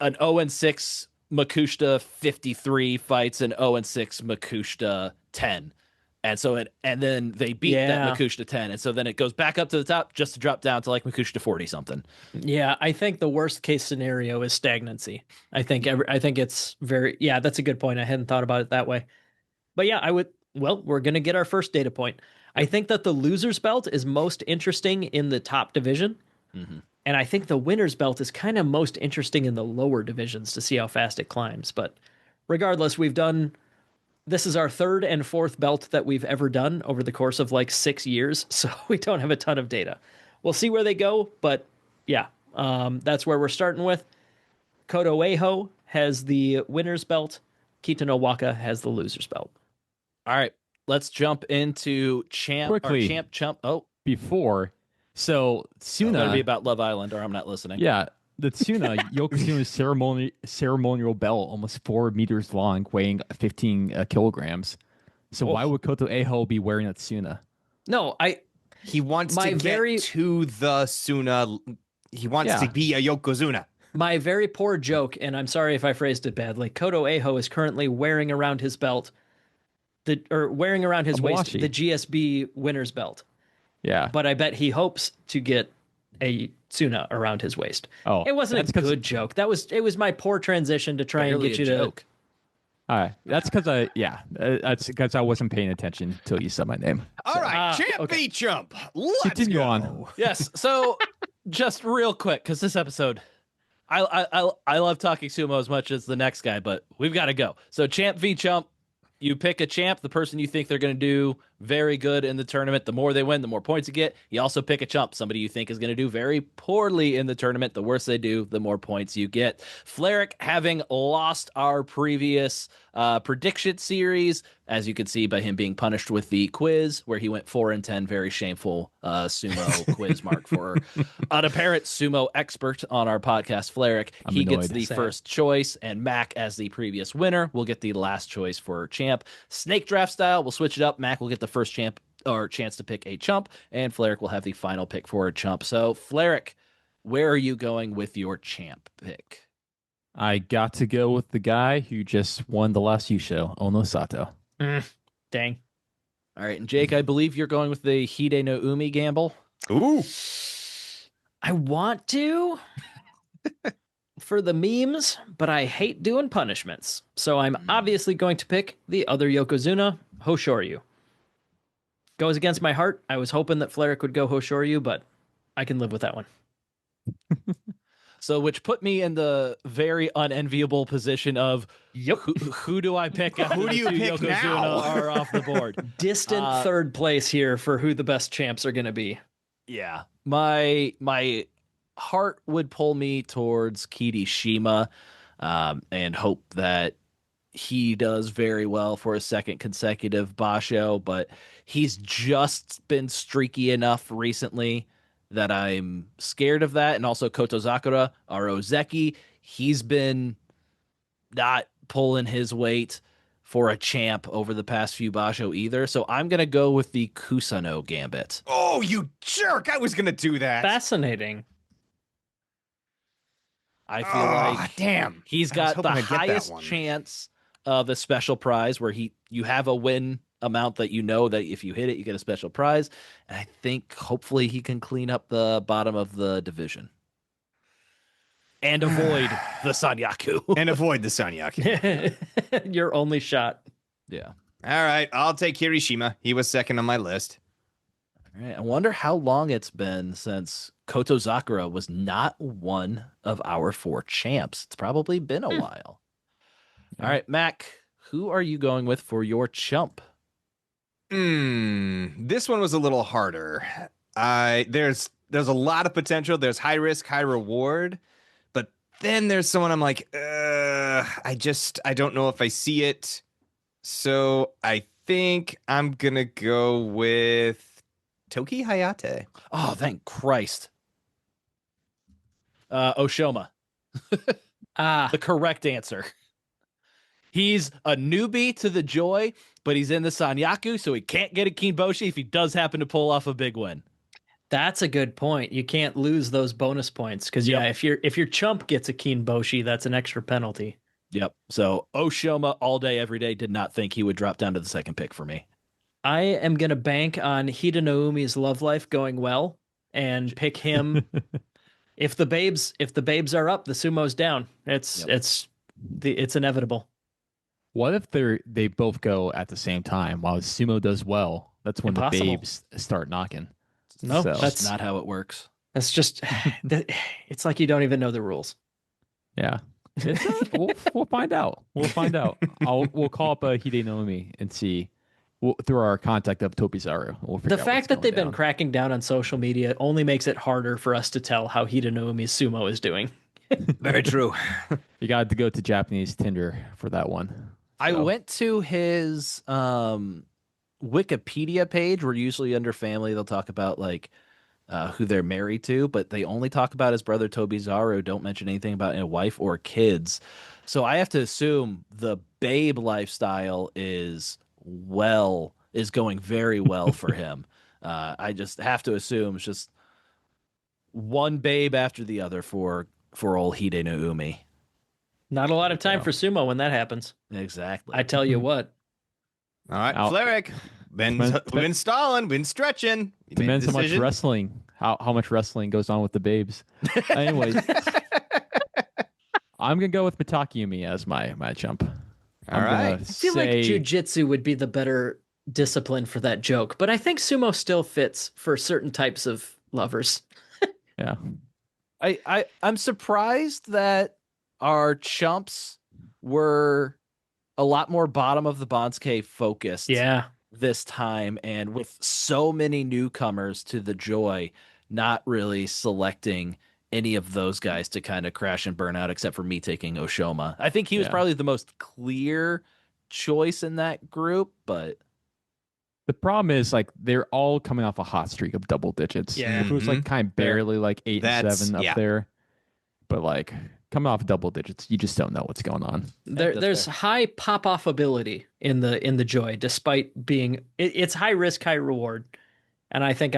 an 0-6 Makushita 53 fights an 0-6 Makushita 10. And so then they beat that Makushita 10. And so then it goes back up to the top just to drop down to Makushita 40 something. Yeah, I think the worst case scenario is stagnancy. I think it's very, that's a good point. I hadn't thought about it that way. But yeah, we're going to get our first data point. I think that the loser's belt is most interesting in the top division. Mm-hmm. And I think the winner's belt is kind of most interesting in the lower divisions to see how fast it climbs. But regardless, this is our third and fourth belt that we've ever done over the course of like 6 years, so we don't have a ton of data. We'll see where they go, but yeah, that's where we're starting with. Koto Eiho has the winner's belt. Kita Waka has the loser's belt. All right, let's jump into Quickly. Chump. Oh, Before, so better be Tsuna, about Love Island, or I'm not listening. yeah, the Tsuna, Yokozuna's ceremonial belt, almost 4 meters long, weighing 15 kilograms. So why would Koto Eiho be wearing a Tsuna? No, He wants My to very- get to the Suna. He wants to be a Yokozuna. my very poor joke, and I'm sorry if I phrased it badly. Koto Eiho is currently wearing around his belt, wearing around his waist, Mawashi. the GSB winner's belt. Yeah. But I bet he hopes to get a Tsuna around his waist. Oh, It wasn't that's a 'cause- good joke. It was my poor transition to try Barely and get a you to joke. All right. That's because that's because I wasn't paying attention until you said my name. All right, Champ okay. v Chump. Let's Continue go. on. Yes. So, just real quick, because this episode, I love talking sumo as much as the next guy, but we've got to go. So, Champ v Chump. You pick a champ, the person you think they're going to do very good in the tournament. The more they win, the more points you get. You also pick a chump, somebody you think is going to do very poorly in the tournament. The worse they do, the more points you get. Flyric, having lost our previous prediction series, as you can see by him being punished with the quiz, where he went 4-10, very shameful sumo quiz mark for an apparent sumo expert on our podcast, Flyric. I'm He gets annoyed. the Sad. first choice, and Mac, as the previous winner, will get the last choice for champ. Snake draft style, we'll switch it up. Mac will get the first champ or chance to pick a chump, and Flyric will have the final pick for a chump. So, Flyric, where are you going with your champ pick? I got to go with the guy who just won the last Yusho, Ono Sato. dang. All right, and Jake, I believe you're going with the Hide no Umi gamble. Ooh. I want to for the memes, but I hate doing punishments. So I'm obviously going to pick the other Yokozuna, Hoshoryu. Goes against my heart. I was hoping that Flyric would go Hoshoryu, but I can live with that one. So, which put me in the very unenviable position of who do I pick? After Who do the you two pick Yokozuna now? are off the board. Distant third place here for who the best champs are going to be. Yeah, my heart would pull me towards Kirishima, and hope that he does very well for a second consecutive basho, but he's just been streaky enough recently that I'm scared of that. And also Koto Zakura, our Ozeki, he's been not pulling his weight for a champ over the past few basho either. So I'm going to go with the Kusano Gambit. Oh, you jerk. I was going to do that. Fascinating. I feel like damn. he's I was got the hoping I'd get that highest one. chance of a special prize where you have a win amount that you know that if you hit it, you get a special prize. And I think hopefully he can clean up the bottom of the division and avoid the Sanyaku. And avoid the Sanyaku. Your only shot. Yeah. All right, I'll take Kirishima. He was second on my list. All right. I wonder how long it's been since Koto Zakura was not one of our 4 champs. It's probably been a while. All right, Mac, who are you going with for your chump? This one was a little harder. There's a lot of potential. There's high risk, high reward, but then there's someone I'm like, I don't know if I see it. So I think I'm gonna go with Toki Hayate. Oh, thank Christ. Oshoma, the correct answer. He's a newbie to the Joy, but he's in the Sanyaku, so he can't get a Kinboshi if he does happen to pull off a big win. That's a good point. You can't lose those bonus points because if your chump gets a Kinboshi, that's an extra penalty. Yep. So Oshoma all day, every day, did not think he would drop down to the second pick for me. I am gonna bank on Hida Naumi's love life going well and pick him. If the babes are up, the sumo's down. It's inevitable. What if they both go at the same time while Sumo does well? That's when Impossible. the babes start knocking. No, So- That's not how it works. That's just it's like you don't even know the rules. Yeah. We'll find out. We'll find out. We'll call up Hidenome and see through our contact of Tobizaru. We'll figure The out fact what's that they've going been down. cracking down on social media only makes it harder for us to tell how Hidenomi's sumo is doing. Very true. You got to go to Japanese Tinder for that one. I So, went to his Wikipedia page where usually under family they'll talk about like who they're married to, but they only talk about his brother Tobizaru, don't mention anything about a wife or kids. So I have to assume the babe lifestyle is going very well for him. I just have to assume it's just one babe after the other for old Hide no Umi. Not a lot of time Yeah. for sumo when that happens. Exactly. I tell you what. All right, Out. Flyric. We've been stalling, been stretching. You made a depends how much decision. wrestling, how much wrestling goes on with the babes. Anyways, I'm gonna go with Mitakayumi as my chump. All right. I feel like jujitsu would be the better discipline for that joke, but I think sumo still fits for certain types of lovers. Yeah. I'm surprised that our chumps were a lot more bottom of the banzuke focused Yeah. this time, and with so many newcomers to the Joy, not really selecting any of those guys to kind of crash and burn out, except for me taking Oshoma. I think he was Yeah. probably the most clear choice in that group, but The problem is like they're all coming off a hot streak of double digits. Yeah. If it was like kind of barely like 8 and That's- 7 up yeah. there, but like coming off double digits, you just don't know what's going on. that's There's fair. high pop off ability in the Joy, despite being it's high risk, high reward. And I think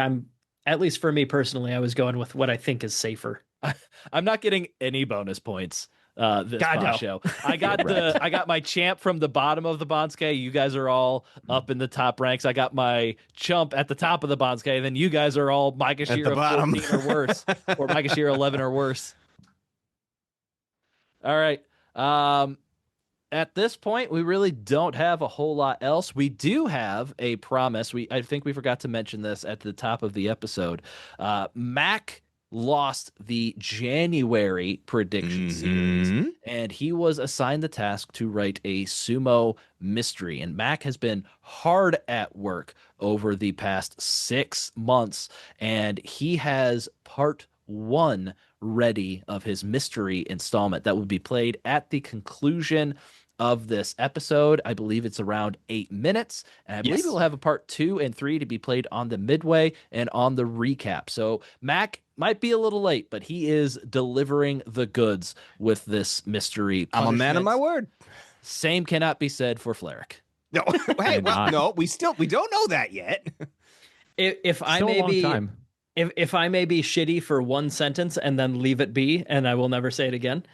at least for me personally, I was going with what I think is safer. I'm not getting any bonus points this God, no. show. I got my champ from the bottom of the banzuke. You guys are all up in the top ranks. I got my chump at the top of the banzuke, and then you guys are all At the Maegashira bottom. 14 or worse, or Maegashira 11 or worse. All right. At this point, we really don't have a whole lot else. We do have a promise. I think we forgot to mention this at the top of the episode. Mac lost the January prediction series, Mhm. and he was assigned the task to write a sumo mystery. And Mac has been hard at work over the past 6 months, and he has part 1 ready of his mystery installment that will be played at the conclusion of this episode. I believe it's around 8 minutes, and I believe Yes. we'll have a part 2 and 3 to be played on the midway and on the recap. So Mac might be a little late, but he is delivering the goods with this mystery. I'm a man of my punishment. word. Same cannot be said for Flyric. No, hey, well, not. no, we don't know that yet. If I Still a may long be time. if I may be shitty for one sentence and then leave it be, and I will never say it again.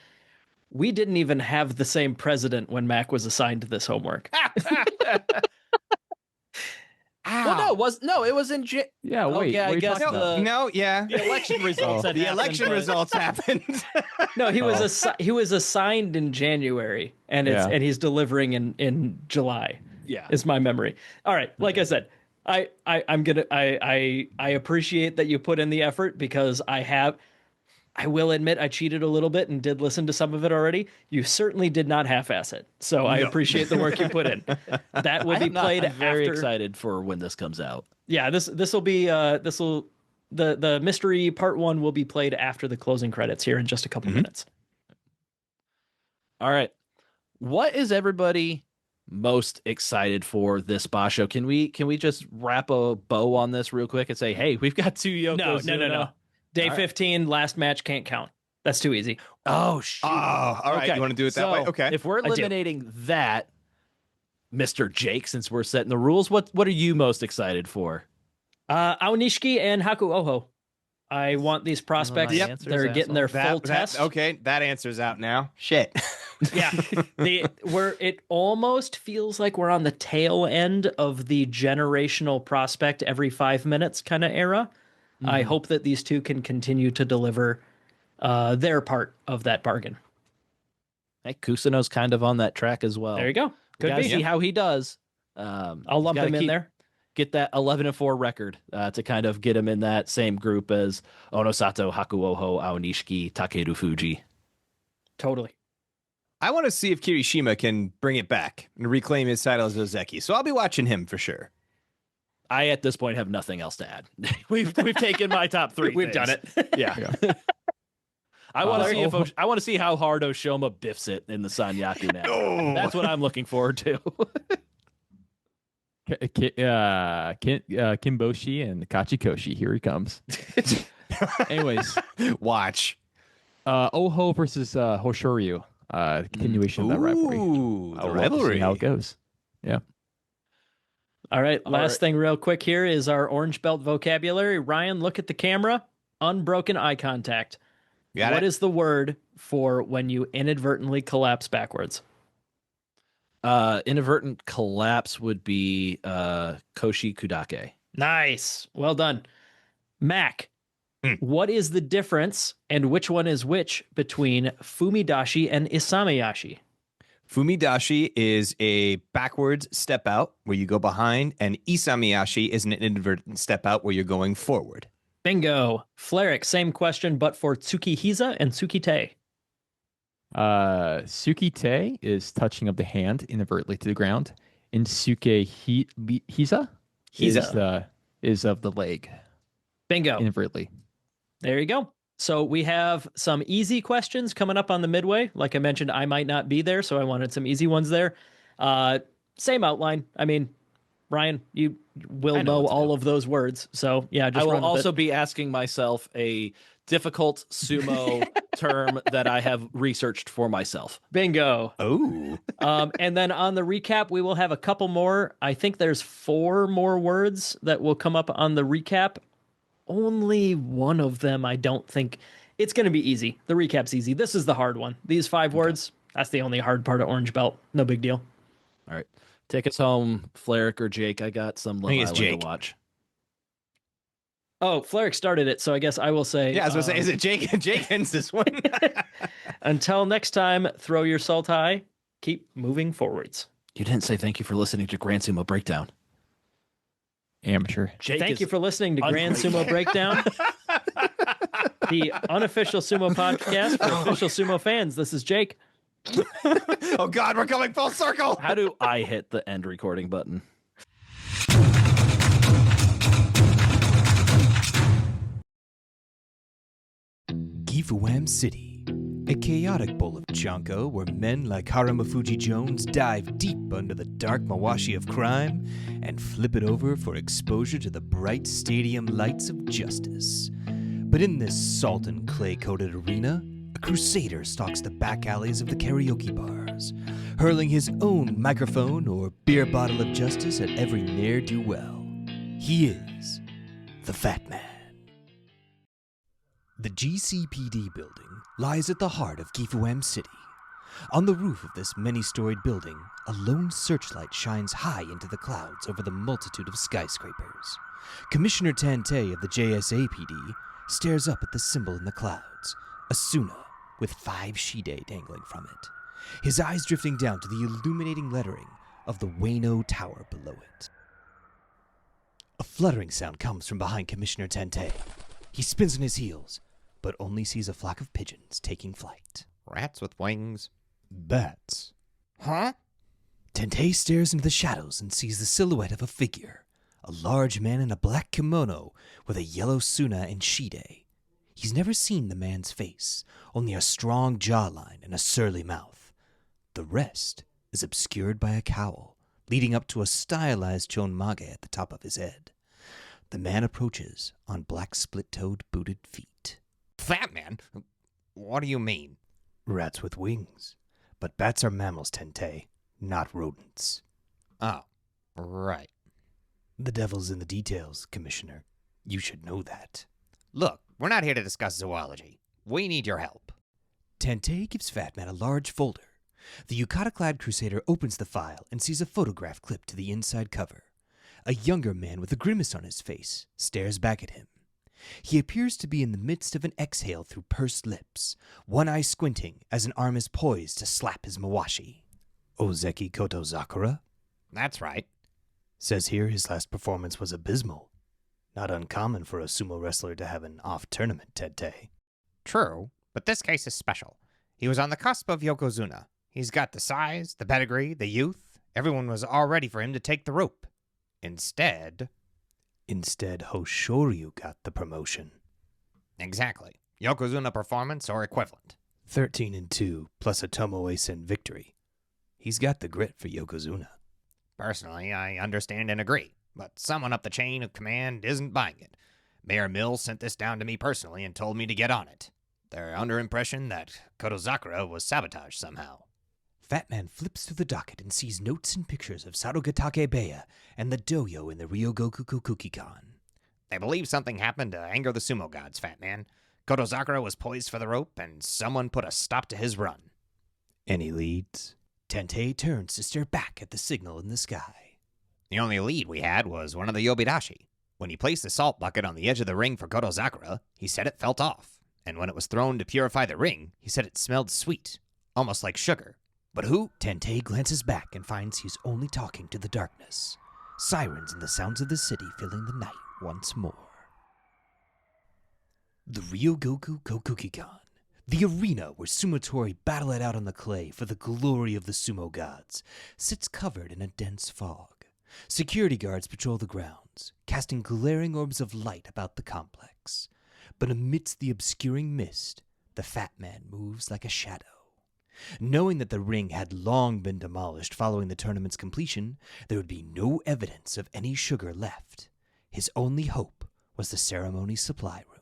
We didn't even have the same president when Mac was assigned this homework. Well, it was in Yeah, Oh, wait. yeah, what I are you guess talking about? No, yeah. the election results. had The happened, election but- results happened. No, he was Oh. he was assigned in January, and Yeah. and he's delivering in July. Yeah. Is my memory. All right, like I said, I appreciate that you put in the effort, because I will admit I cheated a little bit and did listen to some of it already. You certainly did not half-ass it, so I No. appreciate the work you put in. That will be played I'm very after. excited for when this comes out. Yeah, the mystery part 1 will be played after the closing credits here in just a couple minutes. All right. What is everybody most excited for this basho? Can we just wrap a bow on this real quick and say, hey, we've got 2 Yokozuna? No. Day All right. 15, last match can't count. That's too easy. Oh, shoot. Oh, all right. Okay, You want to do it that so way? Okay. If we're do. eliminating that, Mr. Jake, since we're setting the rules, what are you most excited for? Aonishiki and Haku Oho. I want these prospects. Yep. They're getting their full test. Okay, that answer's out now. Shit. Yeah. It almost feels like we're on the tail end of the generational prospect every 5 minutes kind of era. I hope that these two can continue to deliver their part of that bargain. Hey, Kusano's kind of on that track as well. There you go. Could Gotta be. see how he does. I'll lump him in there. Get that 11-4 record to kind of get him in that same group as Onosato, Hakuoho, Aonishiki, Takeru Fuji. Totally. I want to see if Kirishima can bring it back and reclaim his title as Ozeki. So I'll be watching him for sure. I at this point have nothing else to add. We've taken my top 3. We've done it. Yeah. I want to see if I want to see how hard Oshoma biffs it in the Sanyaku now. Oh. That's what I'm looking forward to. Kinboshi and Kachikoshi. Here he comes. Anyways, Watch. Oho versus Hoshoryu. Continuation of that rivalry. Ooh, the I'll love to see rivalry. how it goes. Yeah. All right. All Last right. thing, real quick here is our orange belt vocabulary. Ryan, look at the camera. Unbroken eye contact. What is the word for when you inadvertently collapse backwards? Inadvertent collapse would be Koshi Kudake. Nice. Well done. Mac, Hmm. what is the difference and which one is which between Fumidashi and Isamayashi? Fumidashi is a backwards step out where you go behind, and Isamiyashi is an inadvertent step out where you're going forward. Bingo. Flyric, same question, but for Tsukihisa and Tsukite. Tsukite is touching of the hand inadvertently to the ground, and Tsukehisa is of the leg Bingo. inadvertently. There you go. So we have some easy questions coming up on the midway. Like I mentioned, I might not be there, so I wanted some easy ones there. Same outline. I mean, Ryan, you will know all of those words. So yeah, just I will run with also it. be asking myself a difficult sumo term that I have researched for myself. Bingo. Oh. And then on the recap, we will have a couple more. I think there's 4 more words that will come up on the recap. Only one of them, I don't think. It's going to be easy. The recap's easy. This is the hard one. These 5 words, that's the only hard part of Orange Belt. No big deal. All right. Take us home, Flyric or Jake. I got some Love think it's Island Jake. to watch. Oh, Flyric started it, so I guess I will say. Yeah, I was going to say, is it Jake? Jake ends this one. Until next time, throw your salt high. Keep moving forwards. You didn't say thank you for listening to Grand Sumo Breakdown. Amateur. Jake Thank is you for listening to Grand Sumo Breakdown, the unofficial sumo podcast for official sumo fans. This is Jake. Oh, God, we're coming full circle. How do I hit the end recording button? Gifuam City, a chaotic bowl of Chanko where men like Haramafuji Jones dive deep under the dark mawashi of crime and flip it over for exposure to the bright stadium lights of justice. But in this salt and clay-coated arena, a crusader stalks the back alleys of the karaoke bars, hurling his own microphone or beer bottle of justice at every ne'er-do-well. He is the Fat Man. The GCPD building lies at the heart of Gifuam City. On the roof of this many-storied building, a lone searchlight shines high into the clouds over the multitude of skyscrapers. Commissioner Tantei of the JSAPD stares up at the symbol in the clouds, a Suna with 5 Shide dangling from it, his eyes drifting down to the illuminating lettering of the Wano Tower below it. A fluttering sound comes from behind Commissioner Tantei. He spins on his heels, but only sees a flock of pigeons taking flight. Rats with wings. Bats. Huh? Tantei stares into the shadows and sees the silhouette of a figure, a large man in a black kimono with a yellow Suna and Shide. He's never seen the man's face, only a strong jawline and a surly mouth. The rest is obscured by a cowl, leading up to a stylized chonmage at the top of his head. The man approaches on black split-toed booted feet. Fat man? What do you mean? Rats with wings. But bats are mammals, Tantei, not rodents. Oh, right. The devil's in the details, Commissioner. You should know that. Look, we're not here to discuss zoology. We need your help. Tantei gives Fat Man a large folder. The yukata-clad crusader opens the file and sees a photograph clipped to the inside cover. A younger man with a grimace on his face stares back at him. He appears to be in the midst of an exhale through pursed lips, one eye squinting as an arm is poised to slap his mawashi. Ozeki Koto Zakura? That's right. Says here his last performance was abysmal. Not uncommon for a sumo wrestler to have an off-tournament, Tantei. True, but this case is special. He was on the cusp of Yokozuna. He's got the size, the pedigree, the youth. Everyone was all ready for him to take the rope. Instead, Hoshoryu got the promotion. exactly. Yokozuna performance or equivalent. 13-2 plus a Tomoe-sen victory. He's got the grit for Yokozuna. Personally, I understand and agree, but someone up the chain of command isn't buying it. Mayor Mills sent this down to me personally and told me to get on it. They're under impression that Kotozakura was sabotaged somehow. Fat Man flips through the docket and sees notes and pictures of Sarugatake Beya and the doyo in the Ryogoku Kokukikan. They believe something happened to anger the sumo gods, Fat Man. Kotozakura was poised for the rope, and someone put a stop to his run. Any leads? Tentei turns to stare back at the signal in the sky. The only lead we had was one of the Yobidashi. When he placed the salt bucket on the edge of the ring for Kotozakura, he said it felt off. And when it was thrown to purify the ring, he said it smelled sweet, almost like sugar. But who? Tentei glances back and finds he's only talking to the darkness. Sirens and the sounds of the city filling the night once more. The Ryogoku Kokukikan, the arena where sumotori battle it out on the clay for the glory of the sumo gods, sits covered in a dense fog. Security guards patrol the grounds, casting glaring orbs of light about the complex. But amidst the obscuring mist, the Fat Man moves like a shadow. Knowing that the ring had long been demolished following the tournament's completion, there would be no evidence of any sugar left. His only hope was the ceremony supply room.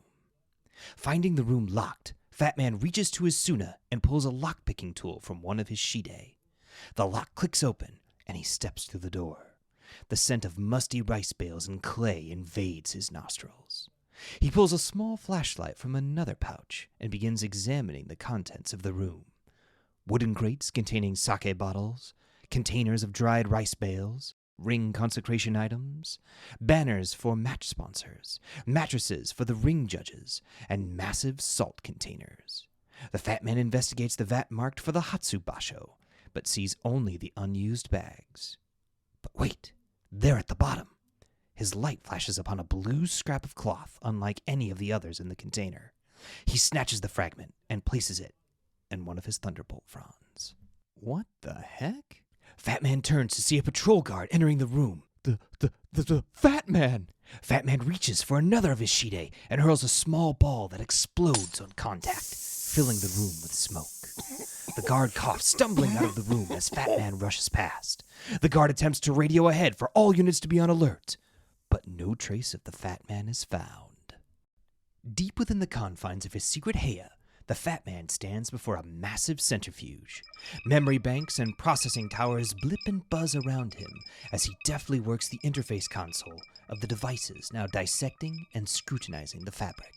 Finding the room locked, Fat Man reaches to his suna and pulls a lock-picking tool from one of his shide. The lock clicks open, and he steps through the door. The scent of musty rice bales and clay invades his nostrils. He pulls a small flashlight from another pouch and begins examining the contents of the room. Wooden crates containing sake bottles, containers of dried rice bales, ring consecration items, banners for match sponsors, mattresses for the ring judges, and massive salt containers. The Fat Man investigates the vat marked for the Hatsu basho, but sees only the unused bags. But wait, there at the bottom. His light flashes upon a blue scrap of cloth unlike any of the others in the container. He snatches the fragment and places it in one of his thunderbolt fronds. What the heck? Fat Man turns to see a patrol guard entering the room. The Fat Man! Fat Man reaches for another of his shide and hurls a small ball that explodes on contact, filling the room with smoke. The guard coughs, stumbling out of the room as Fat Man rushes past. The guard attempts to radio ahead for all units to be on alert, but no trace of the Fat Man is found. Deep within the confines of his secret heya, the Fat Man stands before a massive centrifuge. Memory banks and processing towers blip and buzz around him as he deftly works the interface console of the devices now dissecting and scrutinizing the fabric.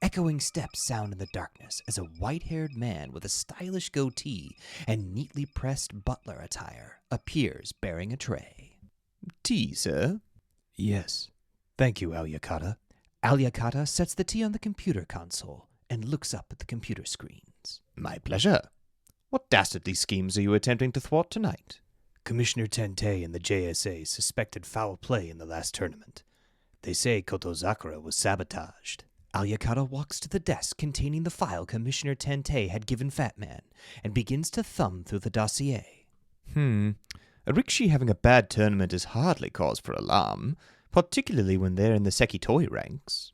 Echoing steps sound in the darkness as a white-haired man with a stylish goatee and neatly pressed butler attire appears bearing a tray. Tea, sir? Yes. Thank you, oyakata. Oyakata sets the tea on the computer console and looks up at the computer screens. My pleasure. What dastardly schemes are you attempting to thwart tonight? Commissioner Tentei and the JSA suspected foul play in the last tournament. They say Kotozakura was sabotaged. Oyakata walks to the desk containing the file Commissioner Tentei had given Fat Man and begins to thumb through the dossier. A Rikshi having a bad tournament is hardly cause for alarm, particularly when they're in the Sekitoi ranks.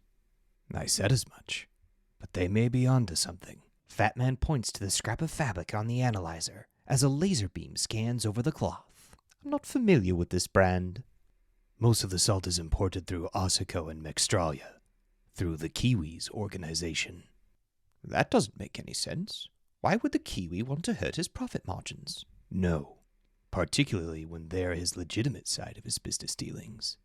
I said as much. But they may be onto something. Fat Man points to the scrap of fabric on the analyzer as a laser beam scans over the cloth. I'm not familiar with this brand. Most of the salt is imported through Osako and Mextralia, through the Kiwis organization. That doesn't make any sense. Why would the Kiwi want to hurt his profit margins? No, particularly when they're his legitimate side of his business dealings.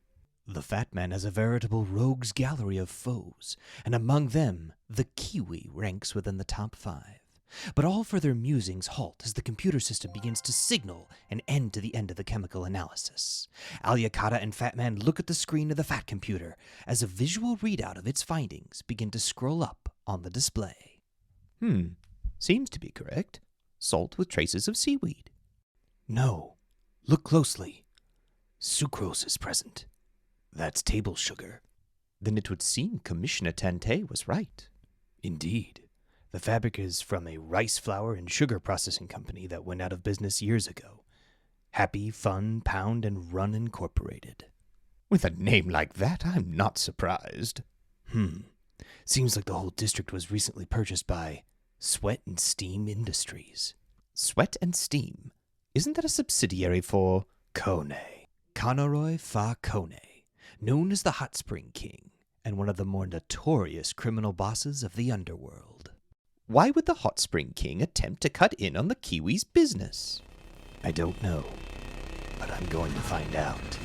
The Fat Man has a veritable rogues gallery of foes, and among them, the Kiwi ranks within the top 5. But all further musings halt as the computer system begins to signal an end to the end of the chemical analysis. Oyakata and Fat Man look at the screen of the Fat computer as a visual readout of its findings begin to scroll up on the display. Seems to be correct. Salt with traces of seaweed. No. Look closely. Sucrose is present. That's table sugar. Then it would seem Commissioner Tentei was right. Indeed. The fabric is from a rice flour and sugar processing company that went out of business years ago. Happy, Fun, Pound, and Run Incorporated. With a name like that, I'm not surprised. Seems like the whole district was recently purchased by Sweat and Steam Industries. Sweat and Steam? Isn't that a subsidiary for Kone. Kanaroi Fa Kone, known as the Hot Spring King, and one of the more notorious criminal bosses of the underworld. Why would the Hot Spring King attempt to cut in on the Kiwis' business? I don't know, but I'm going to find out.